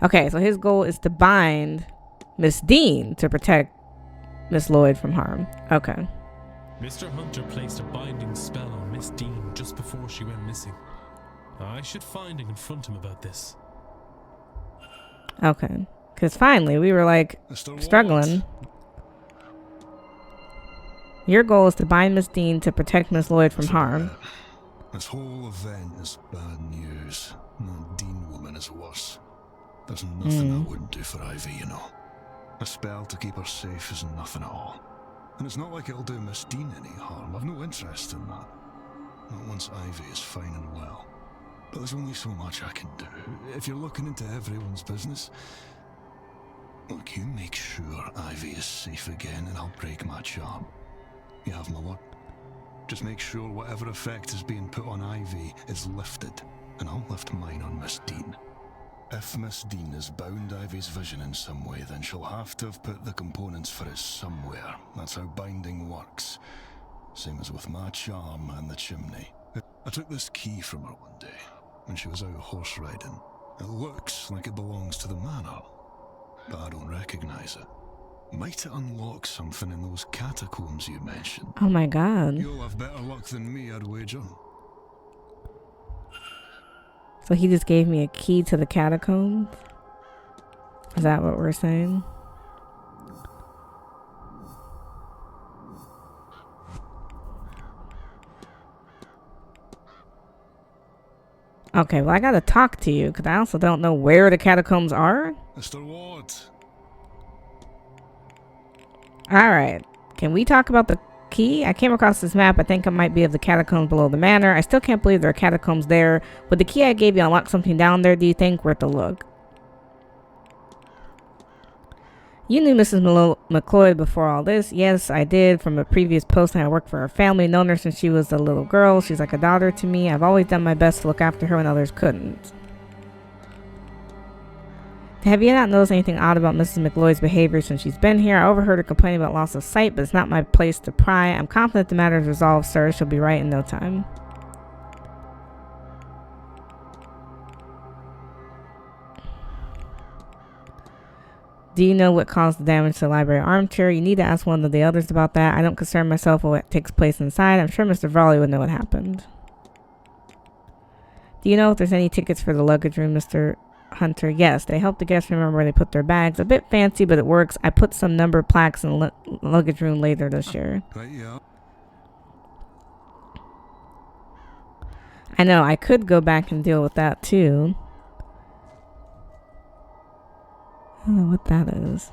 Okay, so his goal is to bind Miss Dean to protect Miss Lloyd from harm. Okay. Mr. Hunter placed a binding spell on Miss Dean just before she went missing. I should find and confront him about this. Okay. Because finally, we were like struggling. Your goal is to bind Miss Dean to protect Miss Lloyd from harm. This whole event is bad news. That Dean woman is worse. There's nothing I wouldn't do for Ivy, you know. A spell to keep her safe is nothing at all. And it's not like it'll do Miss Dean any harm. I've no interest in that. Not once Ivy is fine and well. But there's only so much I can do. If you're looking into everyone's business, look, you make sure Ivy is safe again and I'll break my charm. You have my word. Just make sure whatever effect is being put on Ivy is lifted, and I'll lift mine on Miss Dean. If Miss Dean has bound Ivy's vision in some way, then she'll have to have put the components for it somewhere. That's how binding works. Same as with my charm and the chimney. I took this key from her one day, when she was out horse riding. It looks like it belongs to the manor, but I don't recognize it. Might it unlock something in those catacombs you mentioned? Oh my god. You'll have better luck than me, I'd wager. So he just gave me a key to the catacombs? Is that what we're saying? Okay, well I gotta talk to you because I also don't know where the catacombs are. Mr. Ward. Alright, can we talk about the key? I came across this map. I think it might be of the catacombs below the manor. I still can't believe there are catacombs there. Would the key I gave you unlock something down there, do you think? Worth a look. You knew Mrs. McLeod before all this. Yes, I did. From a previous posting, I worked for her family. Known her since she was a little girl. She's like a daughter to me. I've always done my best to look after her when others couldn't. Have you not noticed anything odd about Mrs. McLeod's behavior since she's been here? I overheard her complaining about loss of sight, but it's not my place to pry. I'm confident the matter is resolved, sir. She'll be right in no time. Do you know what caused the damage to the library armchair? You need to ask one of the others about that. I don't concern myself with what takes place inside. I'm sure Mr. Varley would know what happened. Do you know if there's any tickets for the luggage room, Mr. Hunter? Yes, they help the guests remember where they put their bags. A bit fancy, but it works. I put some number plaques in the luggage room later this year. Right, yeah. I know, I could go back and deal with that too. I don't know what that is.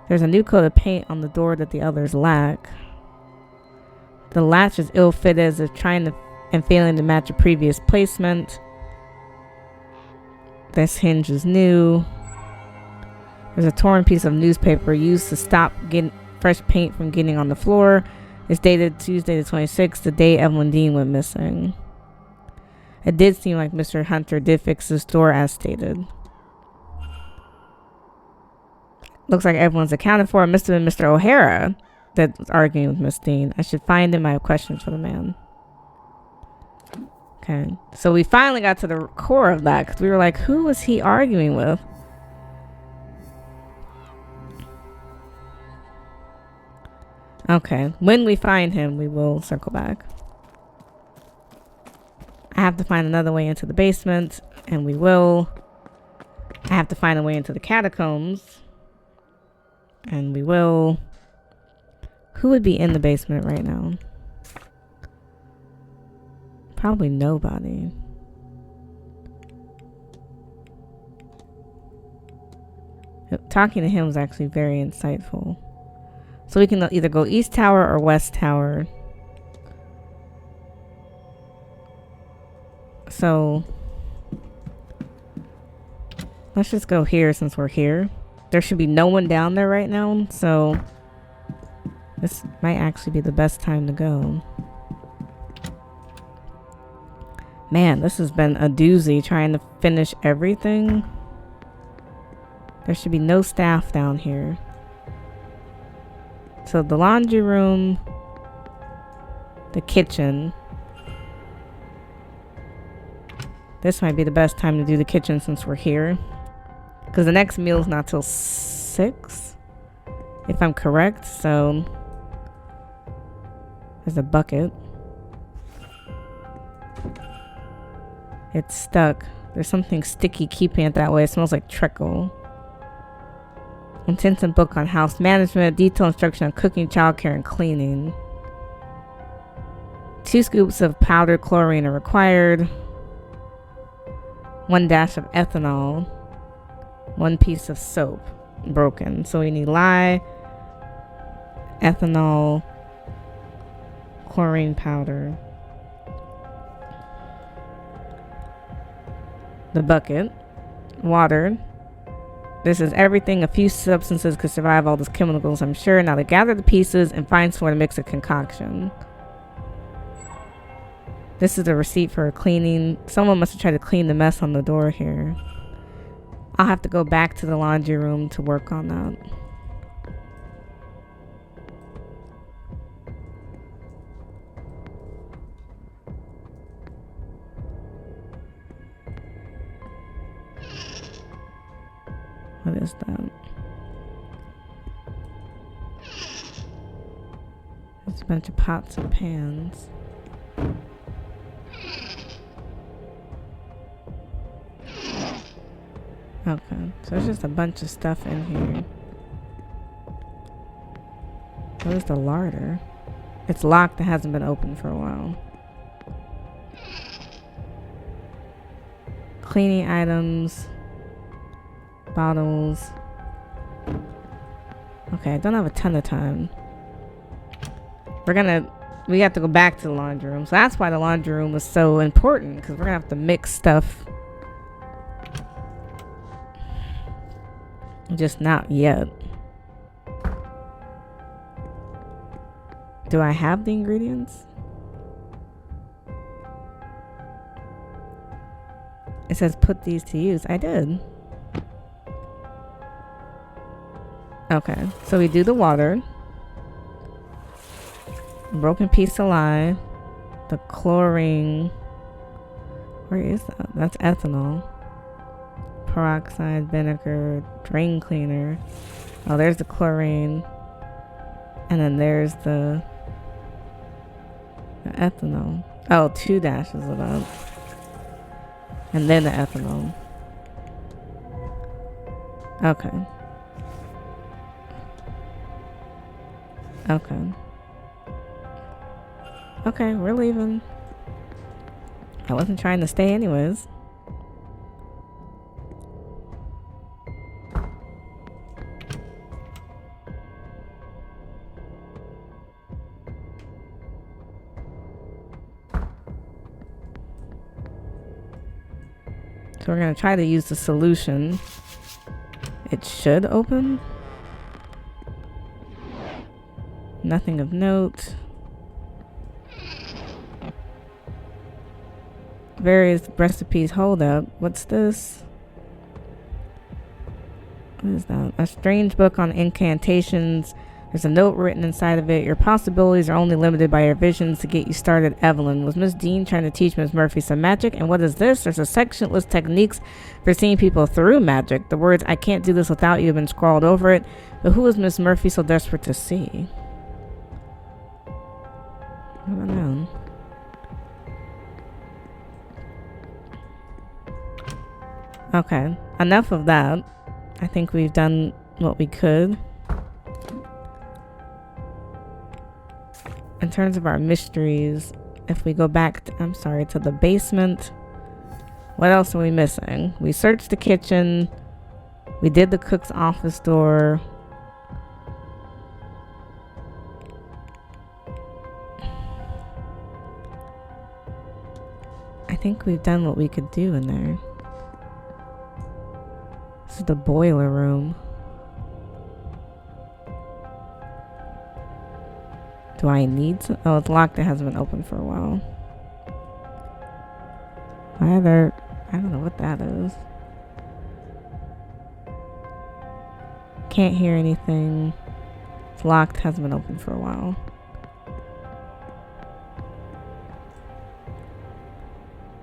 There's a new coat of paint on the door that the others lack. The latch is ill-fitted as if trying to and failing to match a previous placement. This hinge is new. There's a torn piece of newspaper used to stop fresh paint from getting on the floor. It's dated Tuesday the 26th, the day Evelyn Dean went missing. It did seem like Mr. Hunter did fix this door as stated. Looks like everyone's accounted for. It must have been Mr. O'Hara that was arguing with Miss Dean. I should find him. I have questions for the man. Okay, so we finally got to the core of that because we were like, who was he arguing with? Okay, when we find him, we will circle back. I have to find another way into the basement, and we will. I have to find a way into the catacombs, and we will. Who would be in the basement right now? Probably nobody. Talking to him was actually very insightful. So we can either go East Tower or West Tower. So let's just go here since we're here. There should be no one down there right now, so this might actually be the best time to go. Man, this has been a doozy trying to finish everything. There should be no staff down here. So the laundry room, the kitchen. This might be the best time to do the kitchen since we're here. Because the next meal's not till 6, if I'm correct. So there's a bucket. It's stuck. There's something sticky keeping it that way. It smells like treacle. Intensive book on house management. Detailed instruction on cooking, childcare, and cleaning. 2 scoops of powdered chlorine are required. 1 dash of ethanol. 1 piece of soap. Broken. So we need lye, ethanol, chlorine powder. The bucket. Water. This is everything. A few substances could survive all those chemicals, I'm sure. Now to gather the pieces and find somewhere to mix a concoction. This is a receipt for cleaning. Someone must have tried to clean the mess on the door here. I'll have to go back to the laundry room to work on that. What is that? There's a bunch of pots and pans. Okay, so there's just a bunch of stuff in here. What is the larder? It's locked. It hasn't been opened for a while. Cleaning items. Bottles. Okay, I don't have a ton of time. We have to go back to the laundry room. So that's why the laundry room was so important, because we're gonna have to mix stuff. Just not yet. Do I have the ingredients? It says put these to use. I did. Okay, so we do the water. Broken piece of lye. The chlorine. Where is that? That's ethanol. Peroxide, vinegar, drain cleaner. Oh, there's the chlorine. And then there's the ethanol. Oh, 2 dashes of that. And then the ethanol. Okay. Okay. Okay, we're leaving. I wasn't trying to stay anyways. So we're going to try to use the solution. It should open. Nothing of note. Various recipes. Hold up. What's this? What is that? A strange book on incantations. There's a note written inside of it. Your possibilities are only limited by your visions. To get you started, Evelyn. Was Miss Dean trying to teach Miss Murphy some magic? And what is this? There's a section that lists techniques for seeing people through magic. The words, I can't do this without you, have been scrawled over it. But who is Miss Murphy so desperate to see? I don't know. Okay. Enough of that. I think we've done what we could. In terms of our mysteries, if we go back to the basement, what else are we missing? We searched the kitchen. We did the cook's office door. I think we've done what we could do in there. This is the boiler room. Do I need to? Oh, it's locked. It hasn't been open for a while. Either. I don't know what that is. Can't hear anything. It's locked. Hasn't been open for a while.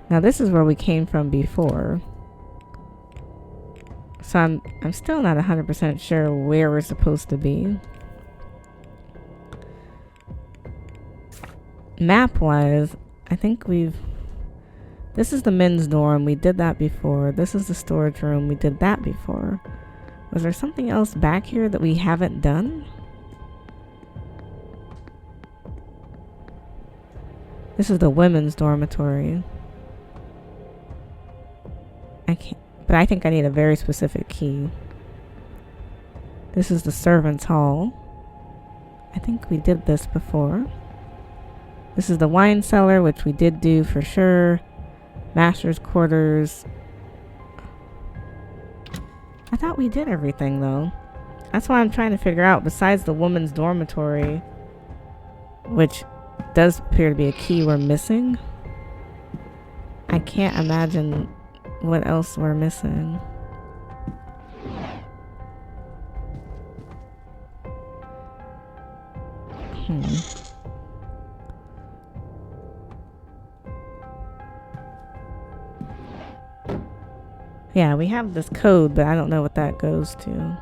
Now this is where we came from before. So I'm still not 100% sure where we're supposed to be. Map-wise, I think this is the men's dorm. We did that before. This is the storage room. We did that before. Was there something else back here that we haven't done? This is the women's dormitory. But I think I need a very specific key. This is the servants' hall. I think we did this before. This is the wine cellar, which we did do for sure. Master's quarters. I thought we did everything though. That's why I'm trying to figure out, besides the woman's dormitory, which does appear to be a key we're missing. I can't imagine what else we're missing. Yeah, we have this code, but I don't know what that goes to.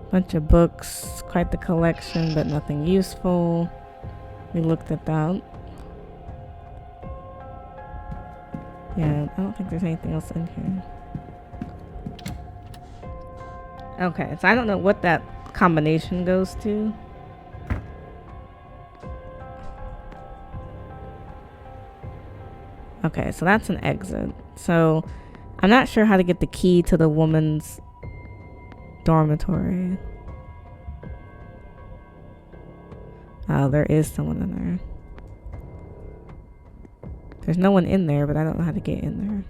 Bunch of books, quite the collection, but nothing useful. We looked at that. Yeah, I don't think there's anything else in here. Okay, so I don't know what that combination goes to. Okay, so that's an exit. So I'm not sure how to get the key to the woman's dormitory. Oh, there is someone in there. There's no one in there, but I don't know how to get in there.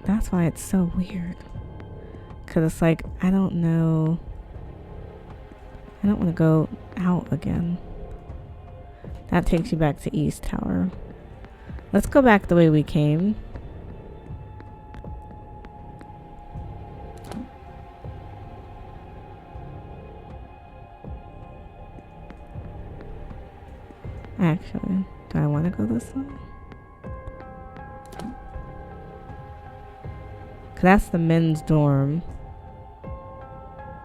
That's why it's so weird. Because it's like, I don't know. I don't want to go out again. That takes you back to East Tower. Let's go back the way we came. Actually, do I want to go this way? Cause that's the men's dorm.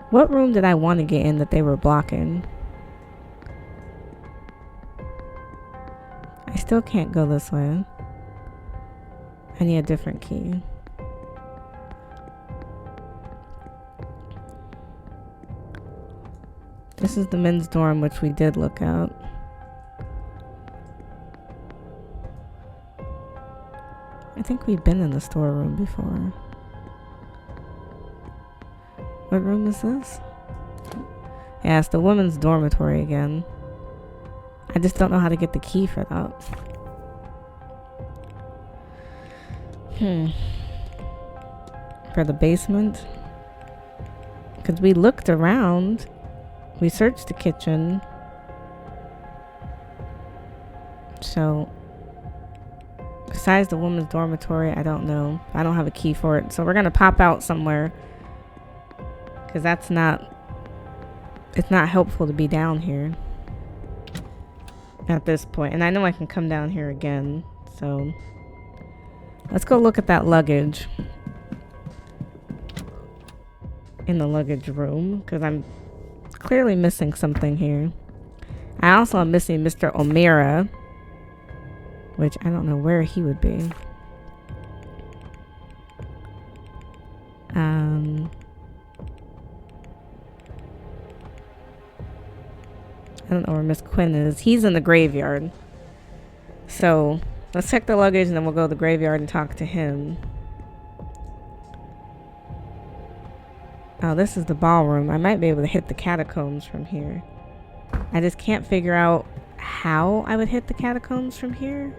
What room did I want to get in that they were blocking? I still can't go this way. I need a different key. This is the men's dorm, which we did look at. I think we've been in the storeroom before. What room is this? Yeah, it's the women's dormitory again. I just don't know how to get the key for that. For the basement. Because we looked around. We searched the kitchen. So, besides the women's dormitory, I don't know. I don't have a key for it. So we're going to pop out somewhere. Because that's not... It's not helpful to be down here. At this point. And I know I can come down here again. So, let's go look at that luggage. In the luggage room. Because I'm clearly missing something here. I also am missing Mr. O'Meara. Which I don't know where he would be. I don't know where Miss Quinn is. He's in the graveyard. So, let's check the luggage and then we'll go to the graveyard and talk to him. Oh, this is the ballroom. I might be able to hit the catacombs from here. I just can't figure out how I would hit the catacombs from here.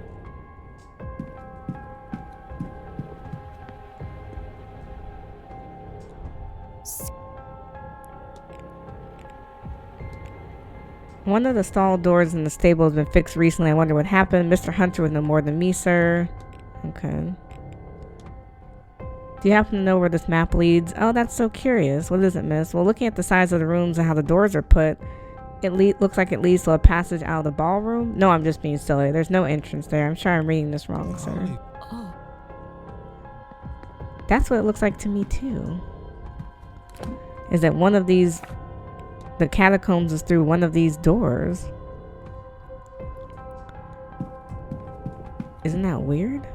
One of the stall doors in the stable has been fixed recently. I wonder what happened. Mr. Hunter would know more than me, sir. Okay. Do you happen to know where this map leads? Oh, that's so curious. What is it, miss? Well, looking at the size of the rooms and how the doors are put, it looks like it leads to a passage out of the ballroom. No, I'm just being silly. There's no entrance there. I'm sure I'm reading this wrong, sir. Oh, That's what it looks like to me, too. Is that one of these... The catacombs is through one of these doors. Isn't that weird?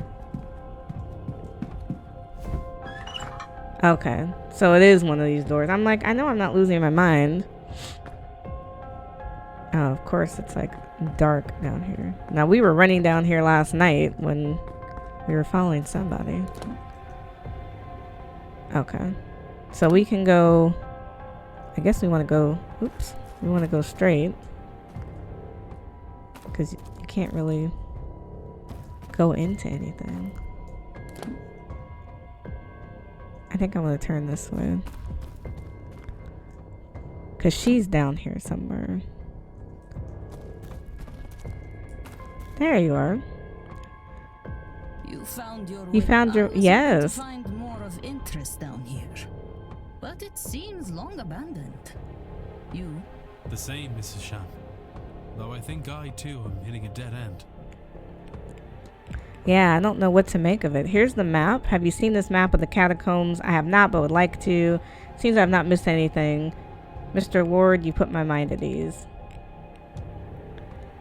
Okay. So it is one of these doors. I'm like, I know I'm not losing my mind. Oh, of course it's like dark down here. Now we were running down here last night when we were following somebody. Okay. So we can go... I guess we want to go... Oops. We want to go straight. Because you can't really go into anything. I think I'm going to turn this way. Because she's down here somewhere. There you are. you found your You way. found your... I was hoping Yes. to find more of interest down here, but it seems long abandoned. You? The same, Mrs. Sham. Though I think I, too, am hitting a dead end. Yeah, I don't know what to make of it. Here's the map. Have you seen this map of the catacombs? I have not, but would like to. Seems I've not missed anything. Mr. Ward, you put my mind at ease.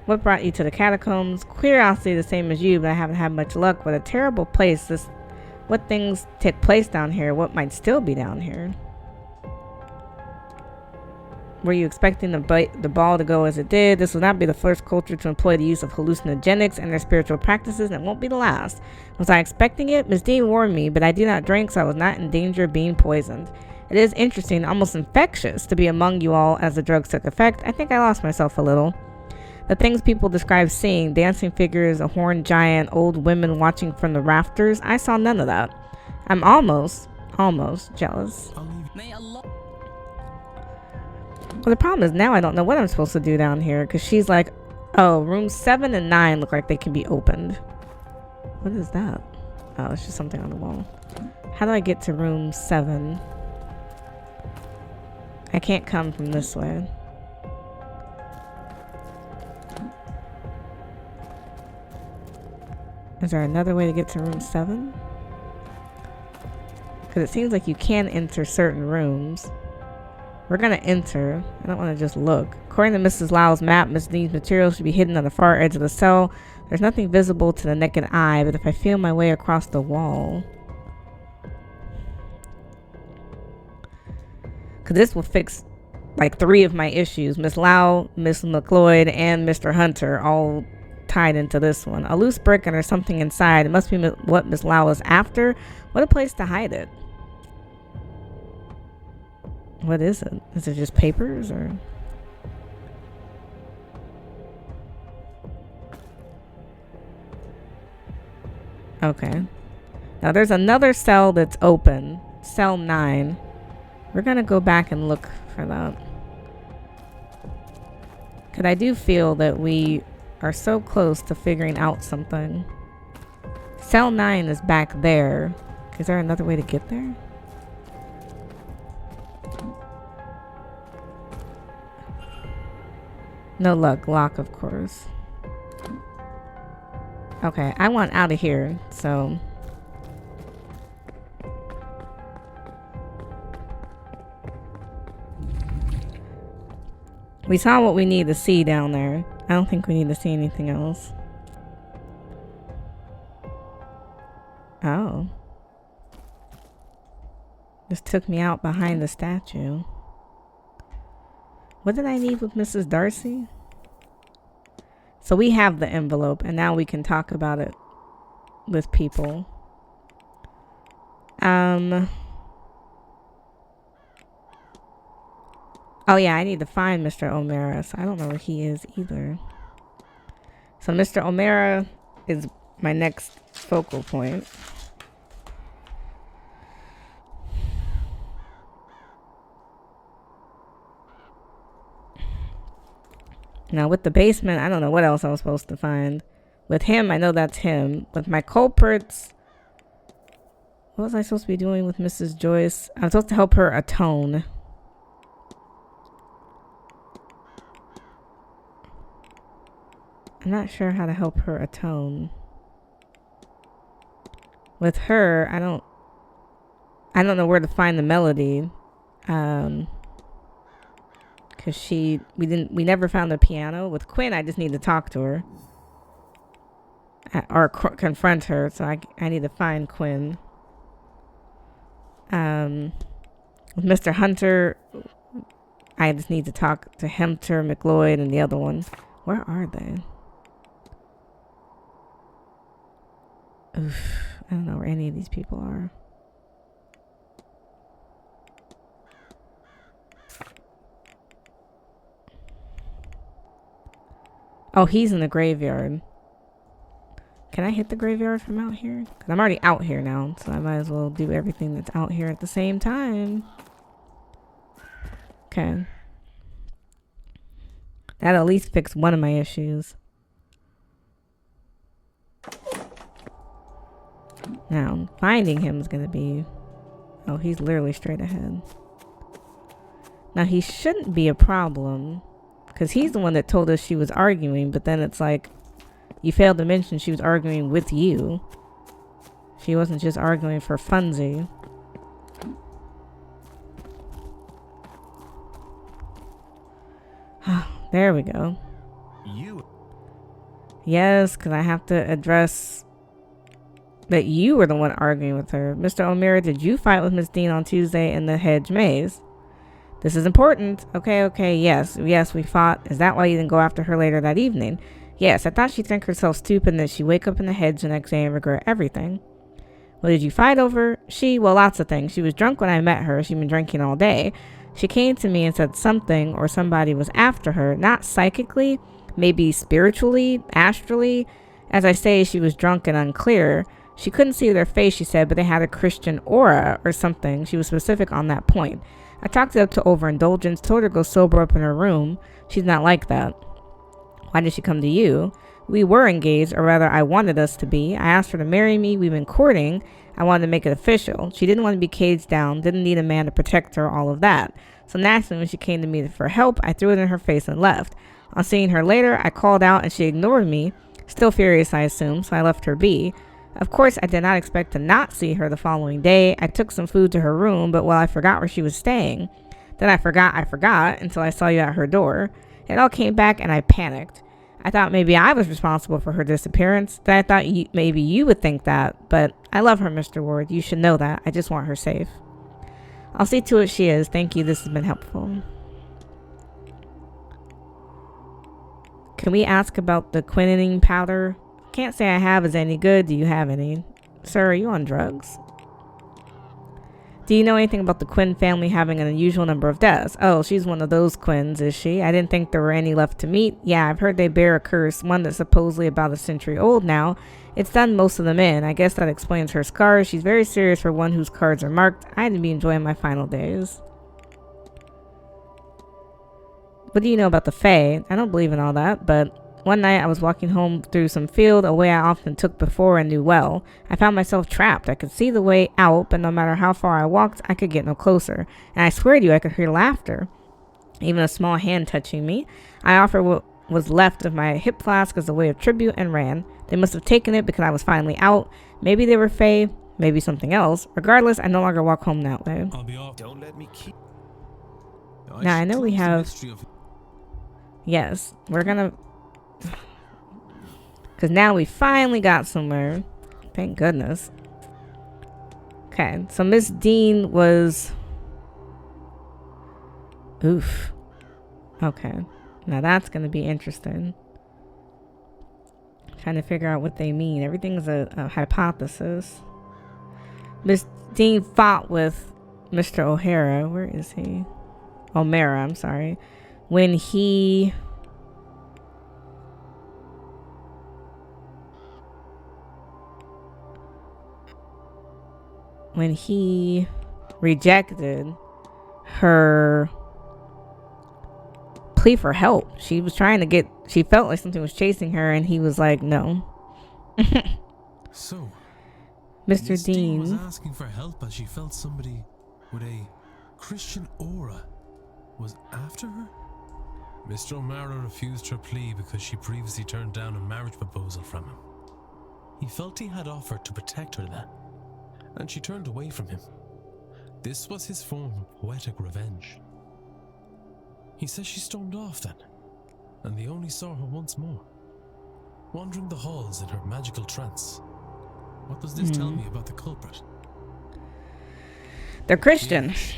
What brought you to the catacombs? Curiosity, the same as you, but I haven't had much luck. What a terrible place. What things take place down here? What might still be down here? Were you expecting the ball to go as it did? This will not be the first culture to employ the use of hallucinogenics and their spiritual practices, and it won't be the last. Was I expecting it? Miss Dean warned me, but I do not drink, so I was not in danger of being poisoned. It is interesting, almost infectious, to be among you all as the drugs took effect. I think I lost myself a little. The things people describe seeing, dancing figures, a horned giant, old women watching from the rafters, I saw none of that. I'm almost jealous. May Allah. Well, the problem is now I don't know what I'm supposed to do down here, because she's like, oh, rooms 7 and 9 look like they can be opened. What is that? Oh, it's just something on the wall. How do I get to room 7? I can't come from this way. Is there another way to get to room 7? Because it seems like you can enter certain rooms. We're gonna enter. I don't want to just look. According to Mrs. Lau's map, Miss Dean's materials should be hidden on the far edge of the cell. There's nothing visible to the naked eye, but if I feel my way across the wall... Because this will fix like 3 of my issues. Miss Lau, Miss McLeod, and Mr. Hunter all tied into this one. A loose brick and there's something inside. It must be what Miss Lau is after. What a place to hide it. What is it? Is it just papers or? Okay. Now there's another cell that's open. Cell 9. We're gonna go back and look for that. Cause I do feel that we are so close to figuring out something. Cell 9 is back there. Is there another way to get there? No luck. Lock, of course. Okay, I want out of here, so... We saw what we need to see down there. I don't think we need to see anything else. Oh. This took me out behind the statue. What did I need with Mrs. Darcy? So we have the envelope, and now we can talk about it with people. Oh yeah, I need to find Mr. O'Mara, so I don't know where he is either. So Mr. O'Mara is my next focal point. Now with the basement, I don't know what else I was supposed to find. With him, I know that's him. With my culprits, what was I supposed to be doing with Mrs. Joyce? I was supposed to help her atone. I'm not sure how to help her atone. With her, I don't know where to find the melody. Cause we never found the piano. With Quinn, I just need to talk to her. Or confront her, so I need to find Quinn. With Mr. Hunter, I just need to talk to Hemter, McLeod, and the other one. Where are they? Oof, I don't know where any of these people are. Oh, he's in the graveyard. Can I hit the graveyard from out here? Because I'm already out here now, so I might as well do everything that's out here at the same time. Okay. That'll at least fix one of my issues. Now, finding him is going to be... Oh, he's literally straight ahead. Now, he shouldn't be a problem, because he's the one that told us she was arguing, but then it's like, you failed to mention she was arguing with you. She wasn't just arguing for funsy. There we go. Yes, because I have to address that you were the one arguing with her. Mr. O'Meara, did you fight with Miss Dean on Tuesday in the hedge maze? This is important. Okay, yes, we fought. Is that why you didn't go after her later that evening? Yes, I thought she'd think herself stupid and that she'd wake up in the hedge the next day and regret everything. What did you fight over? Well, lots of things. She was drunk when I met her. She'd been drinking all day. She came to me and said something or somebody was after her, not psychically, maybe spiritually, astrally. As I say, she was drunk and unclear. She couldn't see their face, she said, but they had a Christian aura or something. She was specific on that point. I talked it up to overindulgence, told her to go sober up in her room. She's not like that. Why did she come to you? We were engaged, or rather I wanted us to be. I asked her to marry me. We've been courting. I wanted to make it official. She didn't want to be caged down, didn't need a man to protect her, all of that. So naturally, when she came to me for help, I threw it in her face and left. On seeing her later, I called out and she ignored me. Still furious, I assume, so I left her be. Of course, I did not expect to not see her the following day. I took some food to her room, but I forgot where she was staying. Then I forgot until I saw you at her door. It all came back and I panicked. I thought maybe I was responsible for her disappearance. Then I thought maybe you would think that. But I love her, Mr. Ward. You should know that. I just want her safe. I'll see to it she is. Thank you. This has been helpful. Can we ask about the quinine powder? Can't say I have is any good. Do you have any? Sir, are you on drugs? Do you know anything about the Quinn family having an unusual number of deaths? Oh, she's one of those Quinns, is she? I didn't think there were any left to meet. Yeah, I've heard they bear a curse, one that's supposedly about a century old now. It's done most of them in. I guess that explains her scars. She's very serious for one whose cards are marked. I had to be enjoying my final days. What do you know about the Fae? I don't believe in all that, but one night I was walking home through some field, a way I often took before and knew well. I found myself trapped. I could see the way out, but no matter how far I walked, I could get no closer. And I swear to you, I could hear laughter. Even a small hand touching me. I offered what was left of my hip flask as a way of tribute and ran. They must have taken it because I was finally out. Maybe they were Fae, maybe something else. Regardless, I no longer walk home that way. I'll be off. Don't let me keep. Now I know we have... Yes, we're gonna... Because now we finally got somewhere. Thank goodness. Okay, so Miss Dean was... Oof. Okay. Now that's going to be interesting. Trying to figure out what they mean. Everything's a hypothesis. Miss Dean fought with Mr. O'Hara. Where is he? O'Meara, I'm sorry. When he rejected her plea for help. She was trying to get, she felt like something was chasing her, and he was like, no. So, Mr. Miss Dean was Dean. asking for help as she felt somebody with a Christian aura was after her? Mr. O'Mara refused her plea because she previously turned down a marriage proposal from him. He felt he had offered to protect her then, and she turned away from him. This was his form of poetic revenge. He says she stormed off then, and they only saw her once more, wandering the halls in her magical trance. What does this tell me about the culprit? They're Christian. Yes.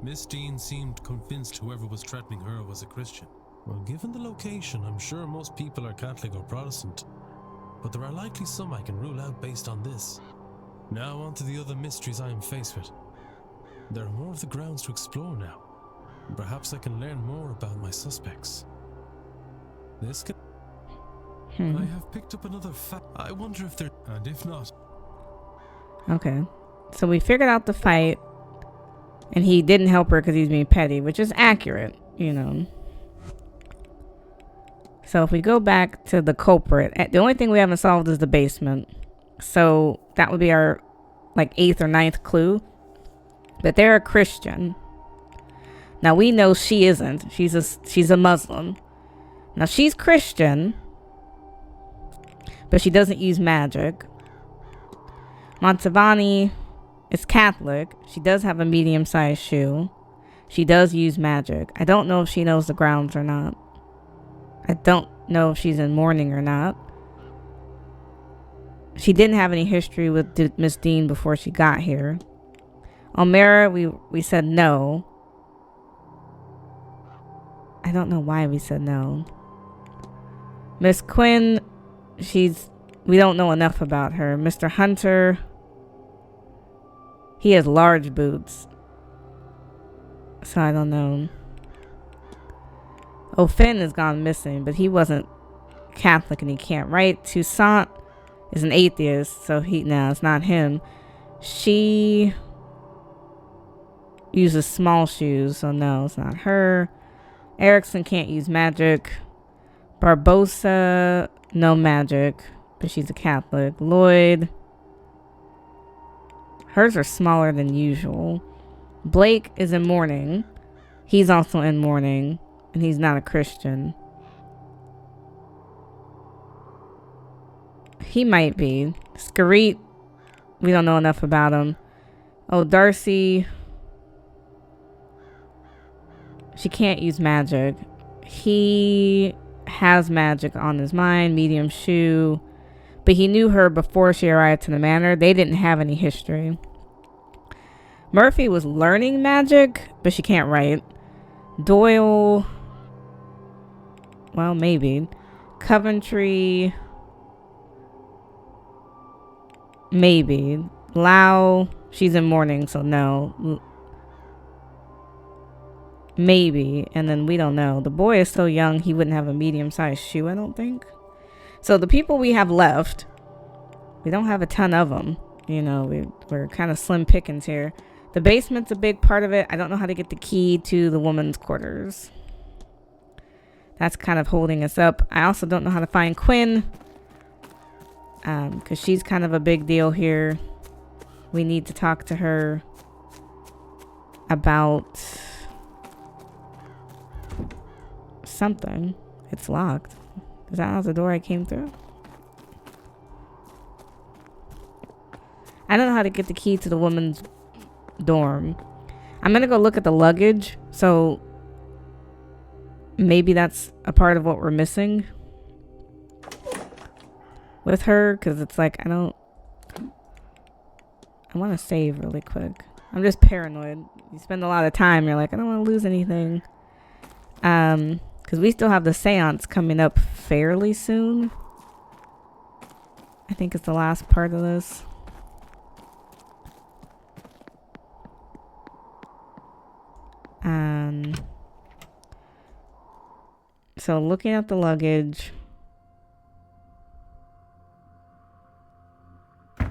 Miss Dean seemed convinced whoever was threatening her was a Christian. Well, given the location, I'm sure most people are Catholic or Protestant, but there are likely some I can rule out based on this. Now on to the other mysteries I am faced with. There are more of the grounds to explore now. Perhaps I can learn more about my suspects. This can... I have picked up another fact. I wonder if they're... And if not... Okay. So we figured out the fight, and he didn't help her because he's being petty, which is accurate, you know. So if we go back to the culprit, the only thing we haven't solved is the basement. So that would be our, like, 8th or 9th clue. But they're a Christian. Now we know she isn't. She's a Muslim. Now she's Christian, but she doesn't use magic. Montavani is Catholic. She does have a medium-sized shoe. She does use magic. I don't know if she knows the grounds or not. I don't know if she's in mourning or not. She didn't have any history with Miss Dean before she got here. O'Mara, we said no. I don't know why we said no. Miss Quinn, we don't know enough about her. Mr. Hunter, he has large boots, so I don't know. O'Finn has gone missing, but he wasn't Catholic and he can't write. Toussaint is an atheist, so it's not him. She uses small shoes, so no, it's not her. Erickson can't use magic. Barbosa, no magic, but she's a Catholic. Lloyd, hers are smaller than usual. Blake is in mourning. He's also in mourning, and he's not a Christian. He might be. Scarit, we don't know enough about him. Oh, Darcy, she can't use magic. He has magic on his mind, medium shoe, but he knew her before she arrived to the manor. They didn't have any history. Murphy was learning magic, but she can't write. Doyle, well, maybe. Coventry, maybe. Lau, she's in mourning, so no. Maybe. And then we don't know. The boy is so young, he wouldn't have a medium-sized shoe, I don't think. So the people we have left, we don't have a ton of them. You know, we're kind of slim pickings here. The basement's a big part of it. I don't know how to get the key to the woman's quarters. That's kind of holding us up. I also don't know how to find Quinn, because she's kind of a big deal here. We need to talk to her about something. It's locked. Is that not the door I came through? I don't know how to get the key to the woman's dorm. I'm gonna go look at the luggage, so maybe that's a part of what we're missing with her, because it's like I want to save really quick. I'm just paranoid. You spend a lot of time, you're like, I don't want to lose anything, because we still have the seance coming up fairly soon. I think it's the last part of this. So looking at the luggage, I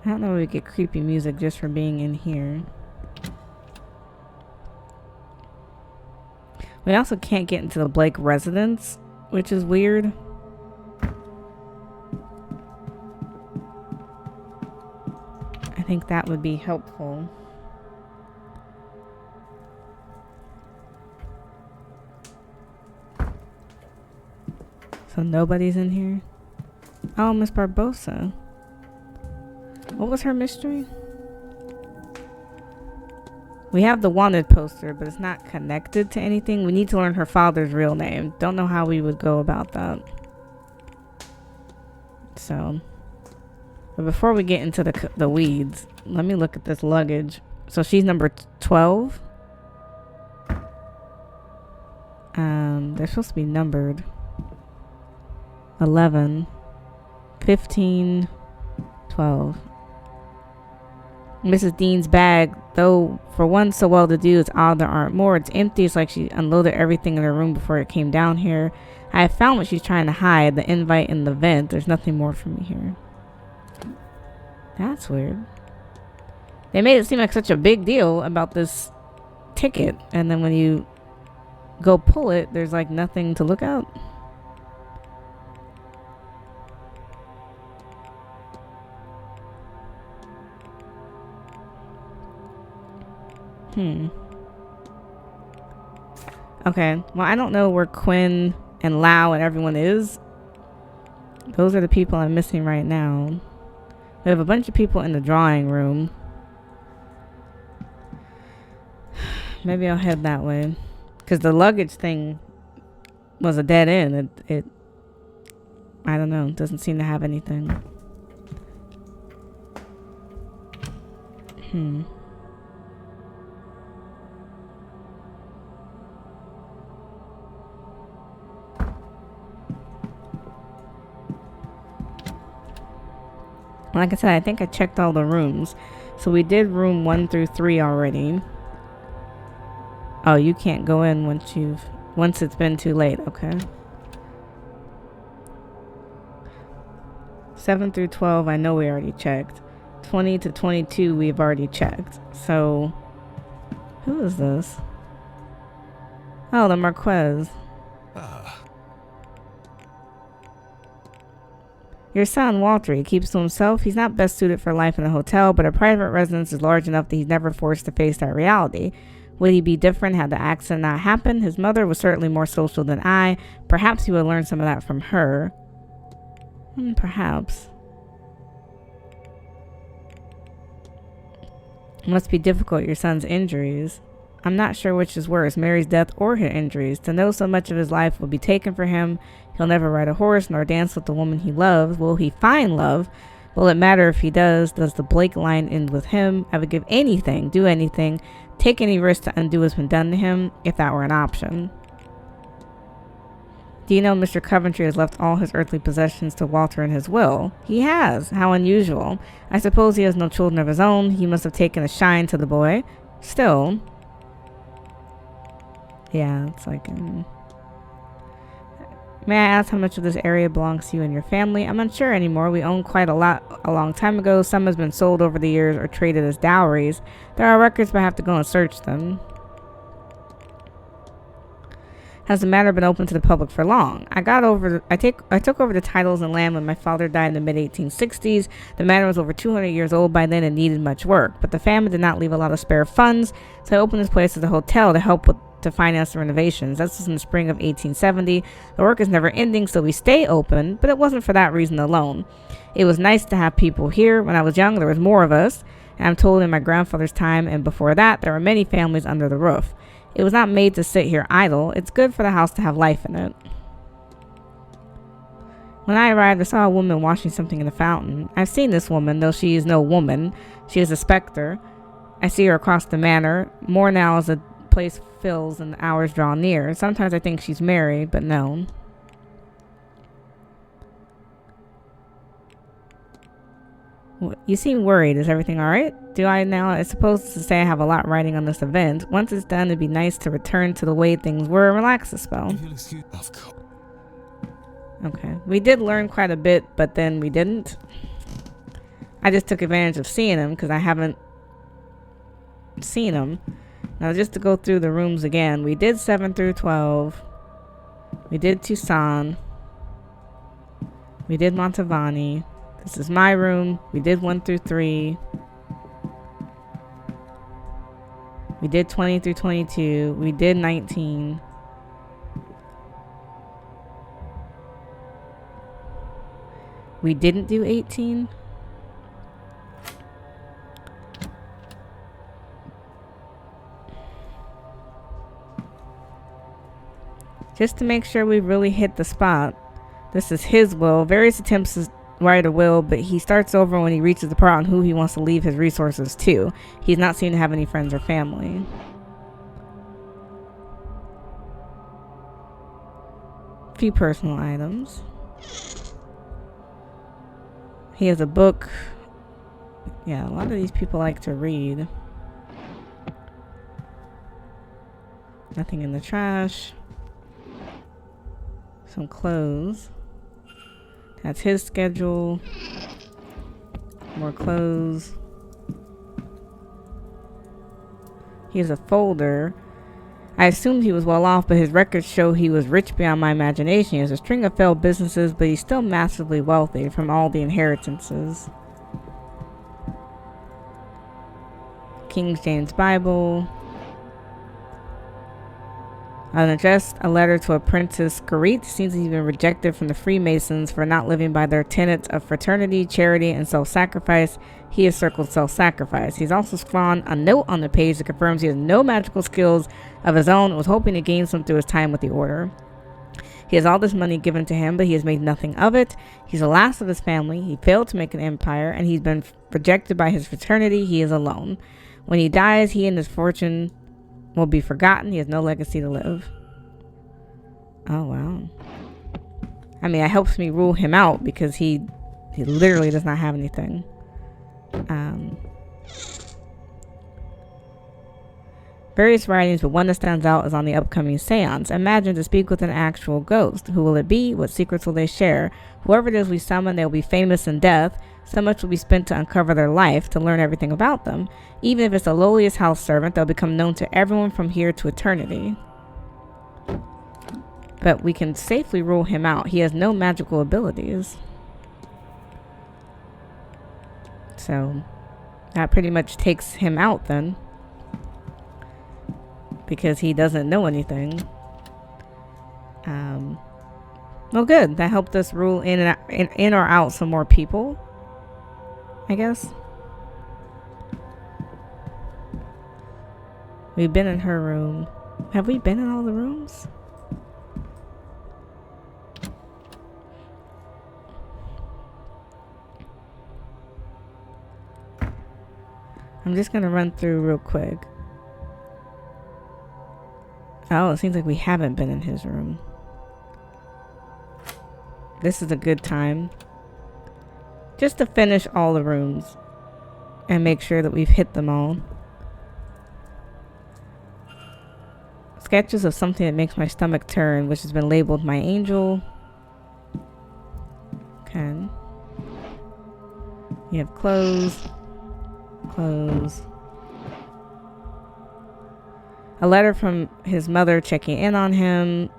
don't know if we get creepy music just for being in here. We also can't get into the Blake residence, which is weird. I think that would be helpful. So nobody's in here? Oh, Miss Barbosa. What was her mystery? We have the wanted poster, but it's not connected to anything. We need to learn her father's real name. Don't know how we would go about that. So, but before we get into the weeds, let me look at this luggage. So she's number 12. They're supposed to be numbered. 11, 15, 12. Mrs. Dean's bag, though for one so well to do, it's odd there aren't more. It's empty. It's like she unloaded everything in her room before it came down here. I have found what she's trying to hide, the invite in the vent. There's nothing more for me here. That's weird. They made it seem like such a big deal about this ticket, and then when you go pull it, there's like nothing to look at. Okay, well, I don't know where Quinn and Lau and everyone is. Those are the people I'm missing right now. We have a bunch of people in the drawing room. Maybe I'll head that way. Because the luggage thing was a dead end. It I don't know. It doesn't seem to have anything. Like I said, I think I checked all the rooms. So we did room 1 through 3 already. Oh, you can't go in once it's been too late. Okay. 7 through 12, I know we already checked. 20 to 22, we've already checked. So, who is this? Oh, the Marquez. Your son, Walter, he keeps to himself. He's not best suited for life in a hotel, but a private residence is large enough that he's never forced to face that reality. Would he be different had the accident not happened? His mother was certainly more social than I. Perhaps he would learn some of that from her. Perhaps. It must be difficult, your son's injuries. I'm not sure which is worse, Mary's death or her injuries. To know so much of his life will be taken for him. He'll never ride a horse nor dance with the woman he loves. Will he find love? Will it matter if he does? Does the Blake line end with him? I would give anything, do anything, take any risk to undo what's been done to him, if that were an option. Do you know Mr. Coventry has left all his earthly possessions to Walter in his will? He has. How unusual. I suppose he has no children of his own. He must have taken a shine to the boy. Still. Yeah, it's like... May I ask how much of this area belongs to you and your family? I'm unsure anymore. We owned quite a lot a long time ago. Some has been sold over the years or traded as dowries. There are records, but I have to go and search them. Has the matter been open to the public for long? I took over the titles and land when my father died in the mid-1860s. The manor was over 200 years old by then and needed much work, but the family did not leave a lot of spare funds, so I opened this place as a hotel to help to finance the renovations. This was in the spring of 1870. The work is never ending, so we stay open, but it wasn't for that reason alone. It was nice to have people here. When I was young, there was more of us, and I'm told in my grandfather's time and before that, there were many families under the roof. It was not made to sit here idle. It's good for the house to have life in it. When I arrived, I saw a woman washing something in the fountain. I've seen this woman, though she is no woman. She is a specter. I see her across the manor, more now as the place fills and the hours draw near. Sometimes I think she's Mary, but no. You seem worried. Is everything alright? Do I now? It's supposed to say I have a lot riding on this event. Once it's done, it'd be nice to return to the way things were and relax a spell. Okay. We did learn quite a bit, but then we didn't. I just took advantage of seeing him because I haven't seen him. Now, just to go through the rooms again, we did 7 through 12. We did Tucson. We did Montavani. This is my room. We did 1 through 3. We did 20 through 22. We did 19. We didn't do 18. Just to make sure we really hit the spot. This is his will. Various attempts to write a will, but he starts over when he reaches the part on who he wants to leave his resources to. He's not seen to have any friends or family. Few personal items. He has a book. Yeah, a lot of these people like to read. Nothing in the trash. Some clothes. That's his schedule. More clothes. He has a folder. I assumed he was well off, but his records show he was rich beyond my imagination. He has a string of failed businesses, but he's still massively wealthy from all the inheritances. King James Bible. An address, a letter to Apprentice Scarit. Seems he's been rejected from the Freemasons for not living by their tenets of fraternity, charity, and self-sacrifice. He has circled self-sacrifice. He's also scrawled a note on the page that confirms he has no magical skills of his own and was hoping to gain some through his time with the Order. He has all this money given to him, but he has made nothing of it. He's the last of his family. He failed to make an empire, and he's been rejected by his fraternity. He is alone. When he dies, he and his fortune will be forgotten. He has no legacy to live. Oh, wow. I mean, it helps me rule him out because he literally does not have anything. Various writings, but one that stands out is on the upcoming seance. Imagine to speak with an actual ghost. Who will it be? What secrets will they share? Whoever it is we summon, they will be famous in death. So much will be spent to uncover their life, to learn everything about them. Even if it's the lowliest house servant, they'll become known to everyone from here to eternity. But we can safely rule him out. He has no magical abilities. So that pretty much takes him out then. Because he doesn't know anything. Well, good. That helped us rule in or out some more people, I guess. We've been in her room. Have we been in all the rooms? I'm just gonna run through real quick. Oh, it seems like we haven't been in his room. This is a good time just to finish all the rooms and make sure that we've hit them all. Sketches of something that makes my stomach turn, which has been labeled my angel. Okay. You have clothes. Clothes. A letter from his mother checking in on him.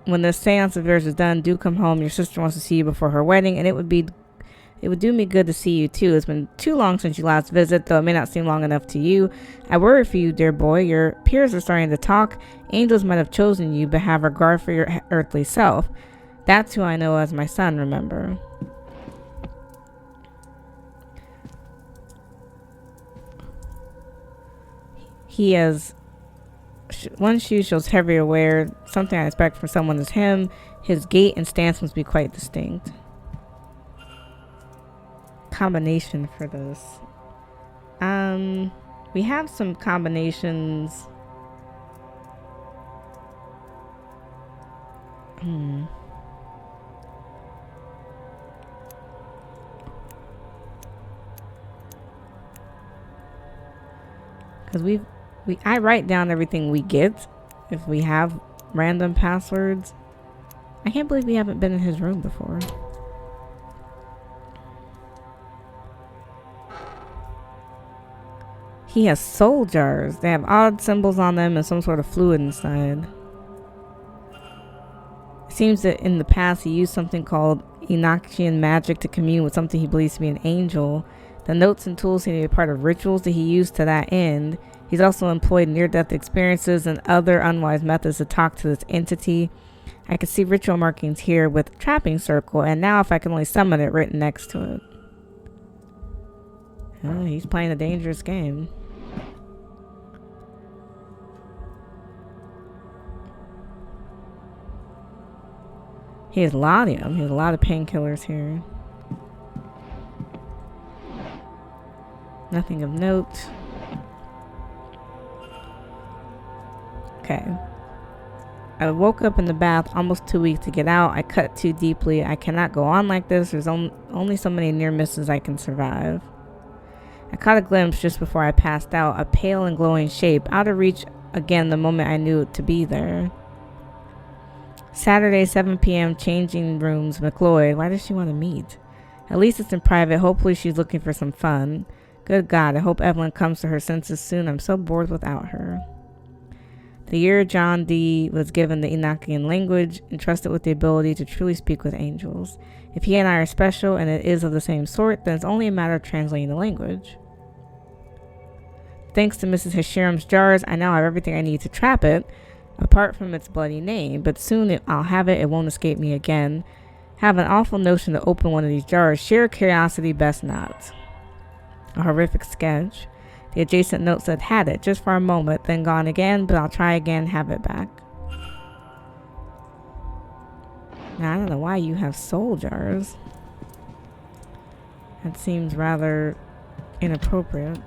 When the seance of yours is done, do come home. Your sister wants to see you before her wedding, and it would do me good to see you too. It's been too long since you last visit, though it may not seem long enough to you. I worry for you, dear boy. Your peers are starting to talk. Angels might have chosen you, but have regard for your earthly self. That's who I know as my son, remember. He has one shoe shows heavier wear. Something I expect from someone as him. His gait and stance must be quite distinct. Combination for this. We have some combinations. Because I write down everything we get if we have random passwords. I can't believe we haven't been in his room before. He has soul jars. They have odd symbols on them and some sort of fluid inside. It seems that in the past he used something called Enochian magic to commune with something he believes to be an angel. The notes and tools seem to be part of rituals that he used to that end. He's also employed near-death experiences and other unwise methods to talk to this entity. I can see ritual markings here with trapping circle, and now if I can only summon it written next to it. Oh, he's playing a dangerous game. He has laudanum. He has a lot of painkillers here. Nothing of note. Okay. I woke up in the bath almost too weak to get out. I cut too deeply. I cannot go on like this. There's only so many near misses I can survive. I caught a glimpse just before I passed out. A pale and glowing shape. Out of reach again the moment I knew it to be there. Saturday, 7 p.m. Changing rooms. McLeod. Why does she want to meet? At least it's in private. Hopefully she's looking for some fun. Good God, I hope Evelyn comes to her senses soon. I'm so bored without her. The year John D. was given the Enochian language, entrusted with the ability to truly speak with angels. If he and I are special, and it is of the same sort, then it's only a matter of translating the language. Thanks to Mrs. Hashiram's jars, I now have everything I need to trap it, apart from its bloody name, but soon I'll have it. It won't escape me again. Have an awful notion to open one of these jars. Sheer curiosity, best not. A horrific sketch. The adjacent note said, had it, just for a moment, then gone again, but I'll try again, have it back. Now, I don't know why you have soul jars. That seems rather inappropriate.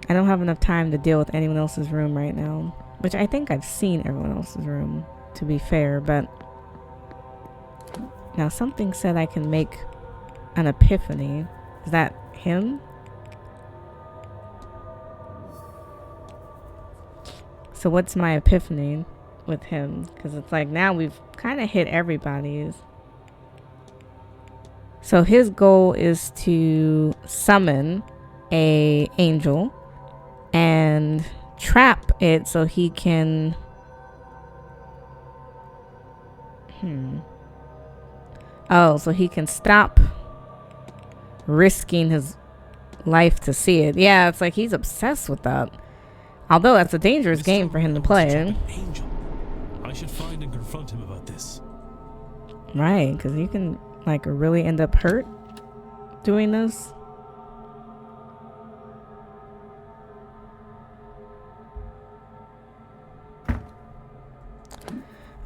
I don't have enough time to deal with anyone else's room right now, which I think I've seen everyone else's room, to be fair, but now something said I can make an epiphany. Is that him? So what's my epiphany with him? Because it's like now we've kind of hit everybody's. So his goal is to summon a angel and trap it so he can so he can stop risking his life to see it. Yeah, it's like he's obsessed with that. Although that's a dangerous game for him to play. Angel. I should find and confront him about this. Right, because you can like really end up hurt doing this.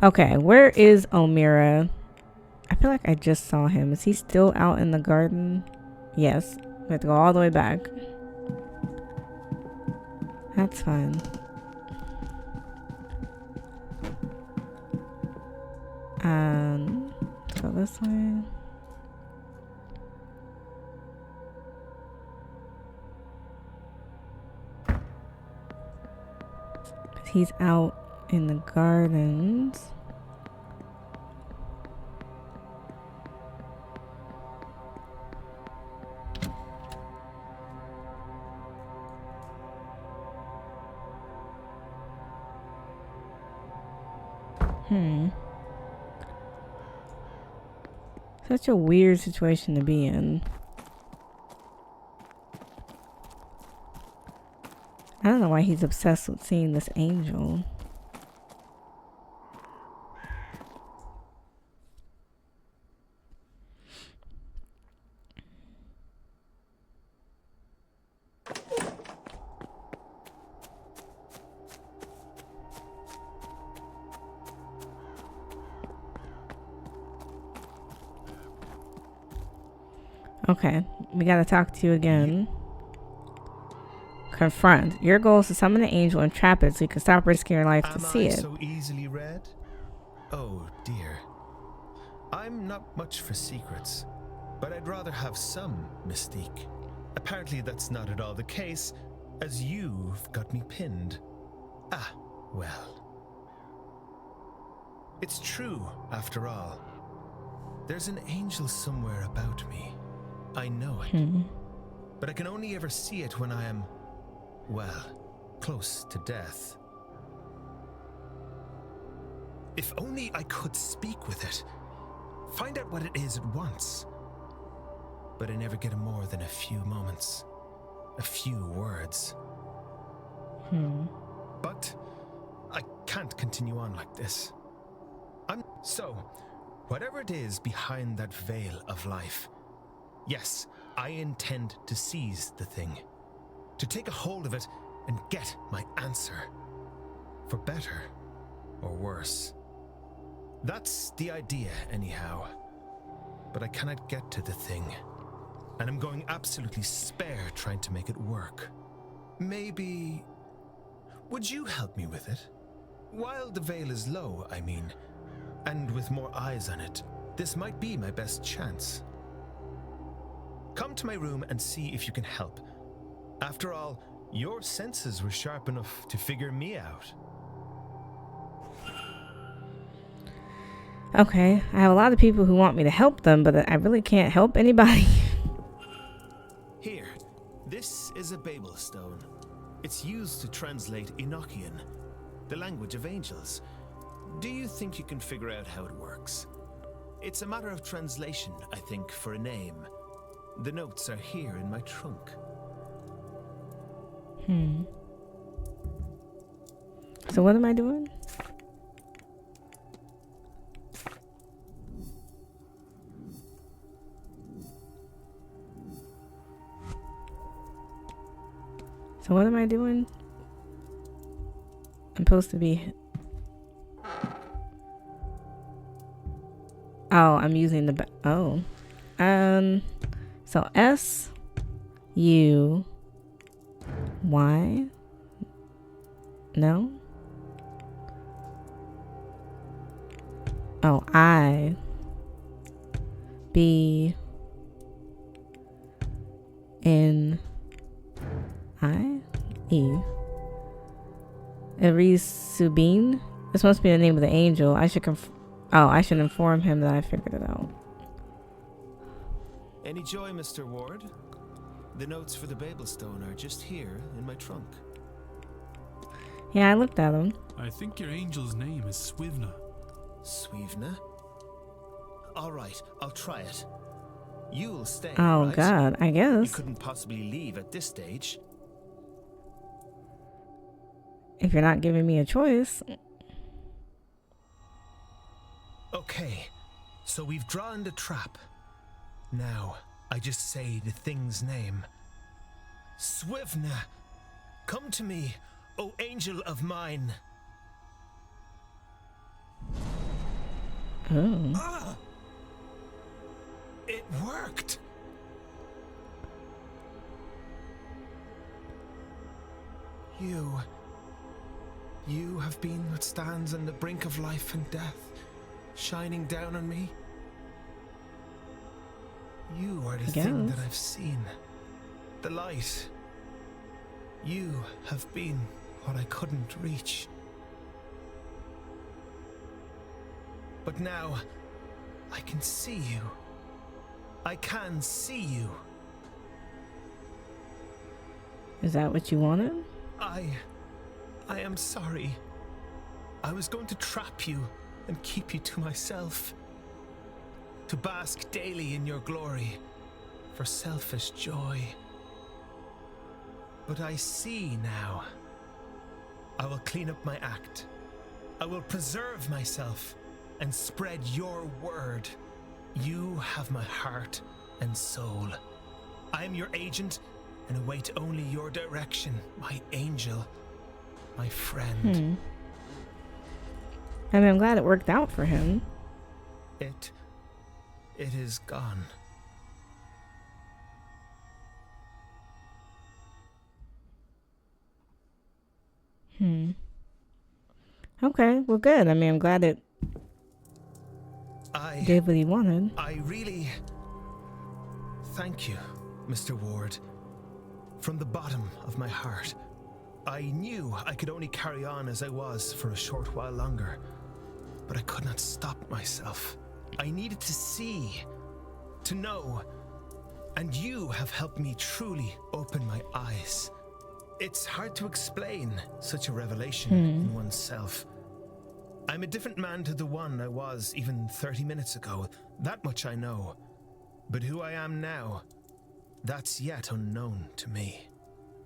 Okay, where is Omira? I feel like I just saw him. Is he still out in the garden? Yes. We have to go all the way back. That's fine. Go this way. He's out in the gardens. Such a weird situation to be in. I don't know why he's obsessed with seeing this angel. Okay, we gotta talk to you again. Confront. Your goal is to summon the angel and trap it so you can stop risking your life to see it. So easily read? Oh dear. I'm not much for secrets, but I'd rather have some mystique. Apparently that's not at all the case, as you've got me pinned. Ah, well. It's true, after all. There's an angel somewhere about me. I know it. But I can only ever see it when I am, well, close to death. If only I could speak with it, find out what it is at once. But I never get more than a few moments, a few words. But I can't continue on like this. So, whatever it is behind that veil of life, yes, I intend to seize the thing, to take a hold of it and get my answer, for better or worse. That's the idea, anyhow. But I cannot get to the thing, and I'm going absolutely spare trying to make it work. Maybe... would you help me with it? While the veil is low, I mean, and with more eyes on it, this might be my best chance. Come to my room and see if you can help. After all, your senses were sharp enough to figure me out. Okay, I have a lot of people who want me to help them, but I really can't help anybody. Here, this is a Babel stone. It's used to translate Enochian, the language of angels. Do you think you can figure out how it works? It's a matter of translation, I think, for a name. The notes are here in my trunk. So what am I doing? So what am I doing? I'm supposed to be... Oh, I'm using the... Oh. So S U Y. No. Oh, I B N I E. Aries Subin. This must be the name of the angel. I should I should inform him that I figured it out. Any joy, Mr. Ward? The notes for the Babel stone are just here in my trunk. Yeah, I looked at them. I think your angel's name is Swivna. Swivna? All right, I'll try it. You'll stay, Oh, right? God, I guess. You couldn't possibly leave at this stage. If you're not giving me a choice. Okay, so we've drawn the trap. Now, I just say the thing's name. Swivna, come to me, O angel of mine. Oh. Ah! It worked. You have been what stands on the brink of life and death, shining down on me. You are the thing that I've seen. The light. You have been what I couldn't reach. But now, I can see you. I can see you. Is that what you wanted? I am sorry. I was going to trap you and keep you to myself. To bask daily in your glory, for selfish joy. But I see now. I will clean up my act. I will preserve myself and spread your word. You have my heart and soul. I am your agent and await only your direction, my angel, my friend. I mean, I'm glad it worked out for him. It is gone. Okay, well, good. I mean, I'm glad it gave what he wanted. I really thank you, Mr. Ward. From the bottom of my heart. I knew I could only carry on as I was for a short while longer, but I could not stop myself. I needed to see, to know, And you have helped me truly open my eyes. It's hard to explain such a revelation in oneself. I'm a different man to the one I was even 30 minutes ago. That much I know. But who I am now, that's yet unknown to me.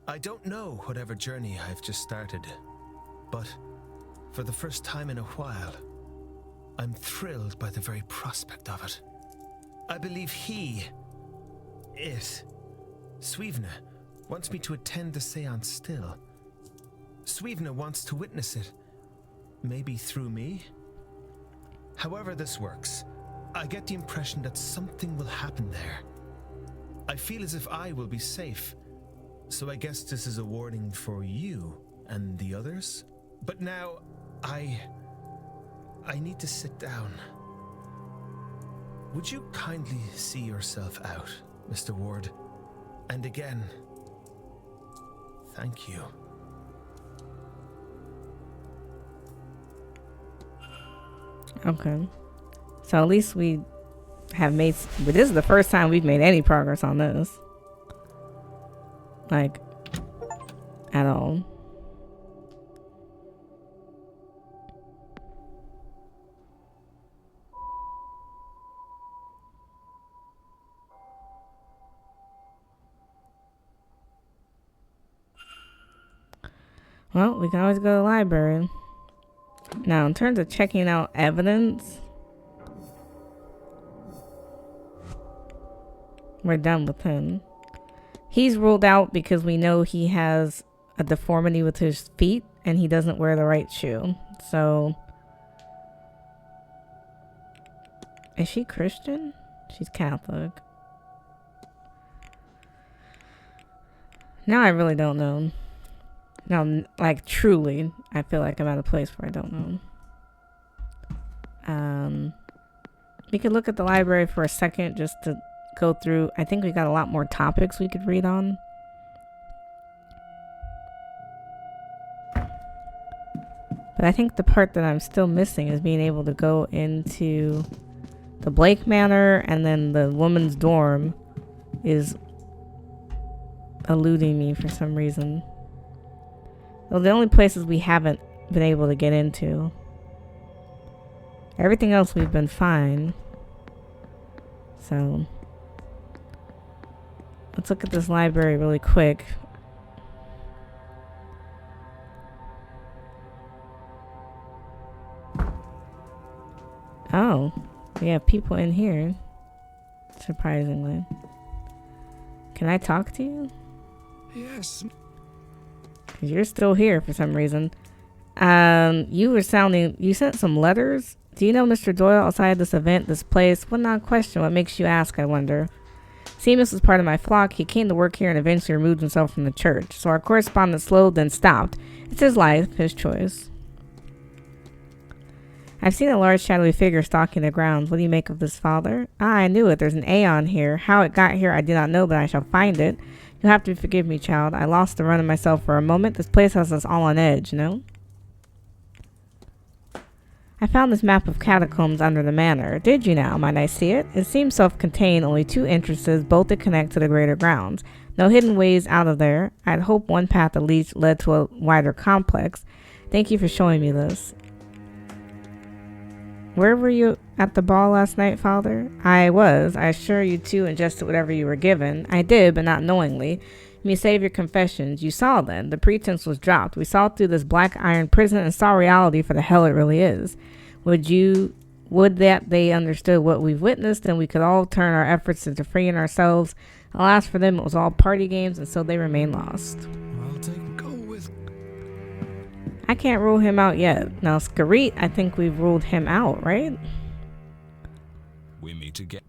I don't know whatever journey I've just started, but for the first time in a while, I'm thrilled by the very prospect of it. I believe Swevna, wants me to attend the seance still. Swevna wants to witness it, maybe through me? However this works, I get the impression that something will happen there. I feel as if I will be safe, so I guess this is a warning for you and the others? But now, I need to sit down. Would you kindly see yourself out, Mr. Ward? And again, thank you. Okay. So at least we have made... But this is the first time we've made any progress on this. Like, at all. Well, we can always go to the library. Now, in terms of checking out evidence, we're done with him. He's ruled out because we know he has a deformity with his feet and he doesn't wear the right shoe. So, is she Christian? She's Catholic. Now I really don't know. Now, like, truly, I feel like I'm at a place where I don't know. We could look at the library for a second just to go through. I think we got a lot more topics we could read on. But I think the part that I'm still missing is being able to go into the Blake Manor, and then the woman's dorm is eluding me for some reason. Well, the only places we haven't been able to get into. Everything else we've been fine. So, let's look at this library really quick. Oh, we have people in here. Surprisingly. Can I talk to you? Yes. Because you're still here for some reason. You sent some letters. Do you know Mr. Doyle outside this event, this place? What not question? What makes you ask, I wonder? Seamus was part of my flock. He came to work here and eventually removed himself from the church. So our correspondence slowed, then stopped. It's his life, his choice. I've seen a large shadowy figure stalking the grounds. What do you make of this, Father? Ah, I knew it. There's an Aeon here. How it got here I do not know, but I shall find it. You'll have to forgive me, child. I lost the run of myself for a moment. This place has us all on edge, no? I found this map of catacombs under the manor. Did you now? Might I see it? It seems self-contained, only two entrances, both that connect to the greater grounds. No hidden ways out of there. I'd hoped one path at least led to a wider complex. Thank you for showing me this. Where were you at the ball last night, Father? I was. I assure you too ingested whatever you were given. I did, but not knowingly. You may save your confessions. You saw then. The pretense was dropped. We saw through this black iron prison and saw reality for the hell it really is. Would that they understood what we've witnessed, then we could all turn our efforts into freeing ourselves. Alas, for them it was all party games, and so they remain lost. I can't rule him out yet. Now, Skarit, I think we've ruled him out, right? We meet again.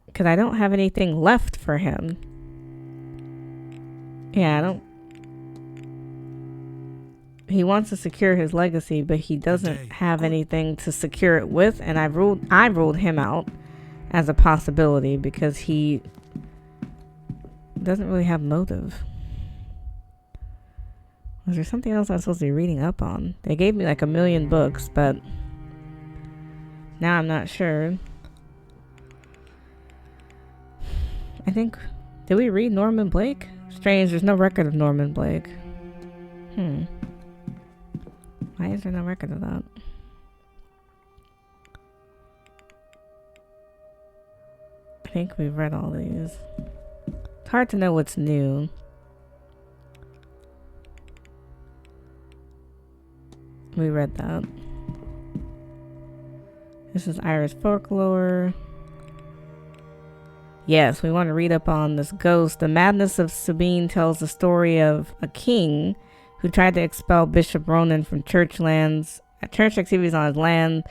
Because I don't have anything left for him. Yeah, I don't... He wants to secure his legacy, but he doesn't have anything to secure it with, and I ruled him out as a possibility because he doesn't really have motive. Was there something else I was supposed to be reading up on? They gave me like 1 million books, but now I'm not sure. I think... Did we read Norman Blake? Strange, there's no record of Norman Blake. Why is there no record of that? I think we've read all these. It's hard to know what's new. We read that. This is Irish folklore. Yes, we want to read up on this ghost. The Madness of Sabine tells the story of a king who tried to expel Bishop Ronan from church activities on his land.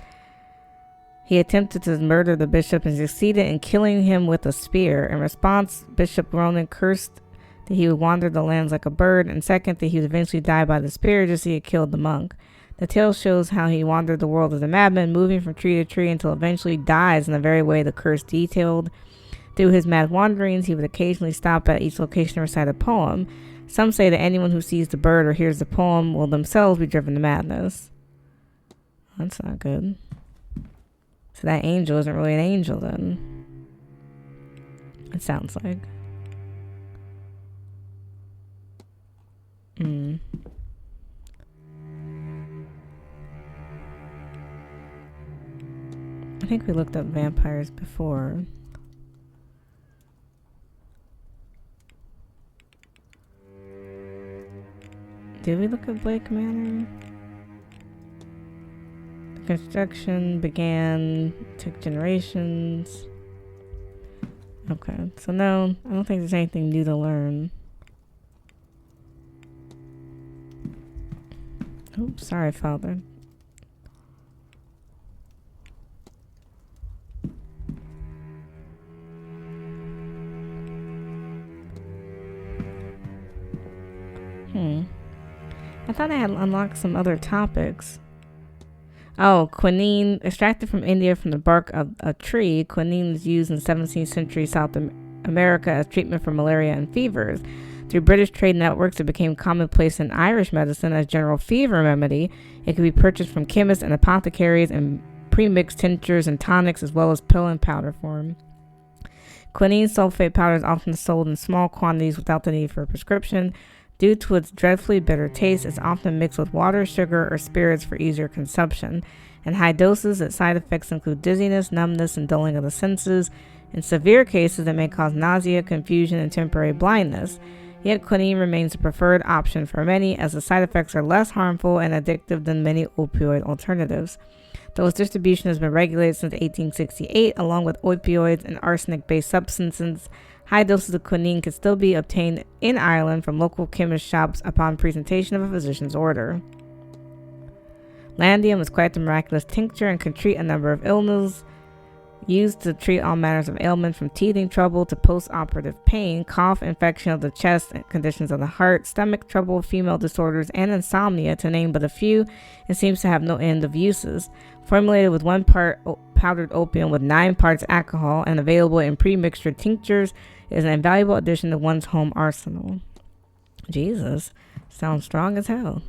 He attempted to murder the bishop and succeeded in killing him with a spear. In response, Bishop Ronan cursed that he would wander the lands like a bird, and second, that he would eventually die by the spear just as he had killed the monk. The tale shows how he wandered the world as a madman, moving from tree to tree until eventually dies in the very way the curse detailed. Through his mad wanderings, he would occasionally stop at each location to recite a poem. Some say that anyone who sees the bird or hears the poem will themselves be driven to madness. That's not good. So that angel isn't really an angel then. It sounds like. I think we looked up vampires before. Did we look at Blake Manor? The construction began, took generations. Okay, so no, I don't think there's anything new to learn. Oops, sorry, Father. I thought I had unlocked some other topics. Oh, quinine. Extracted from India from the bark of a tree, quinine is used in 17th century South America as treatment for malaria and fevers. Through British trade networks, it became commonplace in Irish medicine as general fever remedy. It could be purchased from chemists and apothecaries in pre-mixed tinctures and tonics, as well as pill and powder form. Quinine sulfate powder is often sold in small quantities without the need for a prescription. Due to its dreadfully bitter taste, it's often mixed with water, sugar, or spirits for easier consumption. In high doses, its side effects include dizziness, numbness, and dulling of the senses. In severe cases, it may cause nausea, confusion, and temporary blindness. Yet quinine remains the preferred option for many, as the side effects are less harmful and addictive than many opioid alternatives. Though its distribution has been regulated since 1868, along with opioids and arsenic-based substances, high doses of quinine can still be obtained in Ireland from local chemist shops upon presentation of a physician's order. Landium is quite the miraculous tincture and can treat a number of illnesses, used to treat all manners of ailments from teething trouble to post-operative pain, cough, infection of the chest, conditions of the heart, stomach trouble, female disorders, and insomnia, to name but a few, and seems to have no end of uses. Formulated with 1 part powdered opium with 9 parts alcohol and available in pre-mixture tinctures, it is an invaluable addition to one's home arsenal. Jesus, sounds strong as hell.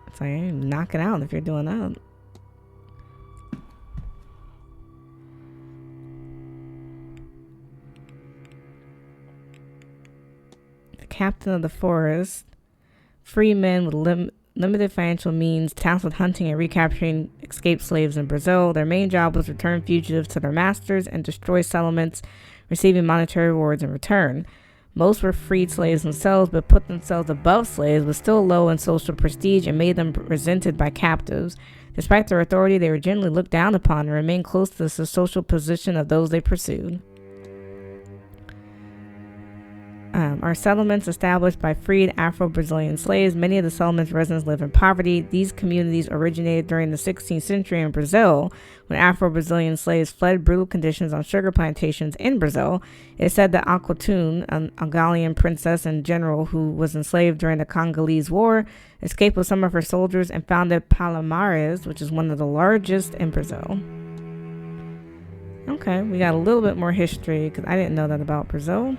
It's like, knock it out if you're doing that. The captain of the forest, free men with limited financial means, tasked with hunting and recapturing escaped slaves in Brazil. Their main job was to return fugitives to their masters and destroy settlements, receiving monetary rewards in return. Most were freed slaves themselves, but put themselves above slaves, was still low in social prestige, and made them resented by captives. Despite their authority, they were generally looked down upon and remained close to the social position of those they pursued. Are settlements established by freed Afro-Brazilian slaves. Many of the settlements' residents live in poverty. These communities originated during the 16th century in Brazil, when Afro-Brazilian slaves fled brutal conditions on sugar plantations in Brazil. It is said that Aquatun, an Angolan princess and general who was enslaved during the Congolese War, escaped with some of her soldiers and founded Palmares, which is one of the largest in Brazil. Okay, we got a little bit more history, because I didn't know that about Brazil.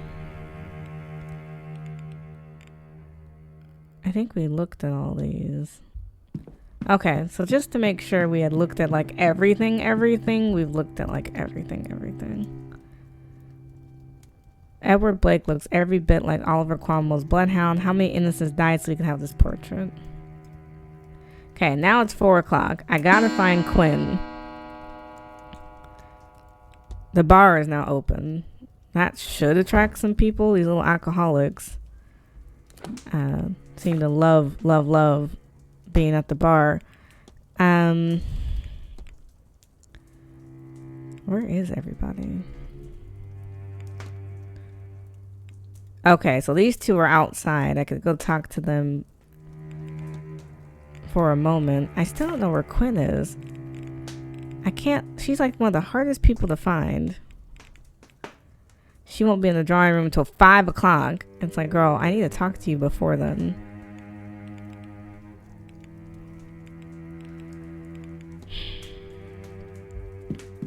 I think we looked at all these. Okay, so just to make sure we had looked at like everything, we've looked at like everything. Edward Blake looks every bit like Oliver Cromwell's bloodhound. How many innocents died so we can have this portrait? Okay, now it's 4 o'clock. I gotta find Quinn. The bar is now open. That should attract some people. These little alcoholics seem to love being at the bar. Where is everybody? Okay, so these two are outside. I could go talk to them for a moment. I still don't know where Quinn is. I can't. She's like one of the hardest people to find. She won't be in the drawing room until 5 o'clock. It's like, girl, I need to talk to you before then.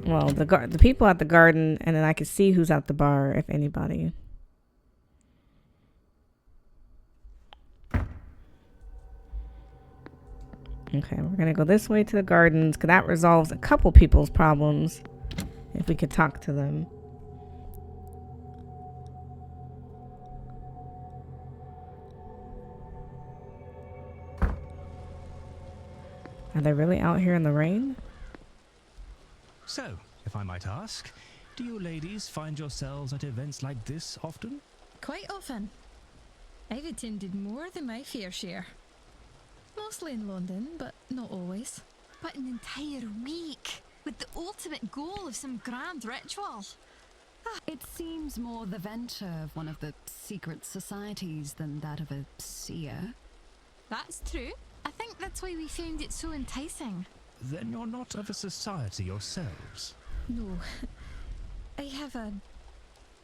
Well, the people at the garden, and then I can see who's at the bar, if anybody. Okay, we're gonna go this way to the gardens, because that resolves a couple people's problems. If we could talk to them. Are they really out here in the rain? So, if I might ask, do you ladies find yourselves at events like this often? Quite often. I've attended more than my fair share. Mostly in London, but not always. But an entire week, with the ultimate goal of some grand ritual. It seems more the venture of one of the secret societies than that of a seer. That's true. I think that's why we found it so enticing. Then you're not of a society yourselves? No. I have a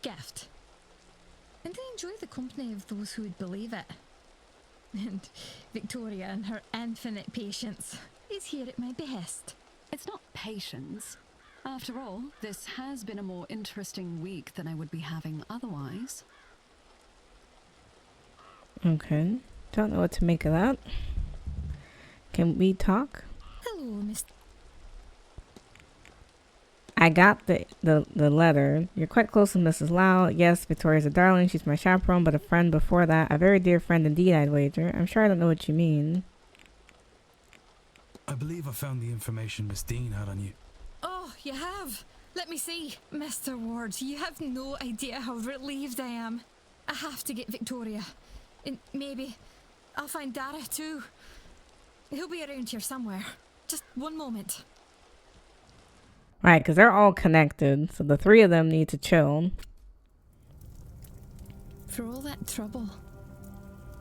gift. And I enjoy the company of those who would believe it. And Victoria and her infinite patience is here at my behest. It's not patience. After all, this has been a more interesting week than I would be having otherwise. Okay. Don't know what to make of that. Can we talk? Hello, Miss. I got the letter. You're quite close to Mrs. Lau. Yes, Victoria's a darling. She's my chaperone, but a friend before that. A very dear friend indeed, I'd wager. I'm sure I don't know what you mean. I believe I found the information Miss Dean had on you. Oh, you have? Let me see. Mr. Ward, you have no idea how relieved I am. I have to get Victoria. And maybe I'll find Dara too. He'll be around here somewhere. Just one moment. Right, because they're all connected, so the three of them need to chill. For all that trouble,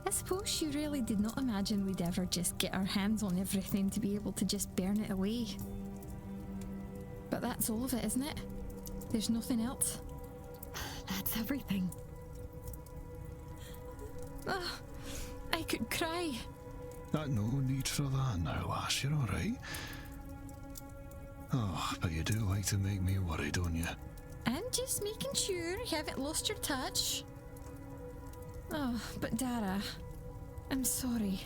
I suppose you really did not imagine we'd ever just get our hands on everything to be able to just burn it away. But that's all of it, isn't it? There's nothing else. That's everything. Oh, I could cry. No need for that now, lass. You're alright. Oh, but you do like to make me worry, don't you? I'm just making sure you haven't lost your touch. Oh, but Dara, I'm sorry.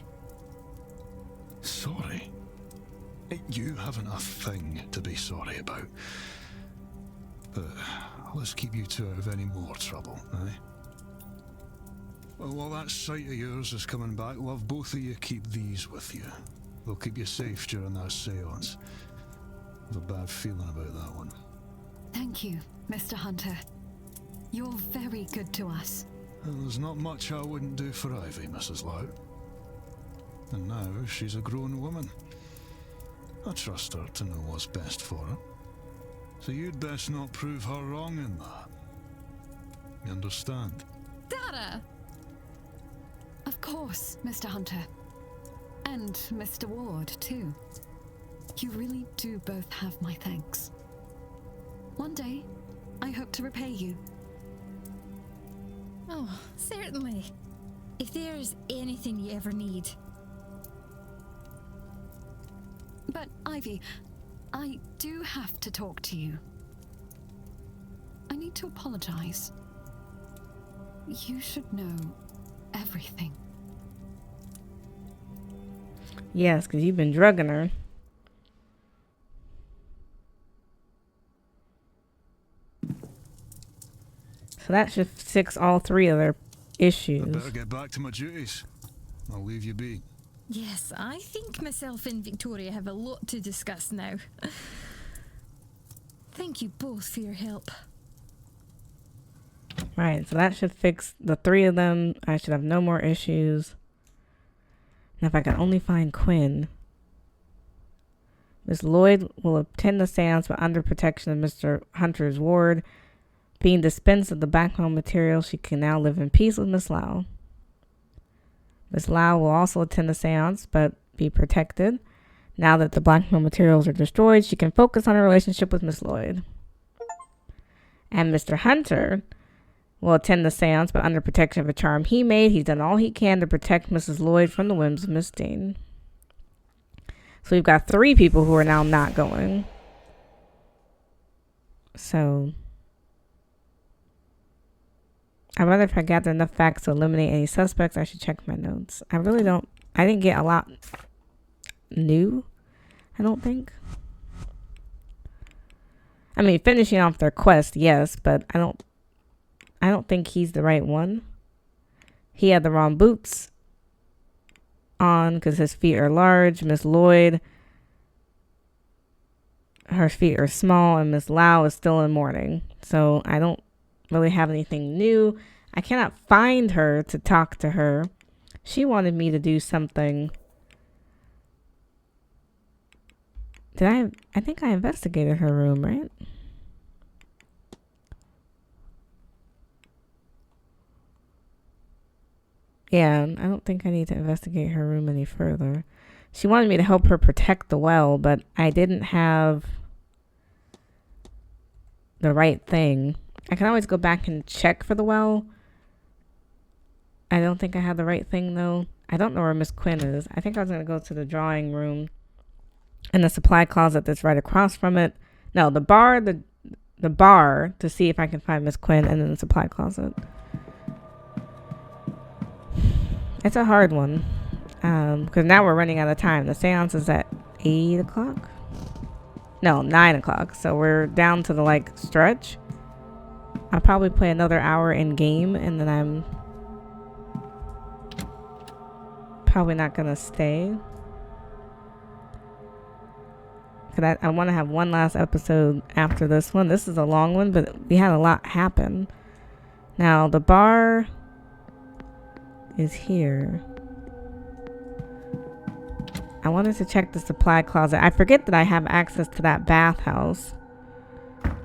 Sorry? You haven't a thing to be sorry about. But let's keep you two out of any more trouble, eh? Well, while that sight of yours is coming back, we'll have both of you keep these with you. They'll keep you safe during that seance. I have a bad feeling about that one. Thank you, Mr. Hunter. You're very good to us. Well, there's not much I wouldn't do for Ivy, Mrs. Lau. And now she's a grown woman. I trust her to know what's best for her. So you'd best not prove her wrong in that. You understand? Dara! Of course, Mr. Hunter. And Mr. Ward, too. You really do both have my thanks. One day, I hope to repay you. Oh, certainly. If there's anything you ever need. But, Ivy, I do have to talk to you. I need to apologize. You should know everything. Yes, because you've been drugging her. So that should fix all 3 of their issues. I better get back to my duties. I'll leave you be. Yes, I think myself and Victoria have a lot to discuss now. Thank you both for your help. Right, so that should fix the 3 of them. I should have no more issues. And if I could only find Quinn. Miss Lloyd will attend the seance but under protection of Mr. Hunter's ward. Being dispensed of the background material, she can now live in peace with Miss Lau. Miss Lau will also attend the seance but be protected. Now that the blackmail materials are destroyed, she can focus on her relationship with Miss Lloyd. And Mr. Hunter will attend the seance but under protection of a charm he made. He's done all he can to protect Mrs. Lloyd from the whims of Miss Dean. So we've got 3 people who are now not going. So I wonder if I gather enough facts to eliminate any suspects. I should check my notes. I didn't get a lot new, I don't think. I mean, finishing off their quest, yes, but I don't think he's the right one. He had the wrong boots on because his feet are large. Miss Lloyd, her feet are small, and Miss Lau is still in mourning. So I don't really have anything new. I cannot find her to talk to her. She wanted me to do something. I think I investigated her room, right? Yeah, I don't think I need to investigate her room any further. She wanted me to help her protect the well, but I didn't have the right thing. I can always go back and check for the well. I don't think I have the right thing, though. I don't know where Miss Quinn is. I think I was going to go to the drawing room and the supply closet that's right across from it. No, the bar to see if I can find Miss Quinn, and then the supply closet. It's a hard one. Because now we're running out of time. The seance is at 8 o'clock? No, 9 o'clock. So we're down to the stretch. I'll probably play another hour in game, and then I'm probably not going to stay. Because I want to have one last episode after this one. This is a long one, but we had a lot happen. Now, the bar is here. I wanted to check the supply closet. I forget that I have access to that bathhouse.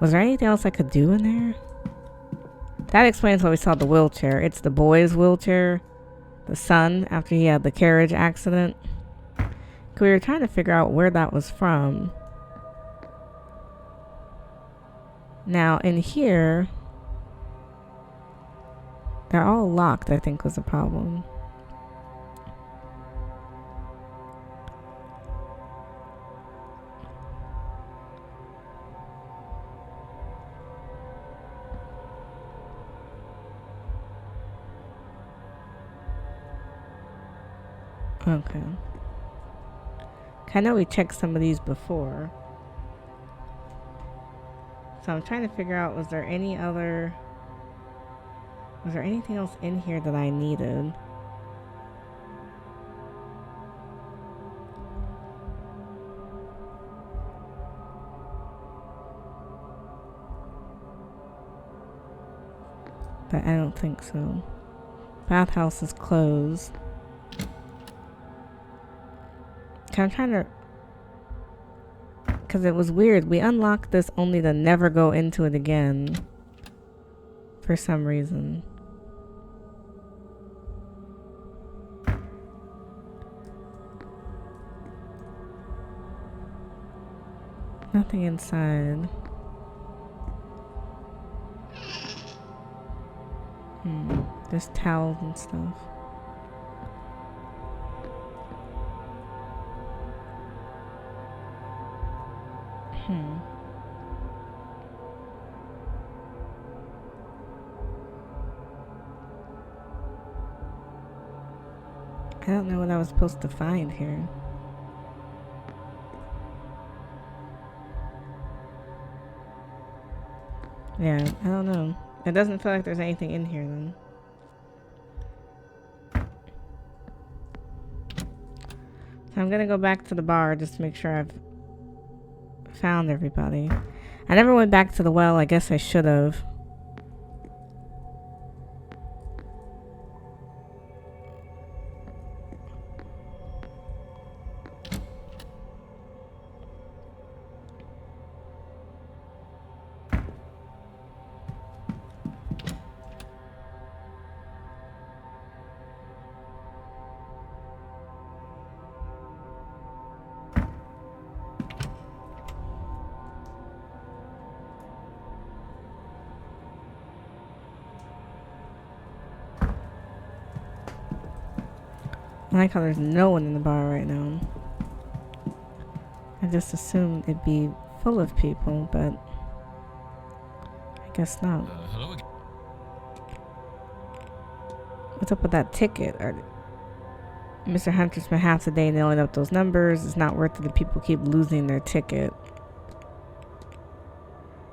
Was there anything else I could do in there? That explains why we saw the wheelchair. It's the boy's wheelchair. The son, after he had the carriage accident. We were trying to figure out where that was from. Now, in here, they're all locked, I think was the problem. Okay. I know we checked some of these before. So I'm trying to figure out, was there anything else in here that I needed? But I don't think so. Bathhouse is closed. I'm trying to, because it was weird. We unlocked this only to never go into it again for some reason. Nothing inside. There's towels and stuff. I don't know what I was supposed to find here. Yeah, I don't know. It doesn't feel like there's anything in here then. So I'm gonna go back to the bar just to make sure I've found everybody. I never went back to the well. I guess I should have. I like how there's no one in the bar right now. I just assumed it'd be full of people, but I guess not. Hello again. What's up with that ticket? Mr. Hunter spent half the day nailing up those numbers. It's not worth it if people keep losing their ticket.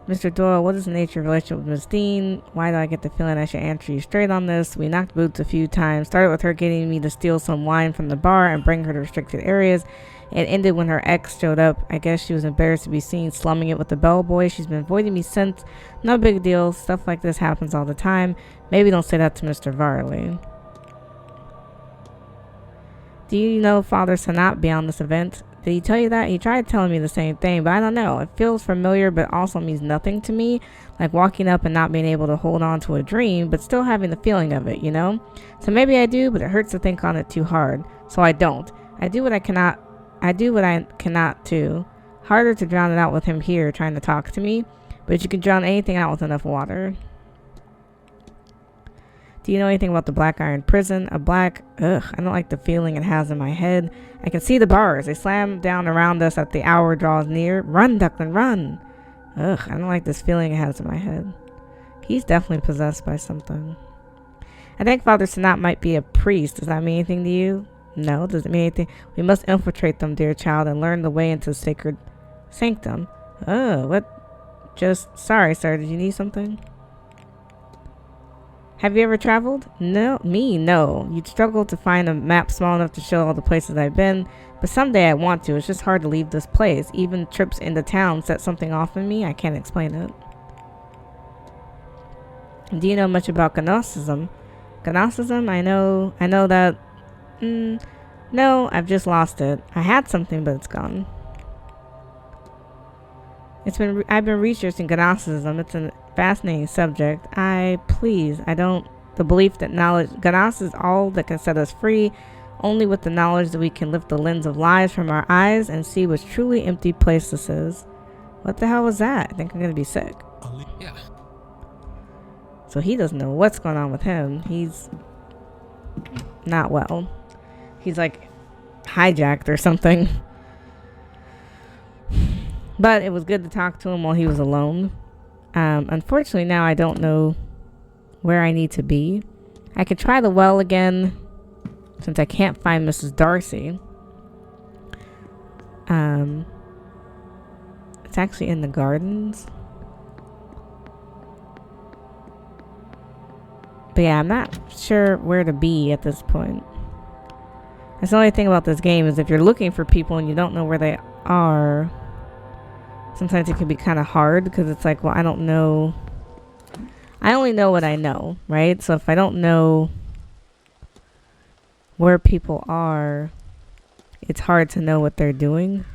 Mr. Doyle, what is the nature of your relationship with Miss Dean? Why do I get the feeling I should answer you straight on this? We knocked boots a few times. Started with her getting me to steal some wine from the bar and bring her to restricted areas. It ended when her ex showed up. I guess she was embarrassed to be seen slumming it with the bellboy. She's been avoiding me since. No big deal. Stuff like this happens all the time. Maybe don't say that to Mr. Varley. Do you know Father Sanat beyond this event? Did he tell you that? He tried telling me the same thing, but I don't know. It feels familiar, but also means nothing to me. Like walking up and not being able to hold on to a dream, but still having the feeling of it, you know? So maybe I do, but it hurts to think on it too hard. So I don't. I do what I cannot too. Harder to drown it out with him here trying to talk to me, but you can drown anything out with enough water. Do you know anything about the Black Iron Prison? I don't like the feeling it has in my head. I can see the bars. They slam down around us as the hour draws near. Run, Duckling, run. I don't like this feeling it has in my head. He's definitely possessed by something. I think Father Sanat might be a priest. Does that mean anything to you? No, does it mean anything? We must infiltrate them, dear child, and learn the way into the sacred sanctum. Sorry, sir. Did you need something? Have you ever traveled? No. You'd struggle to find a map small enough to show all the places I've been, but someday I want to. It's just hard to leave this place. Even trips into town set something off in me. I can't explain it. Do you know much about Gnosticism? Gnosticism? I know that... no, I've just lost it. I had something, but it's gone. I've been researching Gnosticism. It's a fascinating subject. The belief that Gnosis is all that can set us free, only with the knowledge that we can lift the lens of lies from our eyes and see which truly empty place this is. What the hell was that? I think I'm gonna be sick. Yeah. So he doesn't know what's going on with him. He's not well. He's like hijacked or something. But it was good to talk to him while he was alone. Unfortunately, now I don't know where I need to be. I could try the well again, since I can't find Mrs. Darcy. It's actually in the gardens. But yeah, I'm not sure where to be at this point. That's the only thing about this game is if you're looking for people and you don't know where they are... Sometimes it can be kind of hard because it's like, well, I don't know. I only know what I know, right? So if I don't know where people are, it's hard to know what they're doing.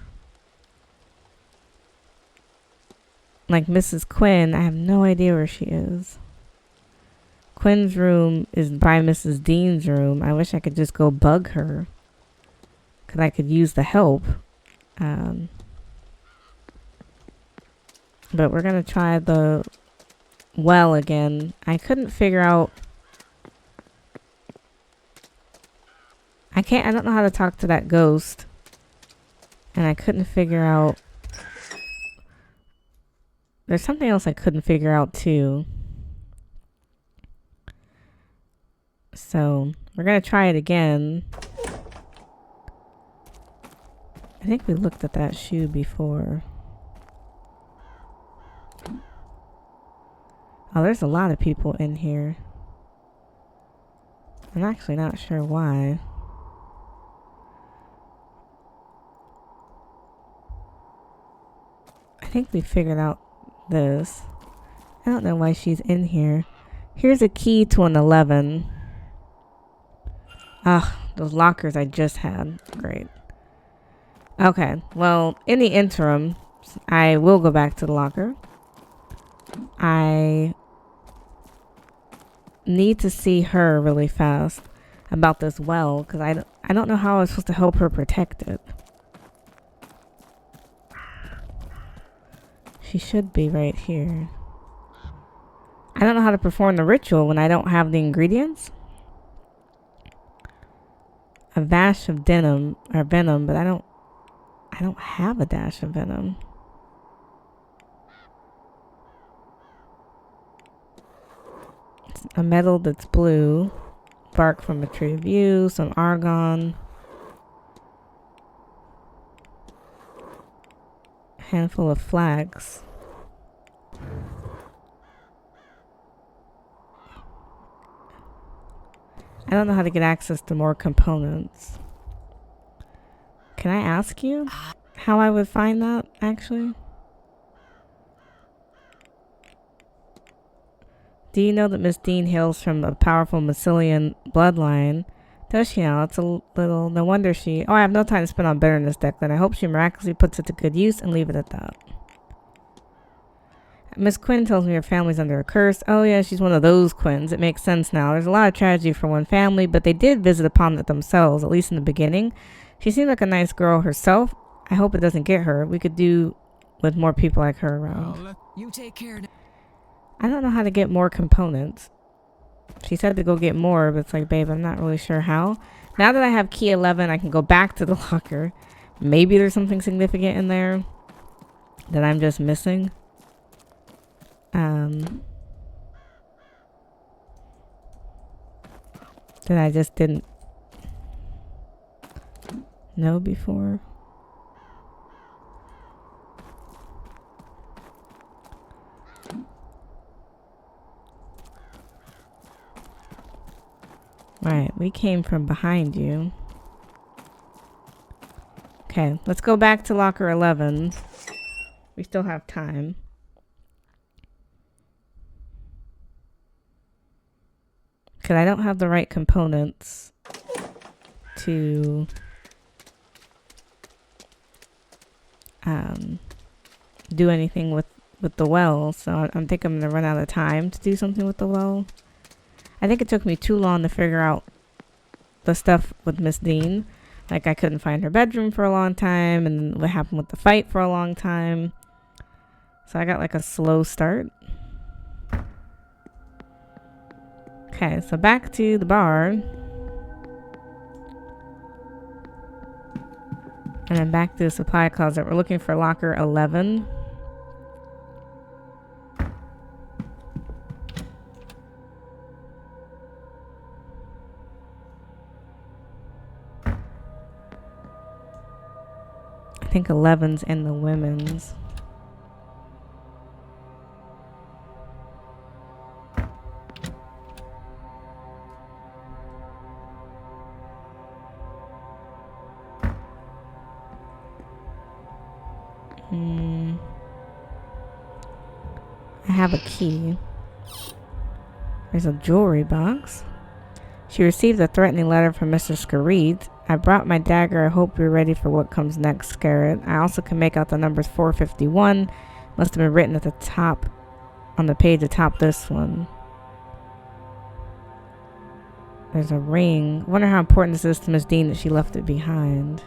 Like Mrs. Quinn, I have no idea where she is. Quinn's room is by Mrs. Dean's room. I wish I could just go bug her, because I could use the help. But we're going to try the well again. I couldn't figure out... I don't know how to talk to that ghost. And I couldn't figure out... There's something else I couldn't figure out too. So, we're going to try it again. I think we looked at that shoe before. Oh, there's a lot of people in here. I'm actually not sure why. I think we figured out this. I don't know why she's in here. Here's a key to an 11. Ah, those lockers I just had. Great. Okay, well, in the interim, I will go back to the locker. I need to see her really fast about this well, because I don't know how I was supposed to help her protect it. She should be right here. I don't know how to perform the ritual when I don't have the ingredients. A dash of venom, but I don't have a dash of venom. It's a metal that's blue. Bark from a tree of yew, some argon. Handful of flax. I don't know how to get access to more components. Can I ask you how I would find that, actually? Do you know that Miss Dean hails from a powerful Massilian bloodline? Does she now? It's a little... No wonder she... Oh, I have no time to spend on bitterness, Declan. I hope she miraculously puts it to good use and leave it at that. Miss Quinn tells me her family's under a curse. Oh yeah, she's one of those Quinns. It makes sense now. There's a lot of tragedy for one family, but they did visit upon it themselves, at least in the beginning. She seemed like a nice girl herself. I hope it doesn't get her. We could do with more people like her around. You take care. I don't know how to get more components. She said to go get more, but it's like, babe, I'm not really sure how. Now that I have key 11, I can go back to the locker. Maybe there's something significant in there that I'm just missing. That I just didn't know before. Right, we came from behind you. Okay, let's go back to locker 11. We still have time. Because I don't have the right components to do anything with the well. So I think I'm going to run out of time to do something with the well. I think it took me too long to figure out the stuff with Miss Dean. Like, I couldn't find her bedroom for a long time, and what happened with the fight for a long time. So I got like a slow start. Okay, so back to the bar. And then back to the supply closet. We're looking for locker 11. I think 11's in the women's. I have a key. There's a jewelry box. She received a threatening letter from Mr. Scareed. I brought my dagger. I hope you're ready for what comes next, Scarlet. I also can make out the numbers 451. Must have been written at the top, on the page atop this one. There's a ring. I wonder how important this is to Miss Dean that she left it behind.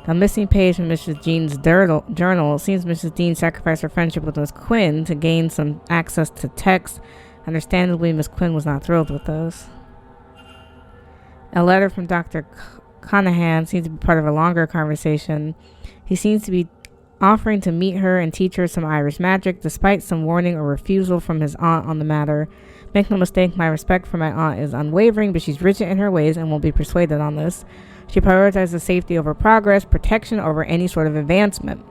A missing page from Mrs. Dean's journal. It seems Mrs. Dean sacrificed her friendship with Miss Quinn to gain some access to text. Understandably, Miss Quinn was not thrilled with those. A letter from Dr. Conahan seems to be part of a longer conversation. He seems to be offering to meet her and teach her some Irish magic, despite some warning or refusal from his aunt on the matter. Make no mistake, my respect for my aunt is unwavering, but she's rigid in her ways and won't be persuaded on this. She prioritizes safety over progress, protection over any sort of advancement.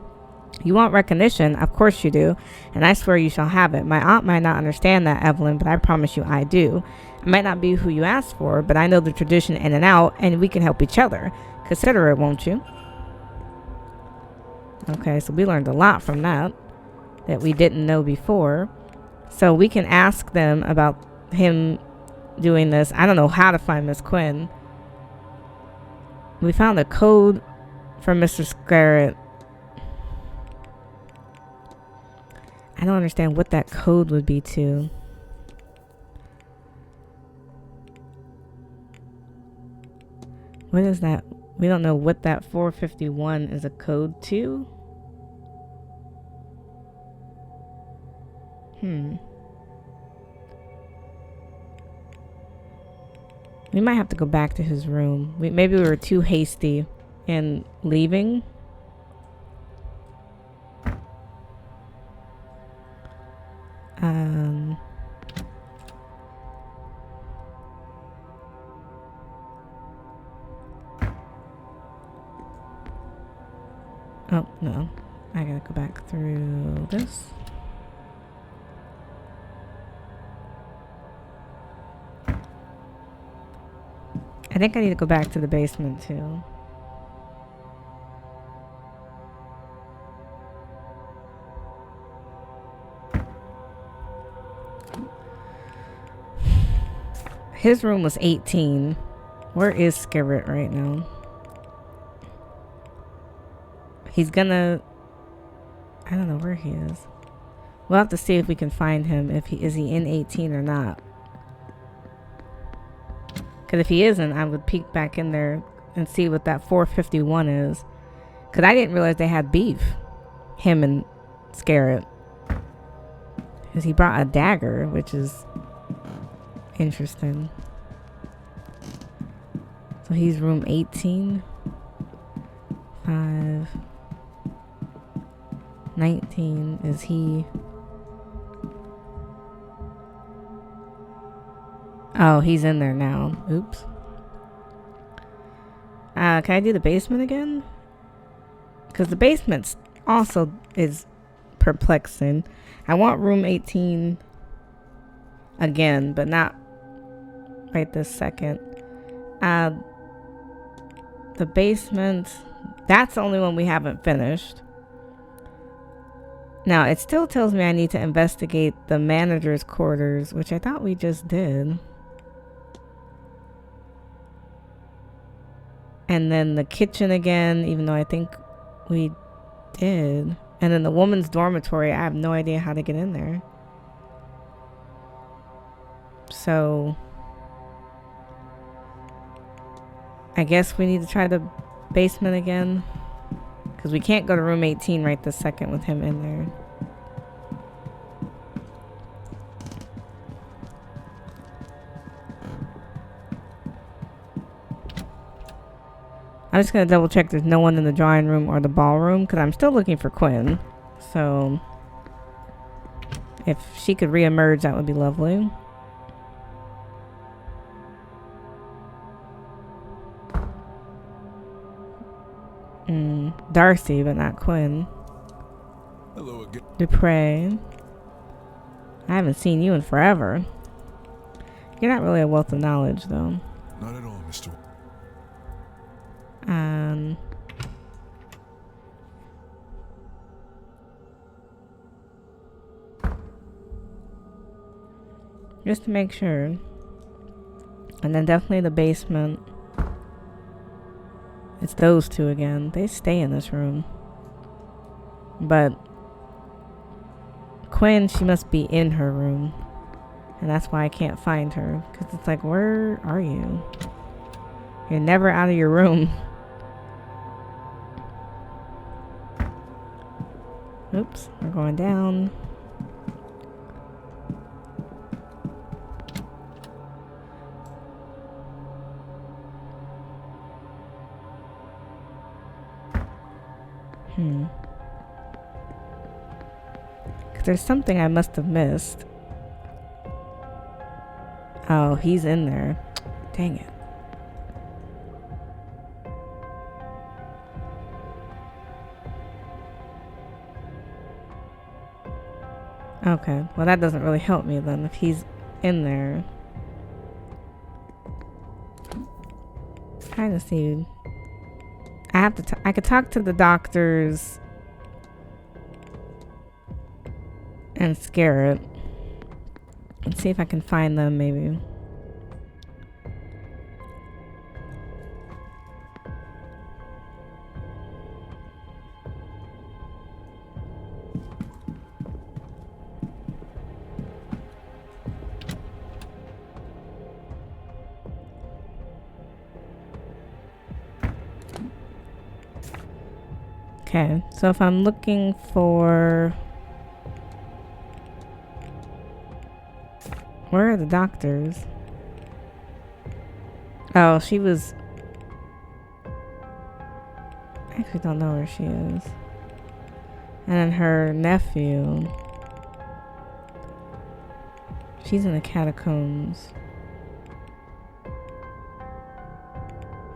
You want recognition? Of course you do. And I swear you shall have it. My aunt might not understand that, Evelyn, but I promise you I do. I might not be who you asked for, but I know the tradition in and out, and we can help each other. Consider it, won't you? Okay, so we learned a lot from that we didn't know before. So we can ask them about him doing this. I don't know how to find Miss Quinn. We found a code from Mr. Scarrett. I don't understand what that code would be to. What is that? We don't know what that 451 is a code to. We might have to go back to his room. Maybe we were too hasty in leaving. Oh, no. I gotta go back through this. I think I need to go back to the basement too. His room was 18. Where is Scarrett right now? He's gonna... I don't know where he is. We'll have to see if we can find him. Is he in 18 or not? Because if he isn't, I would peek back in there and see what that 451 is. Because I didn't realize they had beef. Him and Scarrett. Because he brought a dagger, which is interesting. So he's room 18. 5. 19 is he. Oh, he's in there now. Oops. Can I do the basement again? Because the basement also is perplexing. I want room 18 again, but not right this second. The basement, that's the only one we haven't finished. Now, it still tells me I need to investigate the manager's quarters, which I thought we just did. And then the kitchen again, even though I think we did. And then the woman's dormitory, I have no idea how to get in there. So I guess we need to try the basement again. Because we can't go to room 18 right this second with him in there. I'm just going to double check there's no one in the drawing room or the ballroom. Because I'm still looking for Quinn. So if she could reemerge, that would be lovely. Darcy, but not Quinn. Hello again. Dupre. I haven't seen you in forever. You're not really a wealth of knowledge, though. Not at all, Mr. Just to make sure. And then definitely the basement. It's those two again. They stay in this room. But Quinn, she must be in her room. And that's why I can't find her. Because it's like, where are you? You're never out of your room. Oops, we're going down. Because there's something I must have missed. Oh, he's in there. Dang it. Okay, well that doesn't really help me then if he's in there. Trying to see. I have to. I could talk to the doctors and scare it and see if I can find them. Maybe. Okay, so if I'm looking for... Where are the doctors? Oh, she was... I actually don't know where she is. And then her nephew. She's in the catacombs.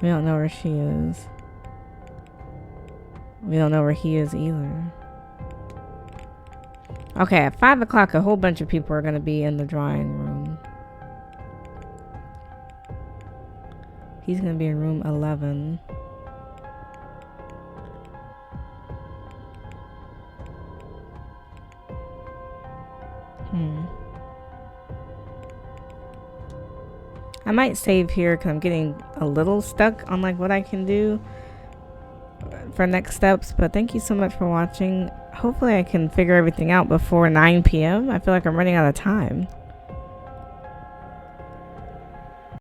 We don't know where she is. We don't know where he is either. Okay, at 5 o'clock, a whole bunch of people are going to be in the drawing room. He's going to be in room 11. I might save here because I'm getting a little stuck on like what I can do for next steps, but thank you so much for watching. Hopefully I can figure everything out before 9 p.m. I feel like I'm running out of time.